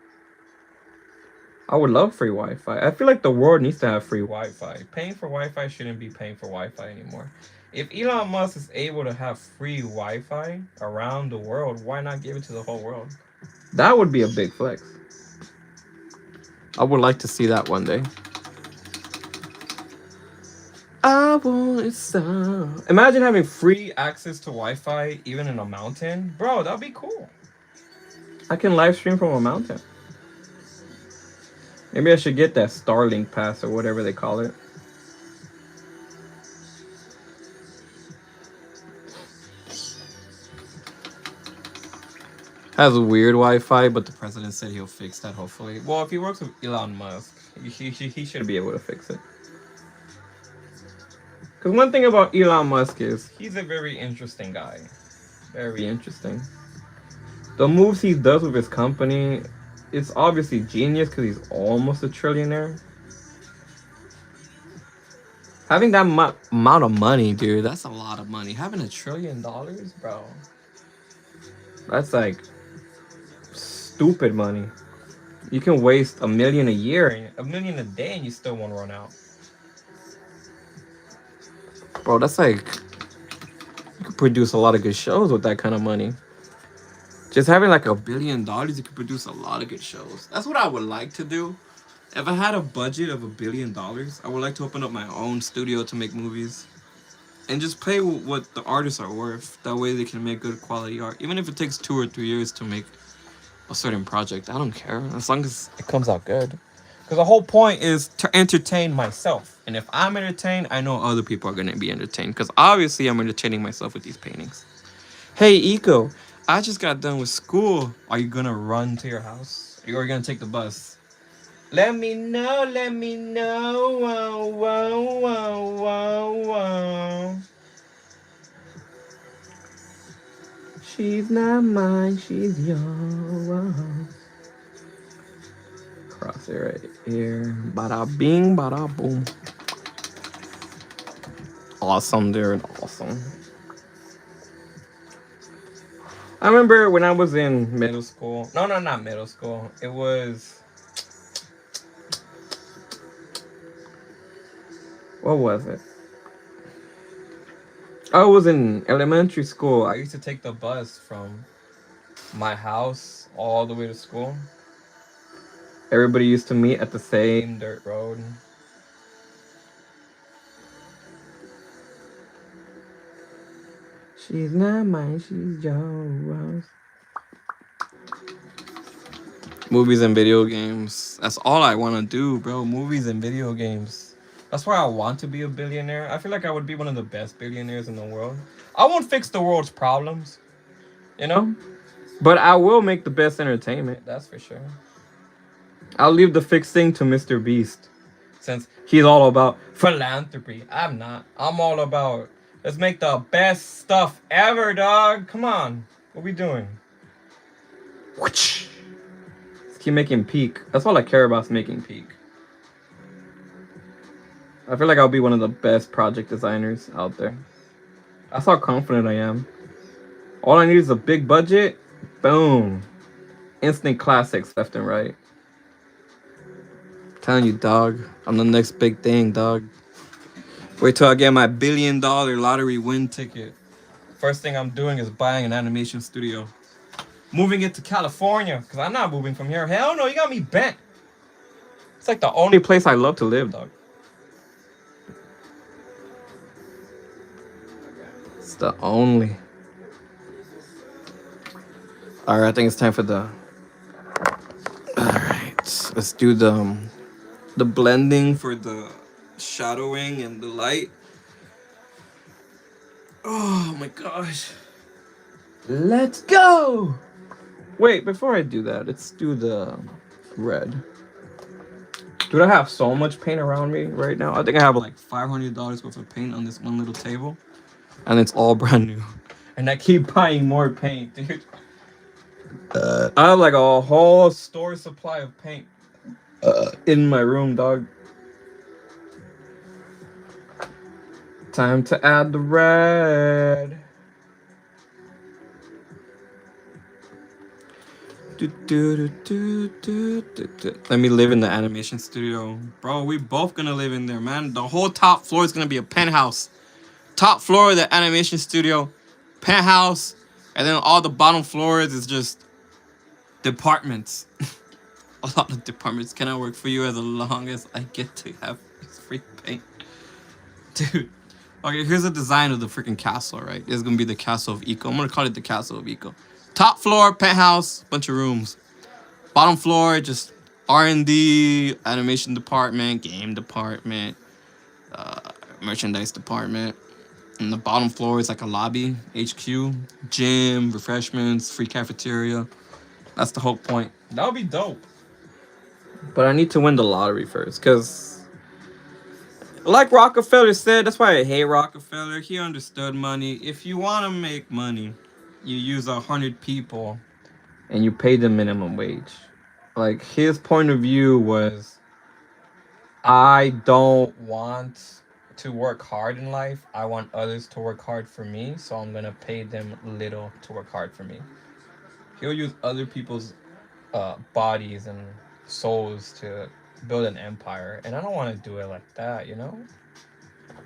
I would love free Wi-Fi. I feel like the world needs to have free Wi-Fi. Paying for Wi-Fi shouldn't be paying for Wi-Fi anymore. If Elon Musk is able to have free Wi-Fi around the world, why not give it to the whole world? That would be a big flex. I would like to see that one day. I want it so. Imagine having free access to Wi-Fi even in a mountain. Bro, that'd be cool. I can live stream from a mountain. Maybe I should get that Starlink pass or whatever they call it. Has a weird Wi-Fi, but the president said he'll fix that hopefully. Well, if he works with Elon Musk, he should be able to fix it. Because one thing about Elon Musk is he's a very interesting guy. Very interesting. The moves he does with his company, it's obviously genius because he's almost a trillionaire. Having that amount of money, dude, that's a lot of money. Having $1 trillion, bro. That's like stupid money. You can waste $1 million a year, $1 million a day, and you still won't run out. Bro, that's like you could produce a lot of good shows with that kind of money. Just having like $1 billion, you could produce a lot of good shows. That's what I would like to do. If I had a budget of $1 billion, I would like to open up my own studio to make movies. And just pay what the artists are worth. That way they can make good quality art. Even if it takes 2 or 3 years to make a certain project, I don't care. As long as it comes out good. Because the whole point is to entertain myself. And if I'm entertained, I know other people are going to be entertained. Because obviously I'm entertaining myself with these paintings. Hey, Eco, I just got done with school. Are you going to run to your house? Or are you going to take the bus? Let me know, let me know. Whoa, whoa, whoa, whoa, whoa. She's not mine, she's yours. Cross it right here. Bada bing, bada boom. Awesome, dude. Awesome. I remember when I was in middle school. No, not middle school. It was. What was it? I was in elementary school. I used to take the bus from my house all the way to school. Everybody used to meet at the same dirt road. She's not mine, she's yours. Movies and video games. That's all I want to do, bro. Movies and video games. That's why I want to be a billionaire. I feel like I would be one of the best billionaires in the world. I won't fix the world's problems, you know? But I will make the best entertainment, that's for sure. I'll leave the fixing to Mr. Beast, since he's all about philanthropy. I'm not. I'm all about, let's make the best stuff ever, dog. Come on. What we doing? Let's keep making peak. That's all I care about is making peak. I feel like I'll be one of the best project designers out there. That's how confident I am. All I need is a big budget. Boom. Instant classics left and right. I'm telling you, dog. I'm the next big thing, dog. Wait till I get my $1 billion lottery win ticket. First thing I'm doing is buying an animation studio. Moving it to California, because I'm not moving from here. Hell no, you got me bent. It's like the only place I love to live, dog. It's the only. Alright, I think it's time for the Let's do the blending for the shadowing and the light. Oh my gosh. Let's go. Wait, before I do that, let's do the red. Dude, I have so much paint around me right now. I think I have like $500 worth of paint on this one little table. And it's all brand new. And I keep buying more paint, dude. I have like a whole store supply of paint in my room, dog. Time to add the red. Let me live in the animation studio. Bro, we both gonna live in there, man. The whole top floor is gonna be a penthouse. Top floor of the animation studio, penthouse, and then all the bottom floors is just departments. A lot of departments. Can I work for you as long as I get to have free paint? Dude. Okay, here's the design of the freaking castle, right? It's gonna be the Castle of Eco. I'm gonna call it the Castle of Eco. Top floor, penthouse, bunch of rooms. Bottom floor, just R&D, animation department, game department, merchandise department. And the bottom floor is like a lobby, HQ, gym, refreshments, free cafeteria. That's the whole point. That would be dope. But I need to win the lottery first, because like Rockefeller said, that's why I hate Rockefeller. He understood money. If you want to make money, you use 100 people and you pay them minimum wage. Like, his point of view was, I don't want to work hard in life. I want others to work hard for me, so I'm gonna pay them little to work hard for me. He'll use other people's bodies and souls to build an empire, and I don't want to do it like that, you know?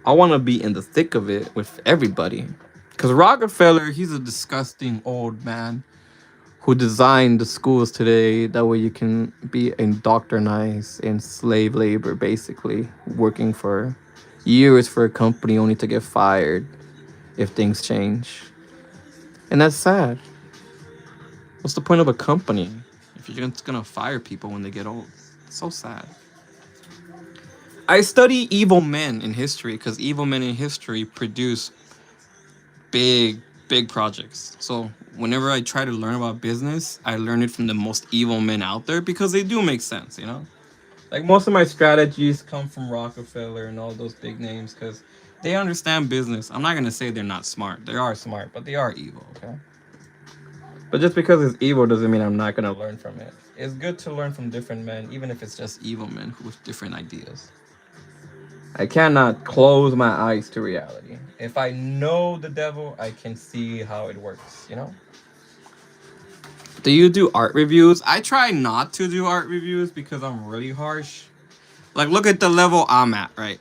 I want to be in the thick of it with everybody. Because Rockefeller, he's a disgusting old man who designed the schools today. That way you can be indoctrinized in slave labor, basically, working for years for a company only to get fired if things change. And that's sad. What's the point of a company if you're just gonna fire people when they get old? It's so sad. I study evil men in history because evil men in history produce big projects. So whenever I try to learn about business, I learn it from the most evil men out there because they do make sense, you know? Like, most of my strategies come from Rockefeller and all those big names because they understand business. I'm not going to say they're not smart. They are smart, but they are evil, okay? But just because it's evil doesn't mean I'm not going to learn from it. It's good to learn from different men, even if it's just evil men with different ideas. I cannot close my eyes to reality. If I know the devil, I can see how it works, you know? Do you do art reviews? I try not to do art reviews because I'm really harsh. Like, look at the level I'm at, right?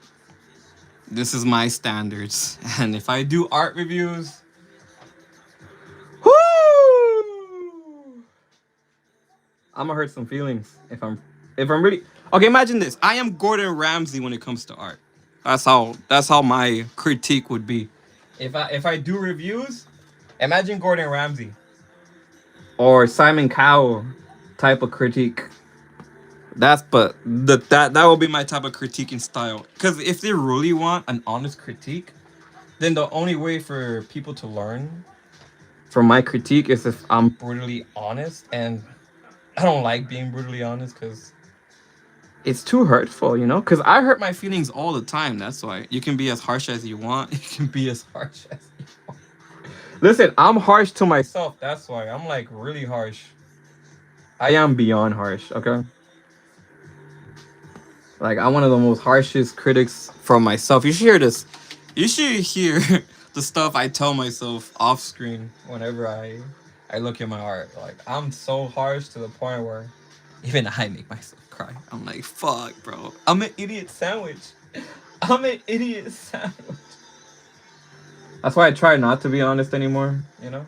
This is my standards. And if I do art reviews, whoo! I'm gonna hurt some feelings if I'm really okay. Imagine this: I am Gordon Ramsay when it comes to art. That's how my critique would be. If I do reviews, imagine Gordon Ramsay or Simon Cowell type of critique. That will be my type of critiquing style. Because if they really want an honest critique, then the only way for people to learn from my critique is if I'm brutally honest, and I don't like being brutally honest because it's too hurtful, you know? Because I hurt my feelings all the time. That's why. You can be as harsh as you want. You can be as harsh as you want. Listen, I'm harsh to myself. That's why. I'm like really harsh. I am beyond harsh, okay? Like, I'm one of the most harshest critics for myself. You should hear this. You should hear the stuff I tell myself off screen whenever I look at my art. Like, I'm so harsh to the point where even I make myself cry. I'm like, fuck, bro. I'm an idiot sandwich. I'm an idiot sandwich. That's why I try not to be honest anymore, you know?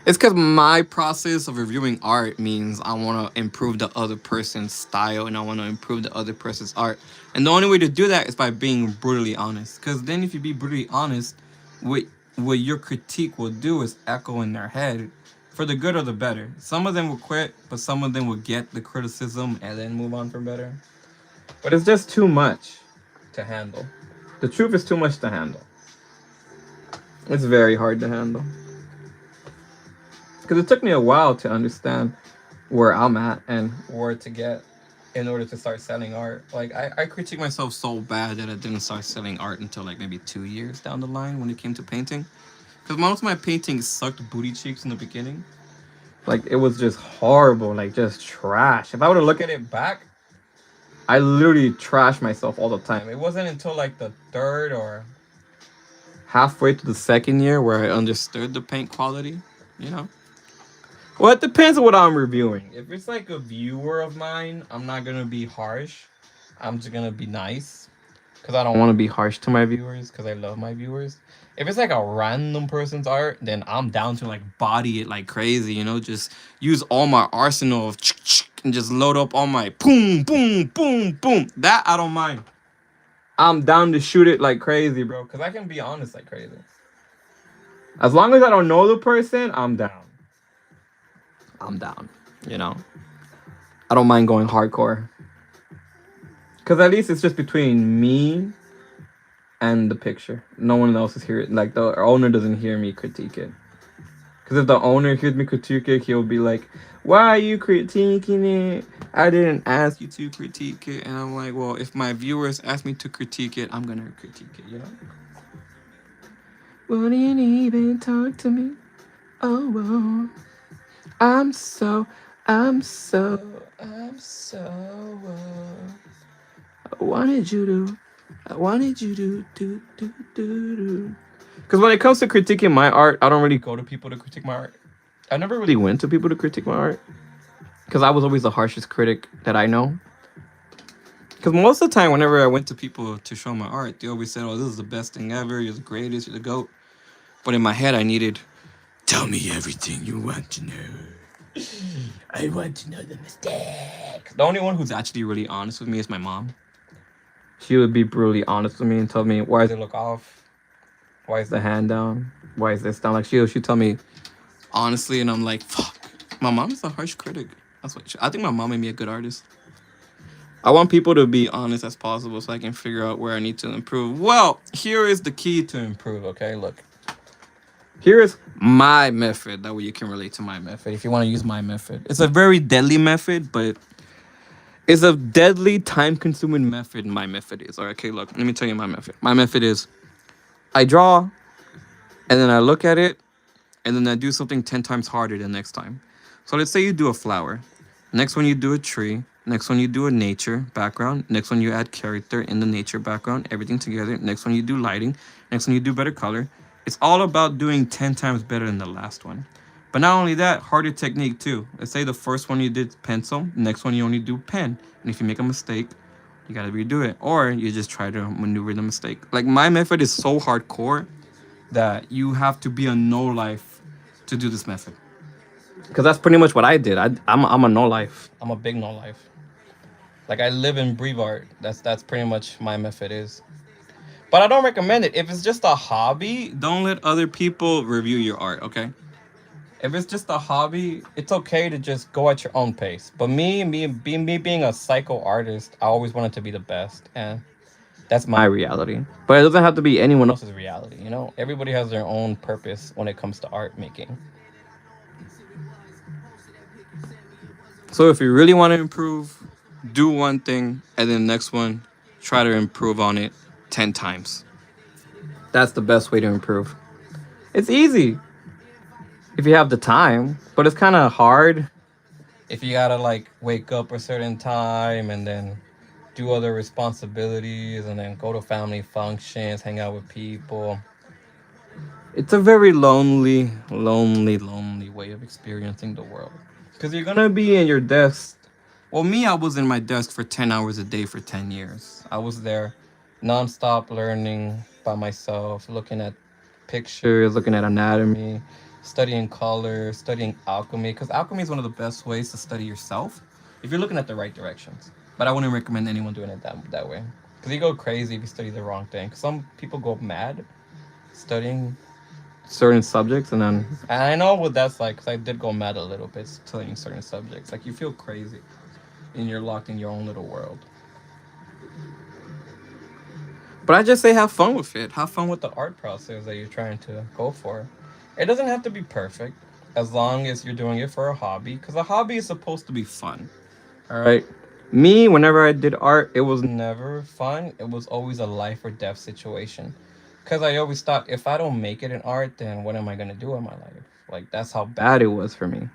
It's because my process of reviewing art means I want to improve the other person's style and I want to improve the other person's art. And the only way to do that is by being brutally honest. Because then if you be brutally honest, what your critique will do is echo in their head for the good or the better. Some of them will quit, but some of them will get the criticism and then move on for better. But it's just too much to handle. The truth is too much to handle. It's very hard to handle. Because it took me a while to understand where I'm at and where to get in order to start selling art. Like, I critique myself so bad that I didn't start selling art until like maybe 2 years down the line when it came to painting. Because most of my paintings sucked booty cheeks in the beginning. Like, it was just horrible, like, just trash. If I were to look at it back, I literally trash myself all the time. It wasn't until like the third or halfway to the second year where I understood the paint quality, you know? Well, it depends on what I'm reviewing. If it's like a viewer of mine, I'm not gonna be harsh. I'm just gonna be nice. Because I don't want to be harsh to my viewers, because I love my viewers. If it's like a random person's art, then I'm down to like body it like crazy, you know? Just use all my arsenal of and just load up all my boom, boom, boom, boom. That I don't mind. I'm down to shoot it like crazy, bro. Because I can be honest like crazy. As long as I don't know the person, I'm down. I'm down, you know? I don't mind going hardcore. Because at least it's just between me and the picture. No one else is here. Like, the owner doesn't hear me critique it. Because if the owner hears me critique it, he'll be like, why are you critiquing it? I didn't ask you to critique it. And I'm like, well, if my viewers ask me to critique it, I'm going to critique it, you know? Wouldn't even talk to me. Oh, well. I'm so. I wanted you to. Do. Because when it comes to critiquing my art, I don't really go to people to critique my art. I never really went to people to critique my art. Because I was always the harshest critic that I know. Because most of the time, whenever I went to people to show my art, they always said, oh, this is the best thing ever. You're the greatest. You're the GOAT. But in my head, I needed, tell me everything you want to know. I want to know the mistakes. The only one who's actually really honest with me is my mom. She would be brutally honest with me and tell me, why does it look off? Why is the hand down? Why is this down? Like, she'd tell me honestly, and I'm like, fuck. My mom is a harsh critic. That's what I think my mom made me a good artist. I want people to be honest as possible so I can figure out where I need to improve. Well, here is the key to improve, okay? Look. Here is my method. That way you can relate to my method if you want to use my method. It's a very deadly method, but it's a deadly, time-consuming method. My method is. All right, okay, look. Let me tell you my method. My method is I draw, and then I look at it, and then I do something 10 times harder the next time. So let's say you do a flower. Next one you do a tree. Next one you do a nature background. Next one you add character in the nature background. Everything together. Next one you do lighting. Next one you do better color. It's all about doing 10 times better than the last one. But not only that, harder technique too. Let's say the first one you did pencil. Next one you only do pen. And if you make a mistake, you gotta redo it. Or you just try to maneuver the mistake. Like, my method is so hardcore that you have to be a no life to do this method. Because that's pretty much what I did. I'm a no life. I'm a big no life. Like, I live and breathe art. That's pretty much my method is. But I don't recommend it. If it's just a hobby, don't let other people review your art, okay? If it's just a hobby, it's okay to just go at your own pace. But me being a psycho artist, I always wanted to be the best, and that's my reality. But it doesn't have to be anyone else's reality, you know? Everybody has their own purpose when it comes to art making. So if you really want to improve, do one thing, and then the next one, try to improve on it 10 times. That's the best way to improve. It's easy if you have the time, but it's kind of hard if you gotta like wake up a certain time and then do other responsibilities and then go to family functions, hang out with people. It's a very lonely way of experiencing the world. Because you're gonna be in your desk. Well, me, I was in my desk for 10 hours a day for 10 years. I was there nonstop learning by myself, looking at pictures, looking at anatomy, studying color, studying alchemy. Because alchemy is one of the best ways to study yourself if you're looking at the right directions. But I wouldn't recommend anyone doing it that way. Because you go crazy if you study the wrong thing. Some people go mad studying certain subjects, and I know what that's like because I did go mad a little bit studying certain subjects. Like you feel crazy and you're locked in your own little world. But I just say have fun with it. Have fun with the art process that you're trying to go for. It doesn't have to be perfect as long as you're doing it for a hobby because a hobby is supposed to be fun. All right. Me, whenever I did art, it was never fun. It was always a life or death situation. Because I always thought if I don't make it in art, then what am I going to do in my life? Like, that's how bad it was for me.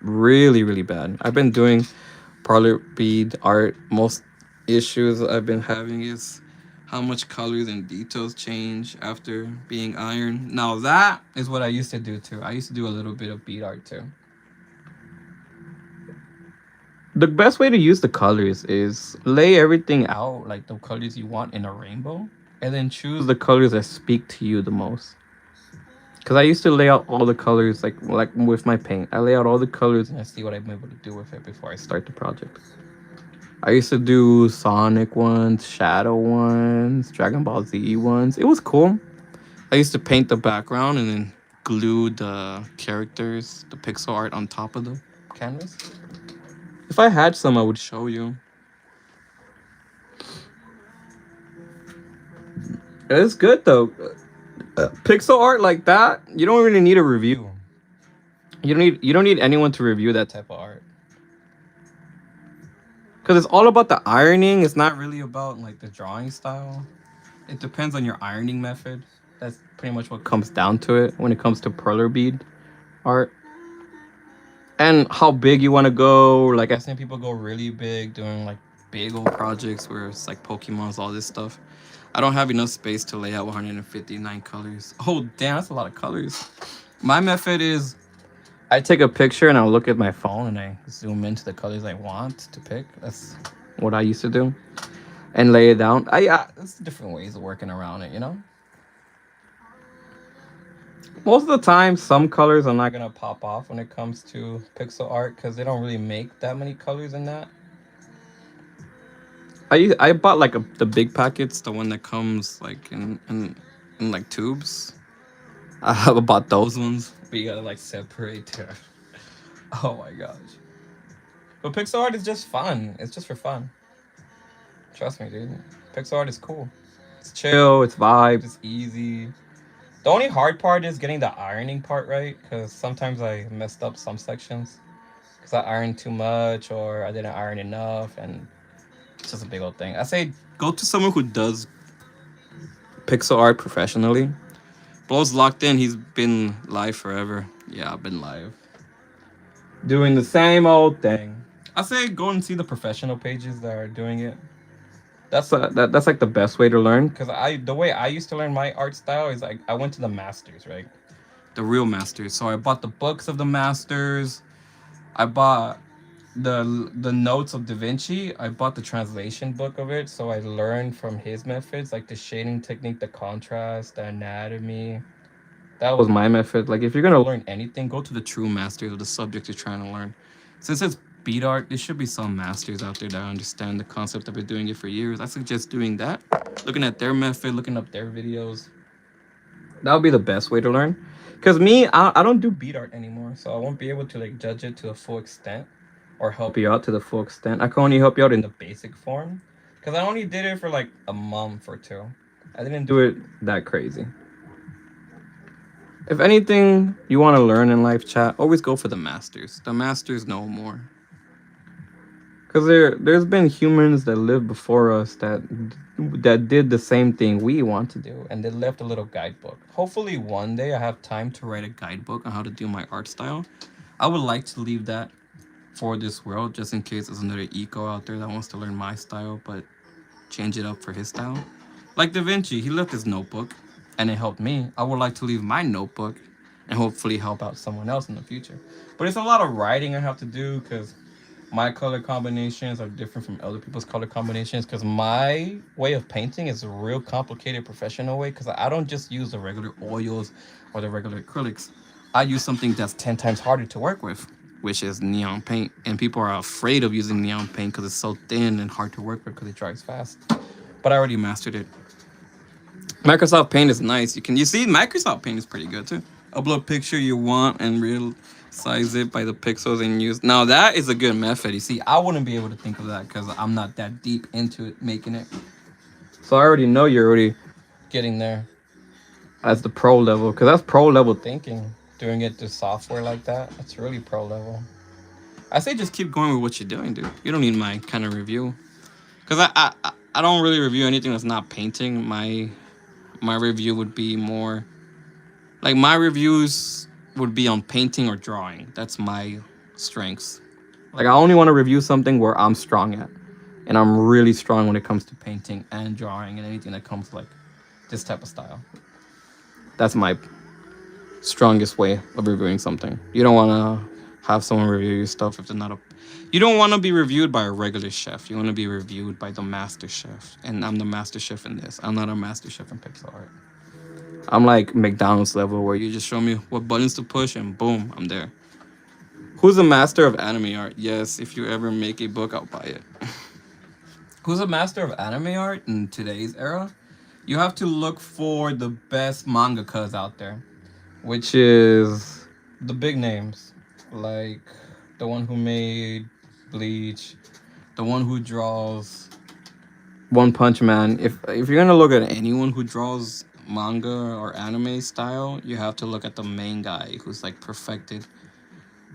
Really, really bad. I've been doing parlor bead art. Most issues I've been having is how much colors and details change after being ironed. Now, that is what I used to do too. I used to do a little bit of bead art too. The best way to use the colors is lay everything out like the colors you want in a rainbow and then choose the colors that speak to you the most. Because I used to lay out all the colors like with my paint. I lay out all the colors and I see what I'm able to do with it before I start the project. I used to do Sonic ones, Shadow ones, Dragon Ball Z ones. It was cool. I used to paint the background and then glue the characters, the pixel art on top of the canvas. If I had some, I would show you. It's good though. Pixel art like that, you don't really need a review. You don't need anyone to review that type of art. Cause it's all about the ironing. It's not really about like the drawing style. It depends on your ironing method. That's pretty much what comes down to it when it comes to perler bead art. And how big you want to go. Like I've seen people go really big doing like big old projects where it's like Pokemons, all this stuff. I don't have enough space to lay out 159 colors. Oh damn, that's a lot of colors. My method is I take a picture and I'll look at my phone and I zoom into the colors I want to pick. That's what I used to do. And lay it down. There's different ways of working around it, you know? Most of the time, some colors are not gonna pop off when it comes to pixel art because they don't really make that many colors in that. I bought like the big packets, the one that comes like in like tubes. I have bought those ones, but you gotta like separate there. Oh my gosh! But pixel art is just fun. It's just for fun. Trust me, dude. Pixel art is cool. It's chill. It's vibe. It's easy. The only hard part is getting the ironing part right, because sometimes I messed up some sections because I ironed too much or I didn't iron enough, and it's just a big old thing. I say go to someone who does pixel art professionally. Bro's locked in. He's been live forever. Yeah, I've been live. Doing the same old thing. I say go and see the professional pages that are doing it. That's like the best way to learn. Cause the way I used to learn my art style is like I went to the masters, right? The real masters. So I bought the books of the masters. I bought the notes of Da Vinci. I bought the translation book of it, so I learned from his methods, like the shading technique, the contrast, the anatomy. That was my method. Like if you're gonna learn anything, go to the true masters of the subject you're trying to learn. Since it's bead art, there should be some masters out there that understand the concept that been doing it for years. I suggest doing that. Looking at their method, looking up their videos. That would be the best way to learn. Cause me, I don't do bead art anymore, so I won't be able to like judge it to the full extent or help you out to the full extent. I can only help you out in the basic form. Cause I only did it for like a month or two. I didn't do it that crazy. If anything you want to learn in life, chat, always go for the masters. The masters know more. Because there's been humans that lived before us that did the same thing we want to do, and they left a little guidebook. Hopefully, one day I have time to write a guidebook on how to do my art style. I would like to leave that for this world, just in case there's another eco out there that wants to learn my style, but change it up for his style. Like Da Vinci, he left his notebook, and it helped me. I would like to leave my notebook and hopefully help out someone else in the future. But it's a lot of writing I have to do because my color combinations are different from other people's color combinations because my way of painting is a real complicated professional way because I don't just use the regular oils or the regular acrylics. I use something that's 10 times harder to work with, which is neon paint. And people are afraid of using neon paint because it's so thin and hard to work with because it dries fast. But I already mastered it. Microsoft Paint is nice. You see Microsoft Paint is pretty good too. Upload picture you want and real size it by the pixels and use. Now that is a good method. You see, I wouldn't be able to think of that because I'm not that deep into it making it. So I already know you're already getting there as the pro level because that's pro level thinking. Doing it through software like that, that's really pro level. I say just keep going with what you're doing, dude. You don't need my kind of review because I don't really review anything that's not painting. My review would be more like my reviews would be on painting or drawing. That's my strengths. Like I only want to review something where I'm strong at, and I'm really strong when it comes to painting and drawing and anything that comes like this type of style. That's my strongest way of reviewing something. You don't want to have someone review your stuff if they're not a. You don't want to be reviewed by a regular chef. You want to be reviewed by the master chef, and I'm the master chef in this. I'm not a master chef in pixel art. I'm like McDonald's level where you just show me what buttons to push and boom, I'm there. Who's a master of anime art? Yes, if you ever make a book, I'll buy it. Who's a master of anime art in today's era? You have to look for the best mangakas out there, which is the big names, like the one who made Bleach, the one who draws One Punch Man. If you're gonna look at anyone who draws manga or anime style, you have to look at the main guy who's like perfected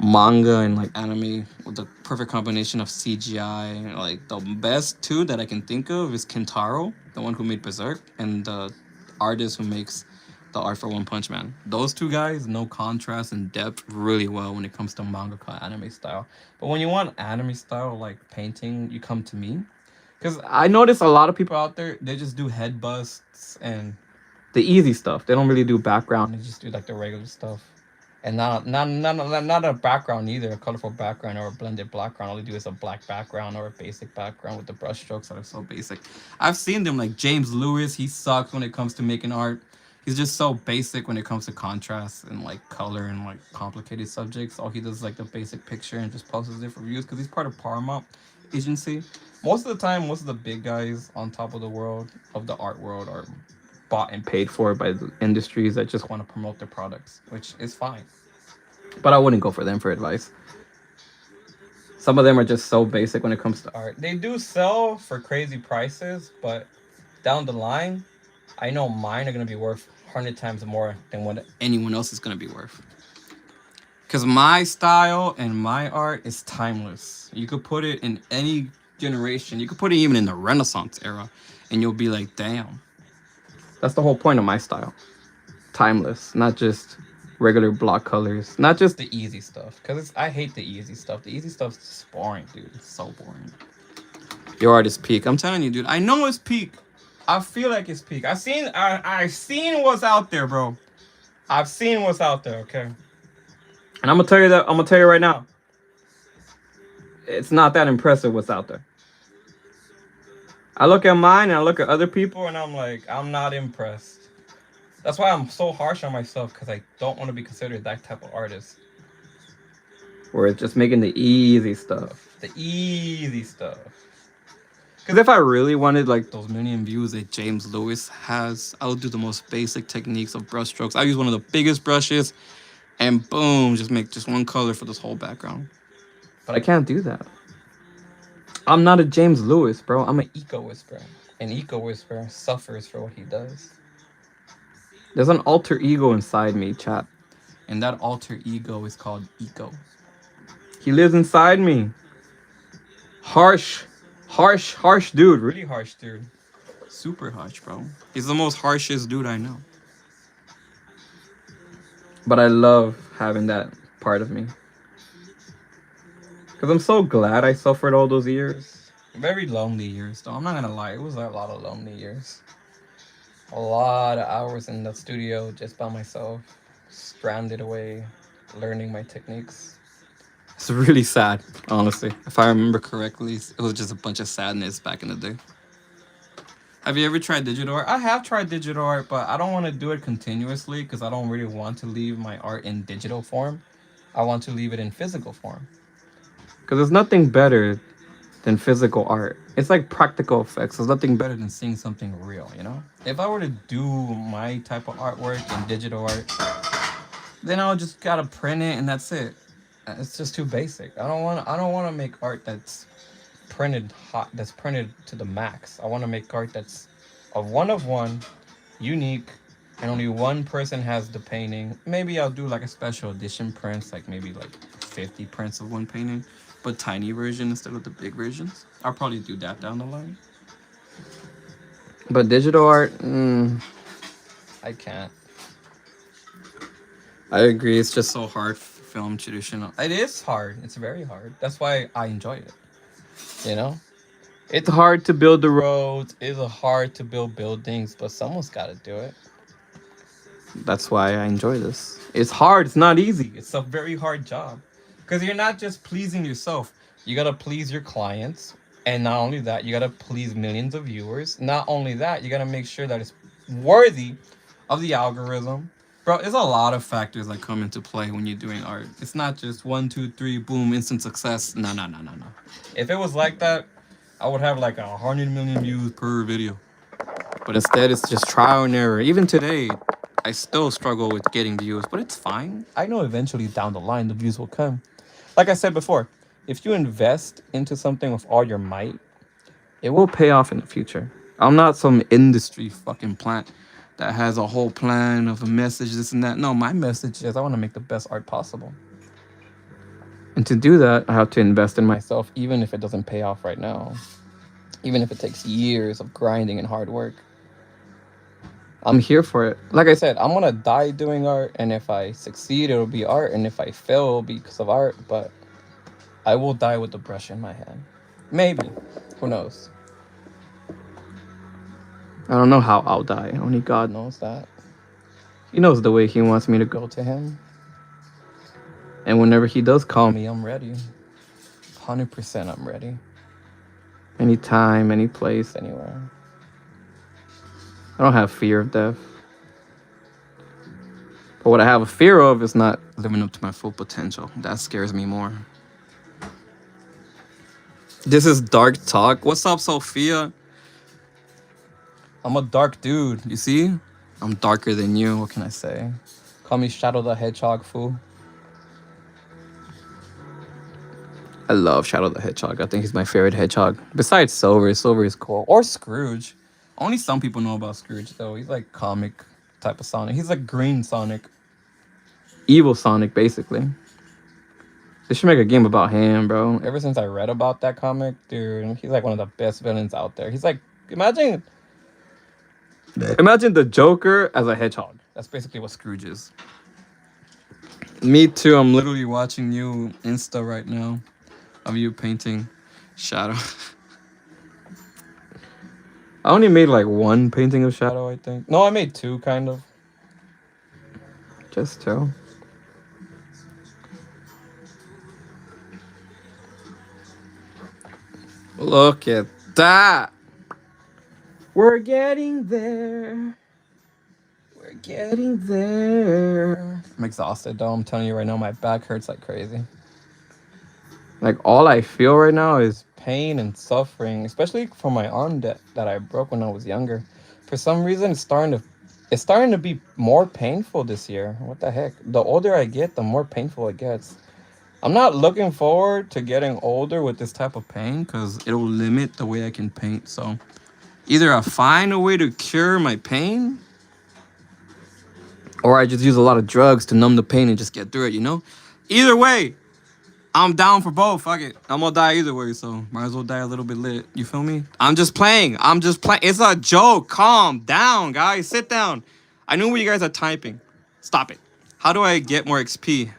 manga and like anime with the perfect combination of CGI. Like the best two that I can think of is Kentaro, the one who made Berserk, and the artist who makes the art for One Punch Man. Those two guys know contrast and depth really well when it comes to manga anime style. But when you want anime style like painting, you come to me. Because I notice a lot of people out there, they just do head busts and the easy stuff. They don't really do background. They just do like the regular stuff. And not a background either, a colorful background or a blended background. All they do is a black background or a basic background with the brush strokes that are so basic. I've seen them like James Lewis. He sucks when it comes to making art. He's just so basic when it comes to contrast and like color and like complicated subjects. All he does is like the basic picture and just posts different views because he's part of Paramount agency. Most of the time, most of the big guys on top of the world, of the art world, are bought and paid for by the industries that just want to promote their products, which is fine. But I wouldn't go for them for advice. Some of them are just so basic when it comes to art. They do sell for crazy prices, but down the line, I know mine are going to be worth 100 times more than what anyone else is going to be worth. Because my style and my art is timeless. You could put it in any generation. You could put it even in the Renaissance era, and you'll be like, damn. That's the whole point of my style. Timeless, not just regular block colors, not just the easy stuff. Because I hate the easy stuff. The easy stuff's just boring, dude. It's so boring. Your art is peak. I'm telling you, dude. I know it's peak. I feel like it's peak. I've seen what's out there, bro. I've seen what's out there, okay? And I'm gonna tell you that. I'm gonna tell you right now. It's not that impressive what's out there. I look at mine and I look at other people and I'm like, I'm not impressed. That's why I'm so harsh on myself because I don't want to be considered that type of artist. Where it's just making the easy stuff. The easy stuff. Because if I really wanted like those million views that James Lewis has, I would do the most basic techniques of brush strokes. I use one of the biggest brushes and boom, just make just one color for this whole background. But I can't do that. I'm not a James Lewis, bro. I'm an eco whisperer. An eco whisperer suffers for what he does. There's an alter ego inside me, chat. And that alter ego is called Eco. He lives inside me. Harsh dude. Really harsh dude. Super harsh, bro. He's the most harshest dude I know. But I love having that part of me. Because I'm so glad I suffered all those years. Very lonely years, though. I'm not going to lie. It was a lot of lonely years. A lot of hours in the studio just by myself. Stranded away, learning my techniques. It's really sad, honestly. If I remember correctly, it was just a bunch of sadness back in the day. Have you ever tried digital art? I have tried digital art, but I don't want to do it continuously because I don't really want to leave my art in digital form. I want to leave it in physical form. Because there's nothing better than physical art. It's like practical effects. There's nothing better than seeing something real, you know? If I were to do my type of artwork in digital art, then I'll just gotta print it and that's it. It's just too basic. I don't wanna make art that's printed to the max. I wanna make art that's of one, unique, and only one person has the painting. Maybe I'll do like a special edition prints, like maybe like 50 prints of one painting, but tiny version instead of the big versions. I'll probably do that down the line. But digital art, I can't. I agree. It's just so hard for film traditional. It is hard. It's very hard. That's why I enjoy it. You know, it's hard to build the roads. It's hard to build buildings, but someone's got to do it. That's why I enjoy this. It's hard. It's not easy. It's a very hard job because you're not just pleasing yourself. You gotta please your clients, and not only that, you gotta please millions of viewers. Not only that, you gotta make sure that it's worthy of the algorithm. Bro, there's a lot of factors that come into play when you're doing art. It's not just one, two, three, boom, instant success. No, no, no, no, no. If it was like that, I would have like 100 million views per video. But instead, it's just trial and error. Even today, I still struggle with getting views, but it's fine. I know eventually down the line the views will come. Like I said before, if you invest into something with all your might, it will pay off in the future. I'm not some industry fucking plant that has a whole plan of a message, this and that. No, my message is I want to make the best art possible. And to do that, I have to invest in myself, even if it doesn't pay off right now. Even if it takes years of grinding and hard work. I'm here for it. Like I said, I'm gonna die doing art, and if I succeed, it'll be art, and if I fail, it'll be because of art. But I will die with the brush in my hand. Maybe. Who knows? I don't know how I'll die. Only God knows that. He knows the way He wants me to go to Him. And whenever He does call me, I'm ready. 100% I'm ready. Anytime, any place, anywhere. I don't have fear of death. But what I have a fear of is not living up to my full potential. That scares me more. This is Dark Talk. What's up, Sophia? I'm a dark dude, you see? I'm darker than you, what can I say? Call me Shadow the Hedgehog, fool. I love Shadow the Hedgehog. I think he's my favorite hedgehog. Besides Silver. Silver is cool. Or Scrooge. Only some people know about Scrooge, though. He's like comic type of Sonic. He's like green Sonic. Evil Sonic, basically. They should make a game about him, bro. Ever since I read about that comic, dude, he's like one of the best villains out there. He's like, imagine the Joker as a hedgehog. That's basically what Scrooge is. Me too. I'm literally watching you Insta right now of you painting Shadow. I only made like one painting of Shadow, I think. No, I made two, kind of. Just two. Look at that. We're getting there. We're getting there. I'm exhausted, though. I'm telling you right now, my back hurts like crazy. Like, all I feel right now is pain and suffering, especially from my arm that I broke when I was younger. For some reason, it's starting to be more painful this year. What the heck? The older I get, the more painful it gets. I'm not looking forward to getting older with this type of pain because it'll limit the way I can paint. So either I find a way to cure my pain or I just use a lot of drugs to numb the pain and just get through it, you know? Either way, I'm down for both. Fuck it. I'm gonna die either way, so might as well die a little bit lit. You feel me? I'm just playing. It's a joke. Calm down, guys. Sit down. I know what you guys are typing. Stop it. How do I get more XP?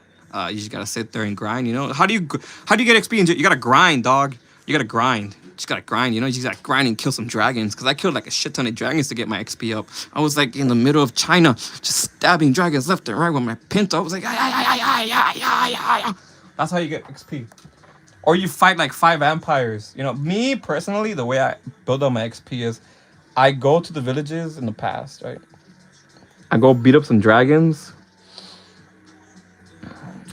You just gotta sit there and grind, you know? How do you get XP? You gotta grind, dog. You gotta grind. You just gotta grind, you know? You just gotta grind and kill some dragons. Because I killed like a shit ton of dragons to get my XP up. I was like in the middle of China, just stabbing dragons left and right with my pinto. I was like, yeah. That's how you get XP. Or you fight like 5 vampires. You know, me personally, the way I build up my XP is I go to the villages in the past, right? I go beat up some dragons.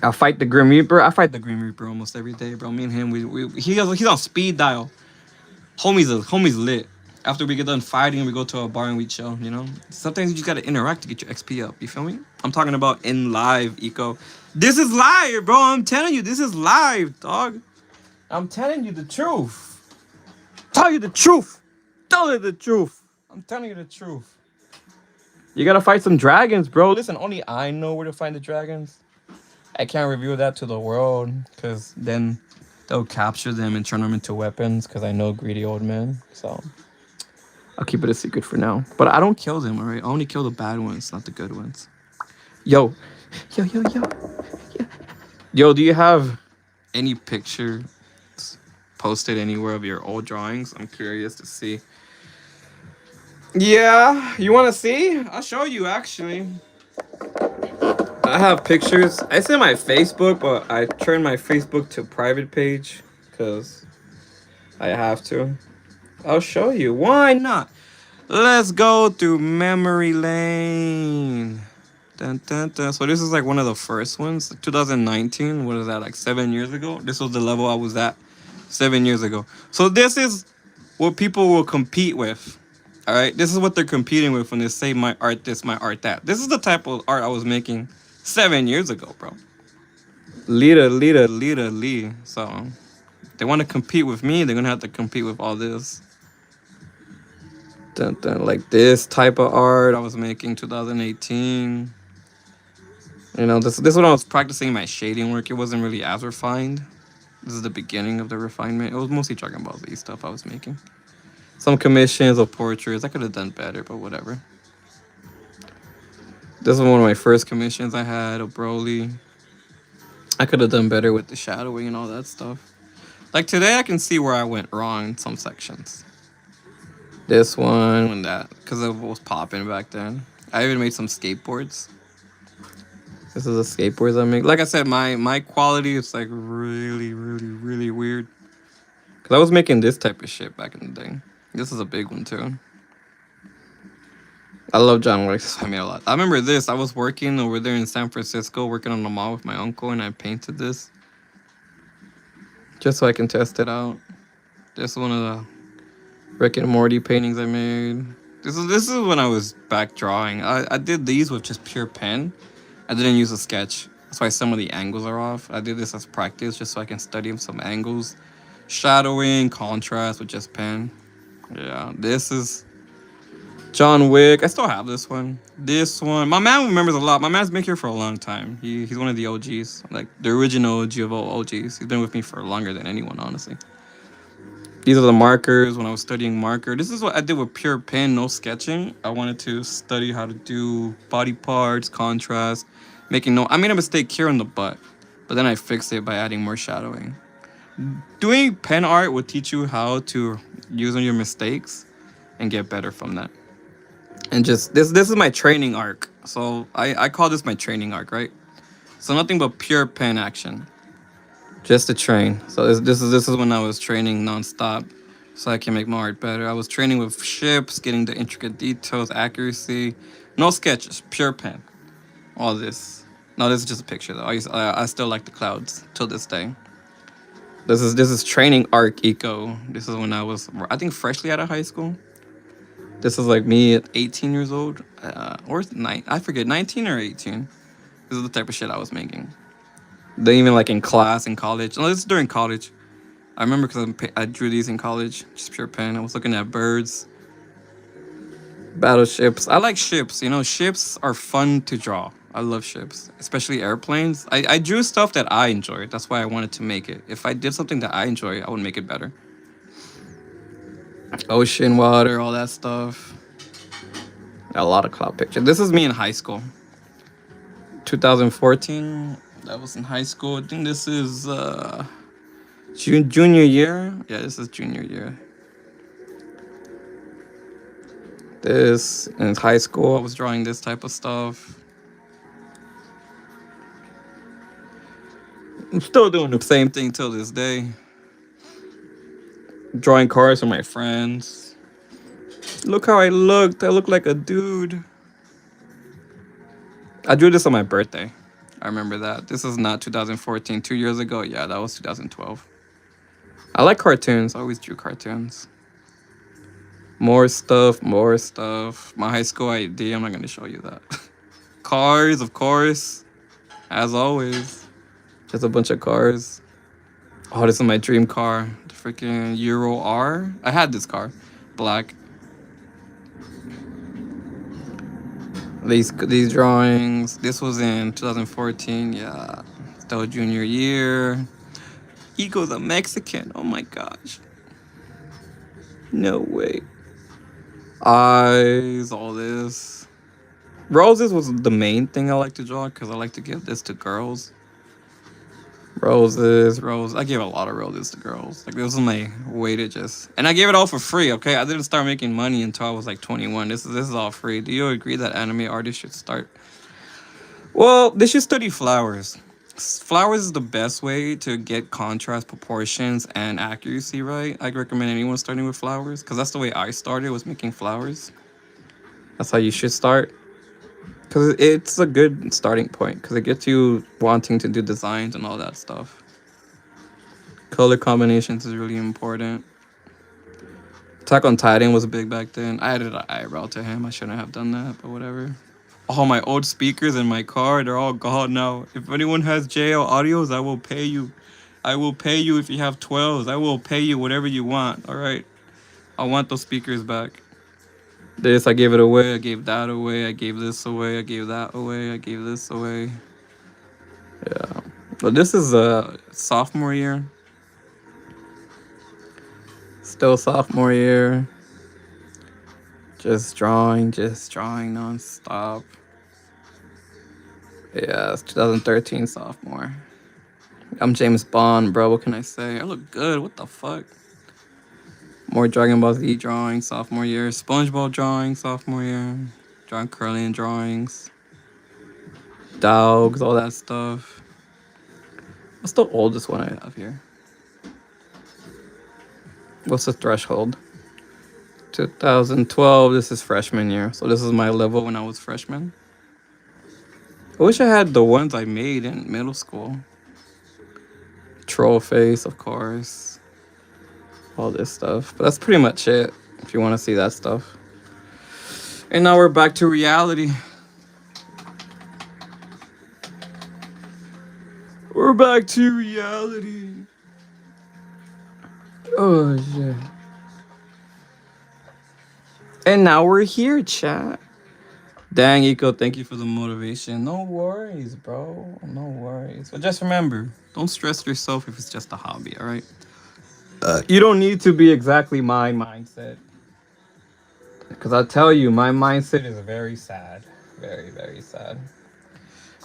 I fight the Grim Reaper. I fight the Grim Reaper almost every day, bro. Me and him, he's on speed dial. Homie's lit. After we get done fighting, we go to a bar and we chill. You know, sometimes you just gotta interact to get your XP up. You feel me? I'm talking about in live eco. This is live, bro. I'm telling you, this is live, dog. I'm telling you the truth. Tell you the truth. Tell you the truth. I'm telling you the truth. You gotta fight some dragons, bro. Listen, only I know where to find the dragons. I can't reveal that to the world, because then they'll capture them and turn them into weapons, because I know greedy old men. So I'll keep it a secret for now. But I don't kill them, alright? I only kill the bad ones, not the good ones. Yo. Yo, yo, yo. Yo, yo, do you have any picture posted anywhere of your old drawings? I'm curious to see. Yeah, you want to see? I'll show you, actually. I have pictures. It's in my Facebook, but I turned my Facebook to private page because I have to. I'll show you. Why not? Let's go through memory lane. Dun, dun, dun. So this is like one of the first ones. 2019. What is that? Like 7 years ago? This was the level I was at 7 years ago. So this is what people will compete with. All right. This is what they're competing with when they say my art this, my art that. This is the type of art I was making 7 years ago, bro. Lee. So they want to compete with me. They're gonna have to compete with all this. Dun, dun, like this type of art I was making 2018. You know, this is when I was practicing my shading work. It wasn't really as refined. This is the beginning of the refinement. It was mostly Dragon Ball Z stuff I was making. Some commissions of portraits. I could have done better, but whatever. This is one of my first commissions I had of Broly. I could have done better with the shadowing and all that stuff. Like today, I can see where I went wrong in some sections. This one and that, because it was popping back then. I even made some skateboards. This is the skateboards I make. Like I said, my quality is like really weird. Cause I was making this type of shit back in the day. This is a big one too. I love John Wick. I made a lot. I remember this. I was working over there in San Francisco, working on the mall with my uncle, and I painted this just so I can test it out. This is one of the Rick and Morty paintings I made. This is when I was back drawing. I did these with just pure pen. I didn't use a sketch. That's why some of the angles are off. I did this as practice just so I can study some angles. Shadowing, contrast with just pen. Yeah, this is John Wick. I still have this one. This one. My man remembers a lot. My man's been here for a long time. He's one of the OGs. Like the original OG of all OGs. He's been with me for longer than anyone, honestly. These are the markers when I was studying marker. This is what I did with pure pen, no sketching. I wanted to study how to do body parts, contrast, making no. I made a mistake here in the butt, but then I fixed it by adding more shadowing. Doing pen art will teach you how to use on your mistakes and get better from that. And just this is my training arc. So I call this my training arc, right? So nothing but pure pen action. Just to train. So this is when I was training nonstop, so I can make my art better. I was training with ships, getting the intricate details, accuracy, no sketches, pure pen. All this. No, this is just a picture though. I still like the clouds till this day. This is training arc eco. This is when I was I think freshly out of high school. This is like me at 18 years old, or 9. I forget 19 or 18. This is the type of shit I was making. Then even like in class in college. No, this is during college. I remember because I drew these in college, just pure pen. I was looking at birds, battleships. I like ships. You know, ships are fun to draw. I love ships, especially airplanes. I drew stuff that I enjoyed. That's why I wanted to make it. If I did something that I enjoy, I would make it better. Ocean, water, all that stuff. A lot of cloud pictures. This is me in high school. 2014. That was in high school. I think this is junior year. Yeah, this is junior year. This in high school, I was drawing this type of stuff. I'm still doing the same thing till this day. Drawing cards for my friends. Look how I looked. I look like a dude. I drew this on my birthday. I remember that. This is not 2014. 2 years ago, yeah, that was 2012. I like cartoons. I always drew cartoons. More stuff, more stuff. My high school ID, I'm not gonna show you that. Cars, of course, as always. Just a bunch of cars. Oh, this is my dream car. The freaking Euro R. I had this car. Black. These drawings. This was in 2014. Yeah. Still junior year. Ego's a Mexican. Oh my gosh. No way. Eyes, all this. Roses was the main thing I like to draw because I like to give this to girls. Roses, rose. I gave a lot of roses to girls. Like this was my way to just, and I gave it all for free. Okay, I didn't start making money until I was like 21. This is all free. Do you agree that anime artists should start? Well, they should study flowers. Flowers is the best way to get contrast, proportions, and accuracy right. I recommend anyone starting with flowers because that's the way I started was making flowers. That's how you should start. Because it's a good starting point because it gets you wanting to do designs and all that stuff. Color combinations is really important. Attack on Titan was big back then. I added an eyebrow to him. I shouldn't have done that, but whatever. All my old speakers in my car, they're all gone now. If anyone has JL audios, I will pay you. I will pay you if you have 12s. I will pay you whatever you want, all right? I want those speakers back. This, I gave it away. I gave that away. I gave this away. I gave that away. I gave this away. Yeah. But this is sophomore year. Still sophomore year. Just drawing nonstop. Yeah, it's 2013 sophomore. I'm James Bond, bro. What can I say? I look good. What the fuck? More Dragon Ball Z drawing sophomore year. SpongeBob drawing sophomore year. John Curlian drawings. Dogs, all that stuff. What's the oldest one I have here? What's the threshold? 2012. This is freshman year. So this is my level when I was freshman. I wish I had the ones I made in middle school. Troll face, of course. All this stuff. But that's pretty much it if you want to see that stuff. And now we're back to reality. We're back to reality. Oh, shit. And now we're here, chat. Dang, Eco, thank you for the motivation. No worries, bro. No worries. But just remember, don't stress yourself if it's just a hobby, all right? You don't need to be exactly my mindset. Because I tell you, my mindset is very sad. Very, very sad.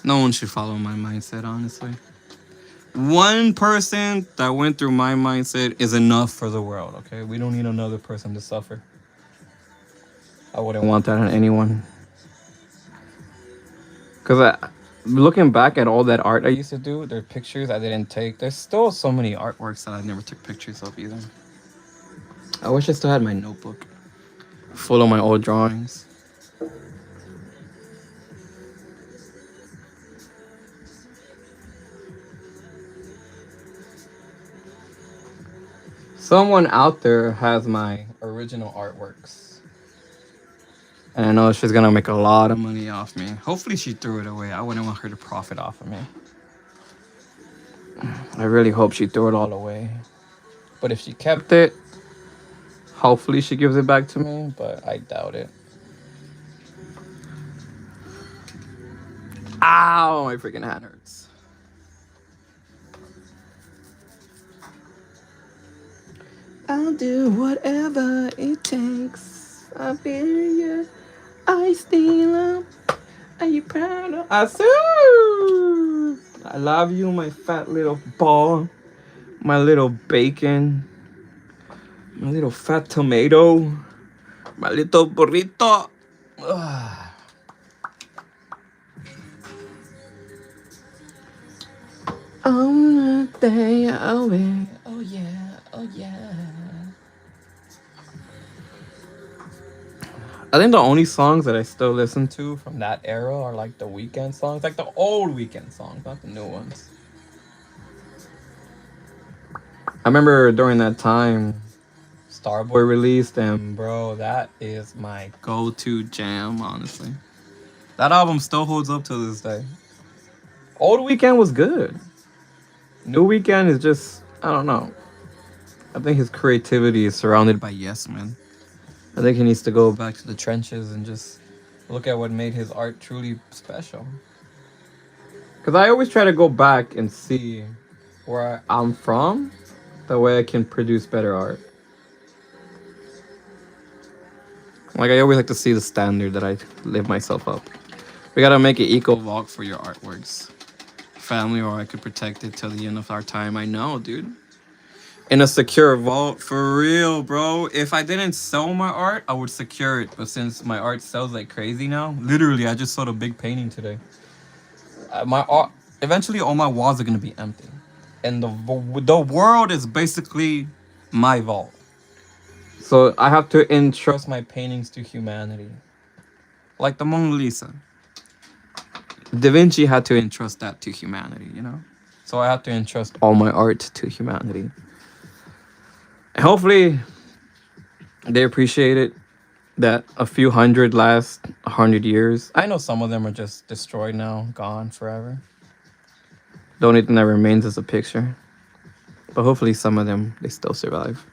No one should follow my mindset, honestly. One person that went through my mindset is enough for the world, okay? We don't need another person to suffer. I wouldn't want that on anyone. Because looking back at all that art I used to do, there are pictures I didn't take. There's still so many artworks that I never took pictures of either. I wish I still had my notebook full of my old drawings. Someone out there has my original artworks. And I know she's gonna make a lot of money off me. Hopefully she threw it away. I wouldn't want her to profit off of me. I really hope she threw it all away. But if she kept it, hopefully she gives it back to me, but I doubt it. Ow, my freaking hand hurts. I'll do whatever it takes. I'll be you. I steal. Are you proud of us? I love you, my fat little ball. My little bacon. My little fat tomato. My little burrito. On the day away. Oh yeah, oh yeah. I think the only songs that I still listen to from that era are like the weekend songs, like the old weekend songs, not the new ones. I remember during that time, Starboy released, and bro, that is my go-to jam. Honestly, that album still holds up to this day. Old weekend was good. New weekend is just I don't know. I think his creativity is surrounded by yes men. I think he needs to go back to the trenches and just look at what made his art truly special. Because I always try to go back and see where I'm from. That way I can produce better art. Like, I always like to see the standard that I live myself up. We gotta make an eco vault for your artworks. Family, or I could protect it till the end of our time. I know, dude. In a secure vault, for real, bro. If I didn't sell my art, I would secure it. But since my art sells like crazy now, literally, I just sold a big painting today. My art, eventually, all my walls are gonna be empty, and the world is basically my vault. So I have to entrust my paintings to humanity, like the Mona Lisa. Da Vinci had to entrust that to humanity, you know. So I have to entrust all my art to humanity. And hopefully, they appreciate it. That a few hundred last 100 years. I know some of them are just destroyed now, gone forever. The only thing that remains is a picture. But hopefully some of them they still survive.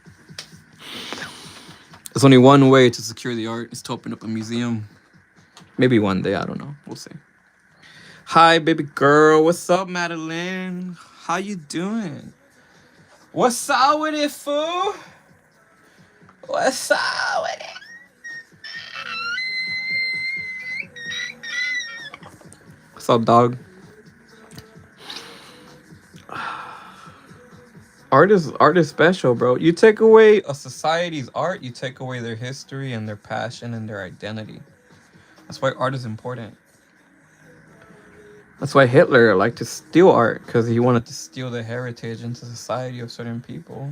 There's only one way to secure the art is to open up a museum. Maybe one day, I don't know. We'll see. Hi baby girl, what's up, Madeline? How you doing? What's up with it, fool? What's up with it? What's up, dog? Art is special, bro. You take away a society's art, you take away their history and their passion and their identity. That's why art is important. That's why Hitler liked to steal art, because he wanted to steal the heritage into society of certain people.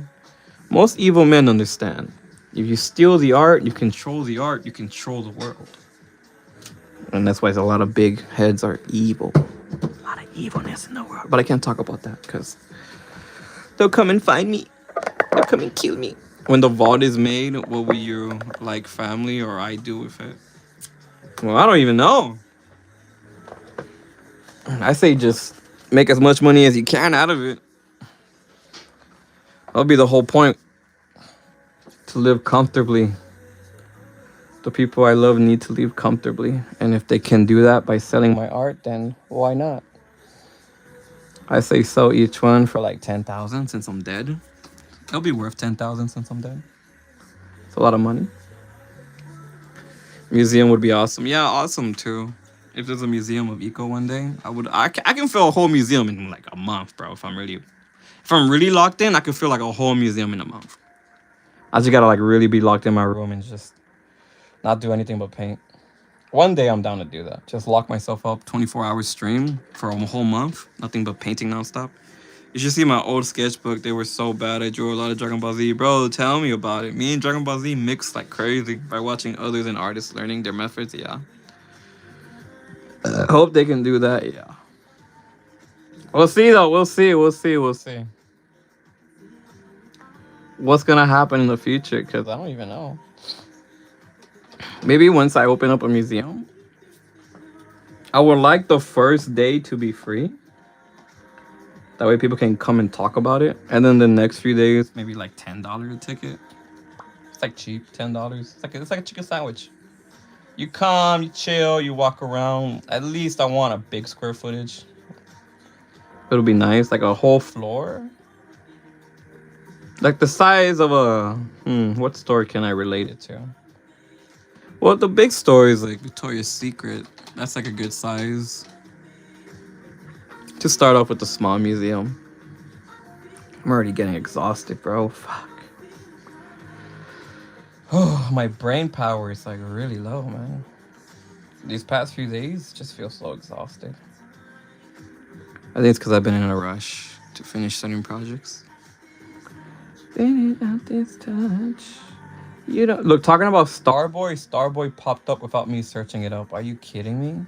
Most evil men understand. If you steal the art, you control the art, you control the world. And that's why a lot of big heads are evil. A lot of evilness in the world. But I can't talk about that because they'll come and find me. They'll come and kill me. When the vault is made, what will you, like, family or I do with it? Well, I don't even know. I say just make as much money as you can out of it. That'll be the whole point. To live comfortably. The people I love need to live comfortably. And if they can do that by selling my art, then why not? I say sell each one for like 10,000 since I'm dead. It'll be worth 10,000 since I'm dead. It's a lot of money. Museum would be awesome. Yeah, awesome too. If there's a museum of eco one day, I can fill a whole museum in like a month, bro. If I'm really locked in, I can fill like a whole museum in a month. I just gotta like really be locked in my room and just not do anything but paint. One day I'm down to do that. Just lock myself up 24 hours stream for a whole month. Nothing but painting nonstop. You should see my old sketchbook. They were so bad. I drew a lot of Dragon Ball Z. Bro, tell me about it. Me and Dragon Ball Z mixed like crazy by watching others and artists learning their methods. Yeah. I hope they can do that. Yeah. We'll see though. We'll see. We'll see. We'll see. What's gonna happen in the future? Because I don't even know. Maybe once I open up a museum, I would like the first day to be free. That way people can come and talk about it. And then the next few days, maybe like $10 a ticket. It's like cheap, $10. It's like a chicken sandwich. You come, you chill, you walk around. At least I want a big square footage. It'll be nice, like a whole floor. Like the size of a what store can I relate it to? Well, the big store is like Victoria's Secret. That's like a good size. To start off with the small museum. I'm already getting exhausted, bro. Fuck. Oh, my brain power is like really low, man. These past few days just feel so exhausted. I think it's because I've been in a rush to finish certain projects. Finish out this touch. You know, look, talking about Starboy, Starboy popped up without me searching it up. Are you kidding me?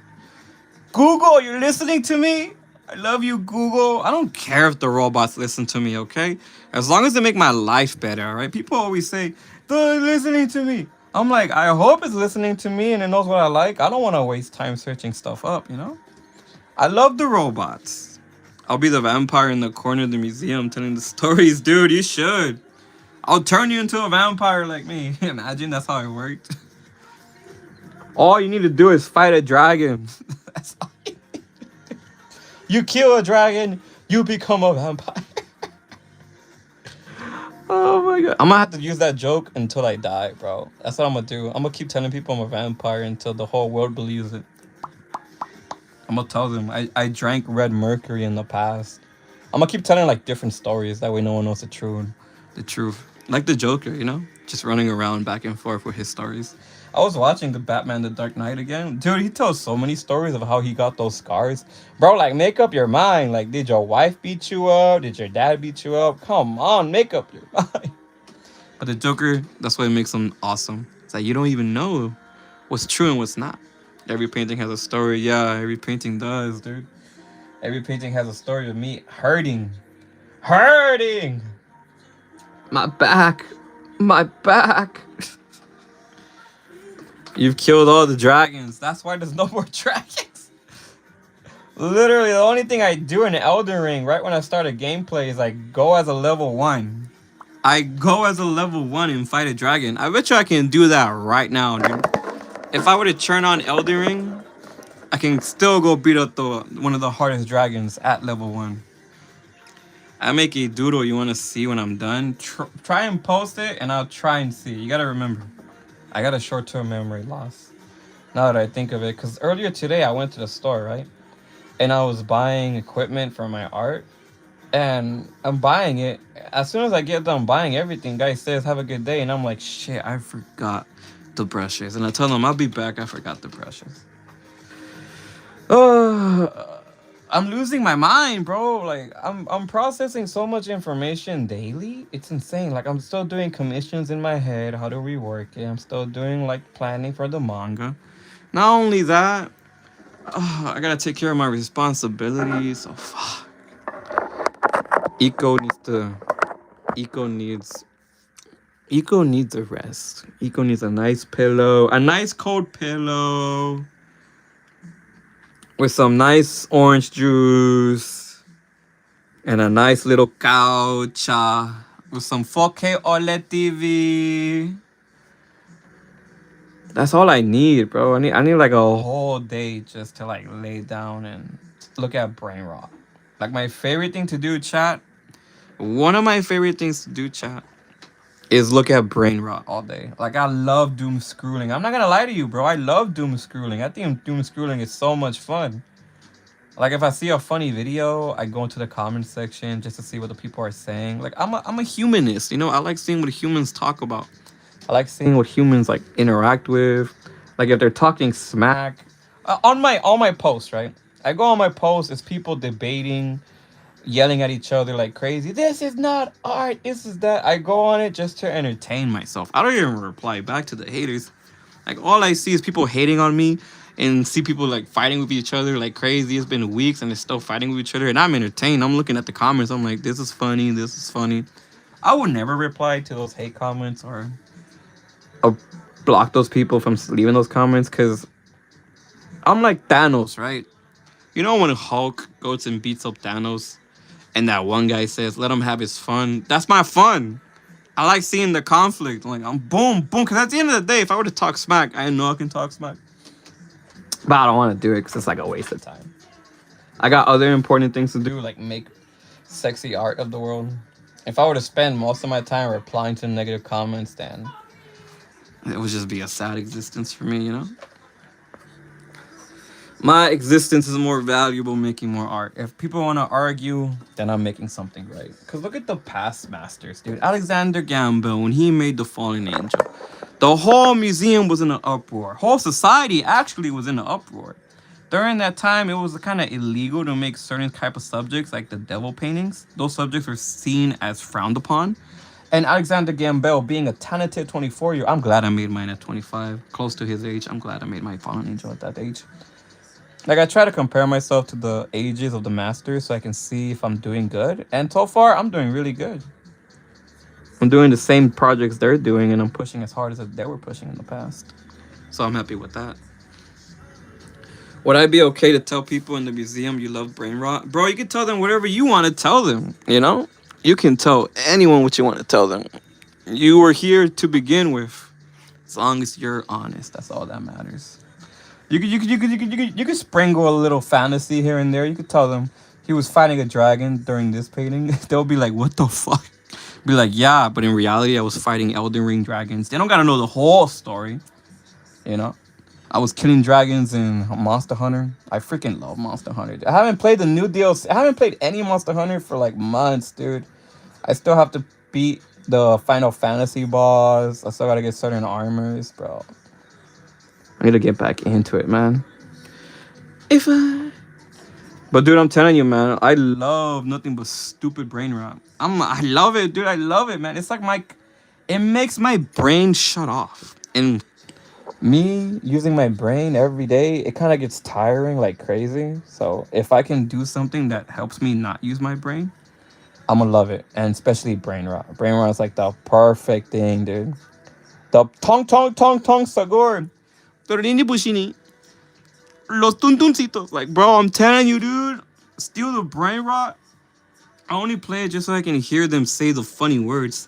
Google, you're listening to me? I love you, Google. I don't care if the robots listen to me, okay? As long as they make my life better, all right? People always say, they're listening to me. I'm like, I hope it's listening to me and it knows what I like. I don't want to waste time searching stuff up, you know? I love the robots. I'll be the vampire in the corner of the museum telling the stories. Dude, you should. I'll turn you into a vampire like me. Imagine that's how it worked. All you need to do is fight a dragon. That's all you need. You kill a dragon, you become a vampire. Oh my god. I'm gonna have to use that joke until I die, bro. That's what I'm gonna do. I'm gonna keep telling people I'm a vampire until the whole world believes it. I'm gonna tell them I drank red mercury in the past. I'm gonna keep telling like different stories. That way no one knows the truth. The truth. Like the Joker, you know? Just running around back and forth with his stories. I was watching the Batman The Dark Knight again. Dude, he tells so many stories of how he got those scars. Bro, like, make up your mind. Like, did your wife beat you up? Did your dad beat you up? Come on, make up your mind. But the Joker, that's what makes him awesome. It's like you don't even know what's true and what's not. Every painting has a story. Yeah, every painting does, dude. Every painting has a story of me hurting. Hurting! My back. My back. You've killed all the dragons. That's why there's no more dragons. Literally, the only thing I do in Elden Ring right when I start a gameplay is I go as a level 1. I go as a level 1 and fight a dragon. I bet you I can do that right now, dude. If I were to turn on Elden Ring, I can still go beat up one of the hardest dragons at level 1. I make a doodle you want to see when I'm done. Try and post it, and I'll try and see. You gotta remember, I got a short-term memory loss. Now that I think of it, because earlier today I went to the store, right? And I was buying equipment for my art. And I'm buying it. As soon as I get done buying everything, guy says, have a good day. And I'm like, shit, I forgot the brushes. And I tell him, I'll be back. I forgot the brushes. I'm losing my mind, bro. Like, I'm processing so much information daily. It's insane. Like, I'm still doing commissions in my head, how to rework it. I'm still doing, like, planning for the manga. Not only that, I gotta take care of my responsibilities. So, fuck. Eco needs to... Eco needs... Eco needs a rest. Eco needs a nice pillow. A nice cold pillow. With some nice orange juice. And a nice little couch. With some 4K OLED TV. That's all I need, bro. I need like a whole day just to like lay down and look at brain rot. Like my favorite thing to do, chat. One of my favorite things to do, chat, is look at brain rot all day. Like I love doom scrolling. I'm not gonna lie to you, bro. I love doom scrolling. I think doom scrolling is so much fun. Like if I see a funny video, I go into the comment section just to see what the people are saying. Like I'm a humanist, you know. I like seeing what humans talk about. I like seeing what humans like interact with. Like if they're talking smack on my posts, right? I go on my posts, it's people debating, yelling at each other like crazy. This is not art. This is that. I go on it just to entertain myself. I don't even reply back to the haters. Like all I see is people hating on me and see people like fighting with each other like crazy. It's been weeks and they're still fighting with each other and I'm entertained. I'm looking at the comments. I'm like, this is funny. This is funny. I would never reply to those hate comments or block those people from leaving those comments because I'm like Thanos, right? You know when Hulk goes and beats up Thanos and that one guy says, let him have his fun. That's my fun. I like seeing the conflict. Like, I'm boom, boom. Because at the end of the day, if I were to talk smack, I know I can talk smack. But I don't want to do it because it's like a waste of time. I got other important things to do, like make sexy art of the world. If I were to spend most of my time replying to negative comments, then it would just be a sad existence for me, you know? My existence is more valuable making more art. If people want to argue, then I'm making something right. Because look at the past masters, dude. Alexander Gamble, when he made The Fallen Angel, the whole museum was in an uproar. Whole society actually was in an uproar. During that time, it was kind of illegal to make certain type of subjects, like the devil paintings. Those subjects were seen as frowned upon. And Alexander Gambell being a talented 24-year, I'm glad I made mine at 25, close to his age. I'm glad I made my Fallen Angel at that age. Like I try to compare myself to the ages of the masters so I can see if I'm doing good. And so far, I'm doing really good. I'm doing the same projects they're doing, and I'm pushing as hard as they were pushing in the past. So I'm happy with that. Would I be okay to tell people in the museum you love brain rot? Bro, you can tell them whatever you want to tell them, you know? You can tell anyone what you want to tell them. You were here to begin with. As long as you're honest, that's all that matters. You could sprinkle a little fantasy here and there. You could tell them he was fighting a dragon during this painting. They'll be like, what the fuck? Be like, yeah, but in reality, I was fighting Elden Ring dragons. They don't gotta know the whole story, you know? I was killing dragons in Monster Hunter. I freaking love Monster Hunter. I haven't played the new DLC. I haven't played any Monster Hunter for like months, dude. I still have to beat the Final Fantasy boss. I still gotta get certain armors, bro. I need to get back into it, man. If I... But dude, I'm telling you, man, I love nothing but stupid brain rot. I love it, dude. I love it, man. It's like it makes my brain shut off. And me using my brain every day, it kind of gets tiring like crazy. So if I can do something that helps me not use my brain, I'm gonna love it. And especially brain rot. Brain rot is like the perfect thing, dude. The tong sagor. Torini bushini. Los tuntuncitos. Like, bro, I'm telling you, dude. Steal the brain rot. I only play it just so I can hear them say the funny words.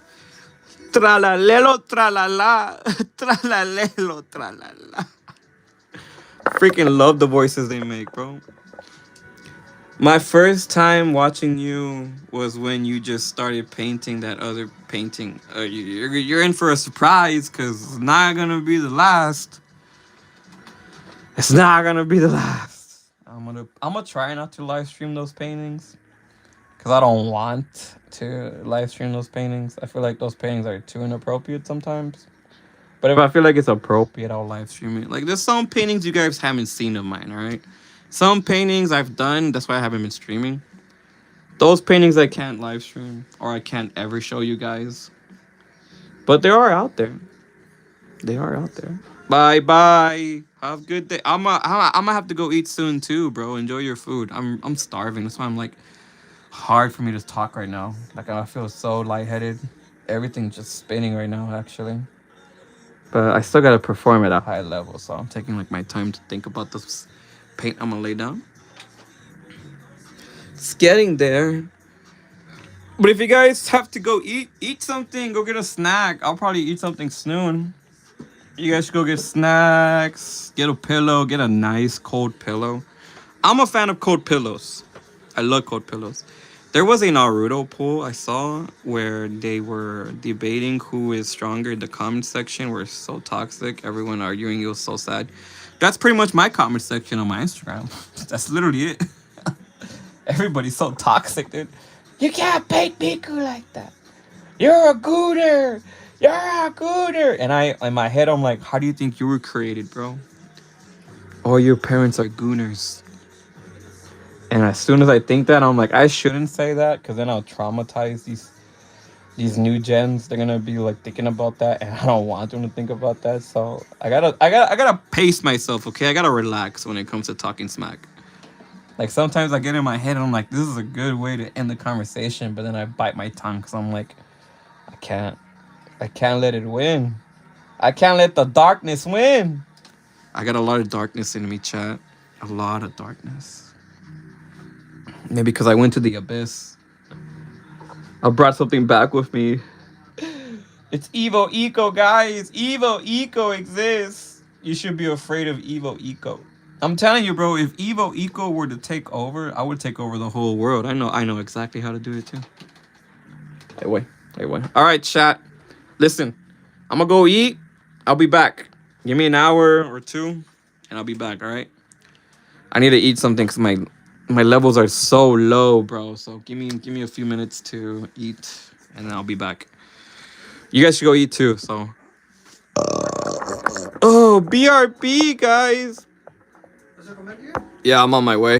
Tralalelo, tralala. Tralalelo, tralala. Freaking love the voices they make, bro. My first time watching you was when you just started painting that other painting. You're in for a surprise because it's not gonna be the last. It's not gonna be the last. I'm gonna try not to live stream those paintings because I don't want to live stream those paintings. I feel like those paintings are too inappropriate sometimes. But if I feel like it's appropriate, I'll live stream it. Like there's some paintings you guys haven't seen of mine, all right? Some paintings I've done, that's why I haven't been streaming. Those paintings I can't live stream or I can't ever show you guys. But they are out there. They are out there. Bye bye. Have a good day. I'm gonna have to go eat soon too, bro. Enjoy your food. I'm starving. That's why I'm like hard for me to talk right now. Like I feel so lightheaded. Everything's just spinning right now, actually. But I still gotta perform at a high level, so I'm taking like my time to think about this paint I'm gonna lay down. It's getting there. But if you guys have to go eat something, go get a snack. I'll probably eat something soon. You guys should go get snacks, get a pillow, get a nice cold pillow. I'm a fan of cold pillows. I love cold pillows. There was a Naruto poll I saw where they were debating who is stronger in the comment section where it's so toxic. Everyone arguing, it was so sad. That's pretty much my comment section on my Instagram. That's literally it. Everybody's so toxic, dude. You can't paint Miku like that. You're a gooner. You're a gooner. And in my head, I'm like, how do you think you were created, bro? All your parents are gooners. And as soon as I think that, I'm like, I shouldn't say that because then I'll traumatize these new gens. They're gonna be like thinking about that, and I don't want them to think about that. So I gotta pace myself, okay? I gotta relax when it comes to talking smack. Like sometimes I get in my head and I'm like, this is a good way to end the conversation, but then I bite my tongue because I'm like, I can't let it win. I can't let the darkness win. I got a lot of darkness in me, chat. A lot of darkness. Maybe because I went to the abyss. I brought something back with me. It's Evo Eco, guys. Evo Eco exists. You should be afraid of Evo Eco. I'm telling you, bro, if Evo Eco were to take over, I would take over the whole world. I know exactly how to do it too. Hey, wait. All right, chat. Listen, I'm gonna go eat. I'll be back. Give me an hour or two, and I'll be back, all right? I need to eat something because my levels are so low, bro. So give me a few minutes to eat, and then I'll be back. You guys should go eat too, so. Oh, BRB, guys. Yeah, I'm on my way.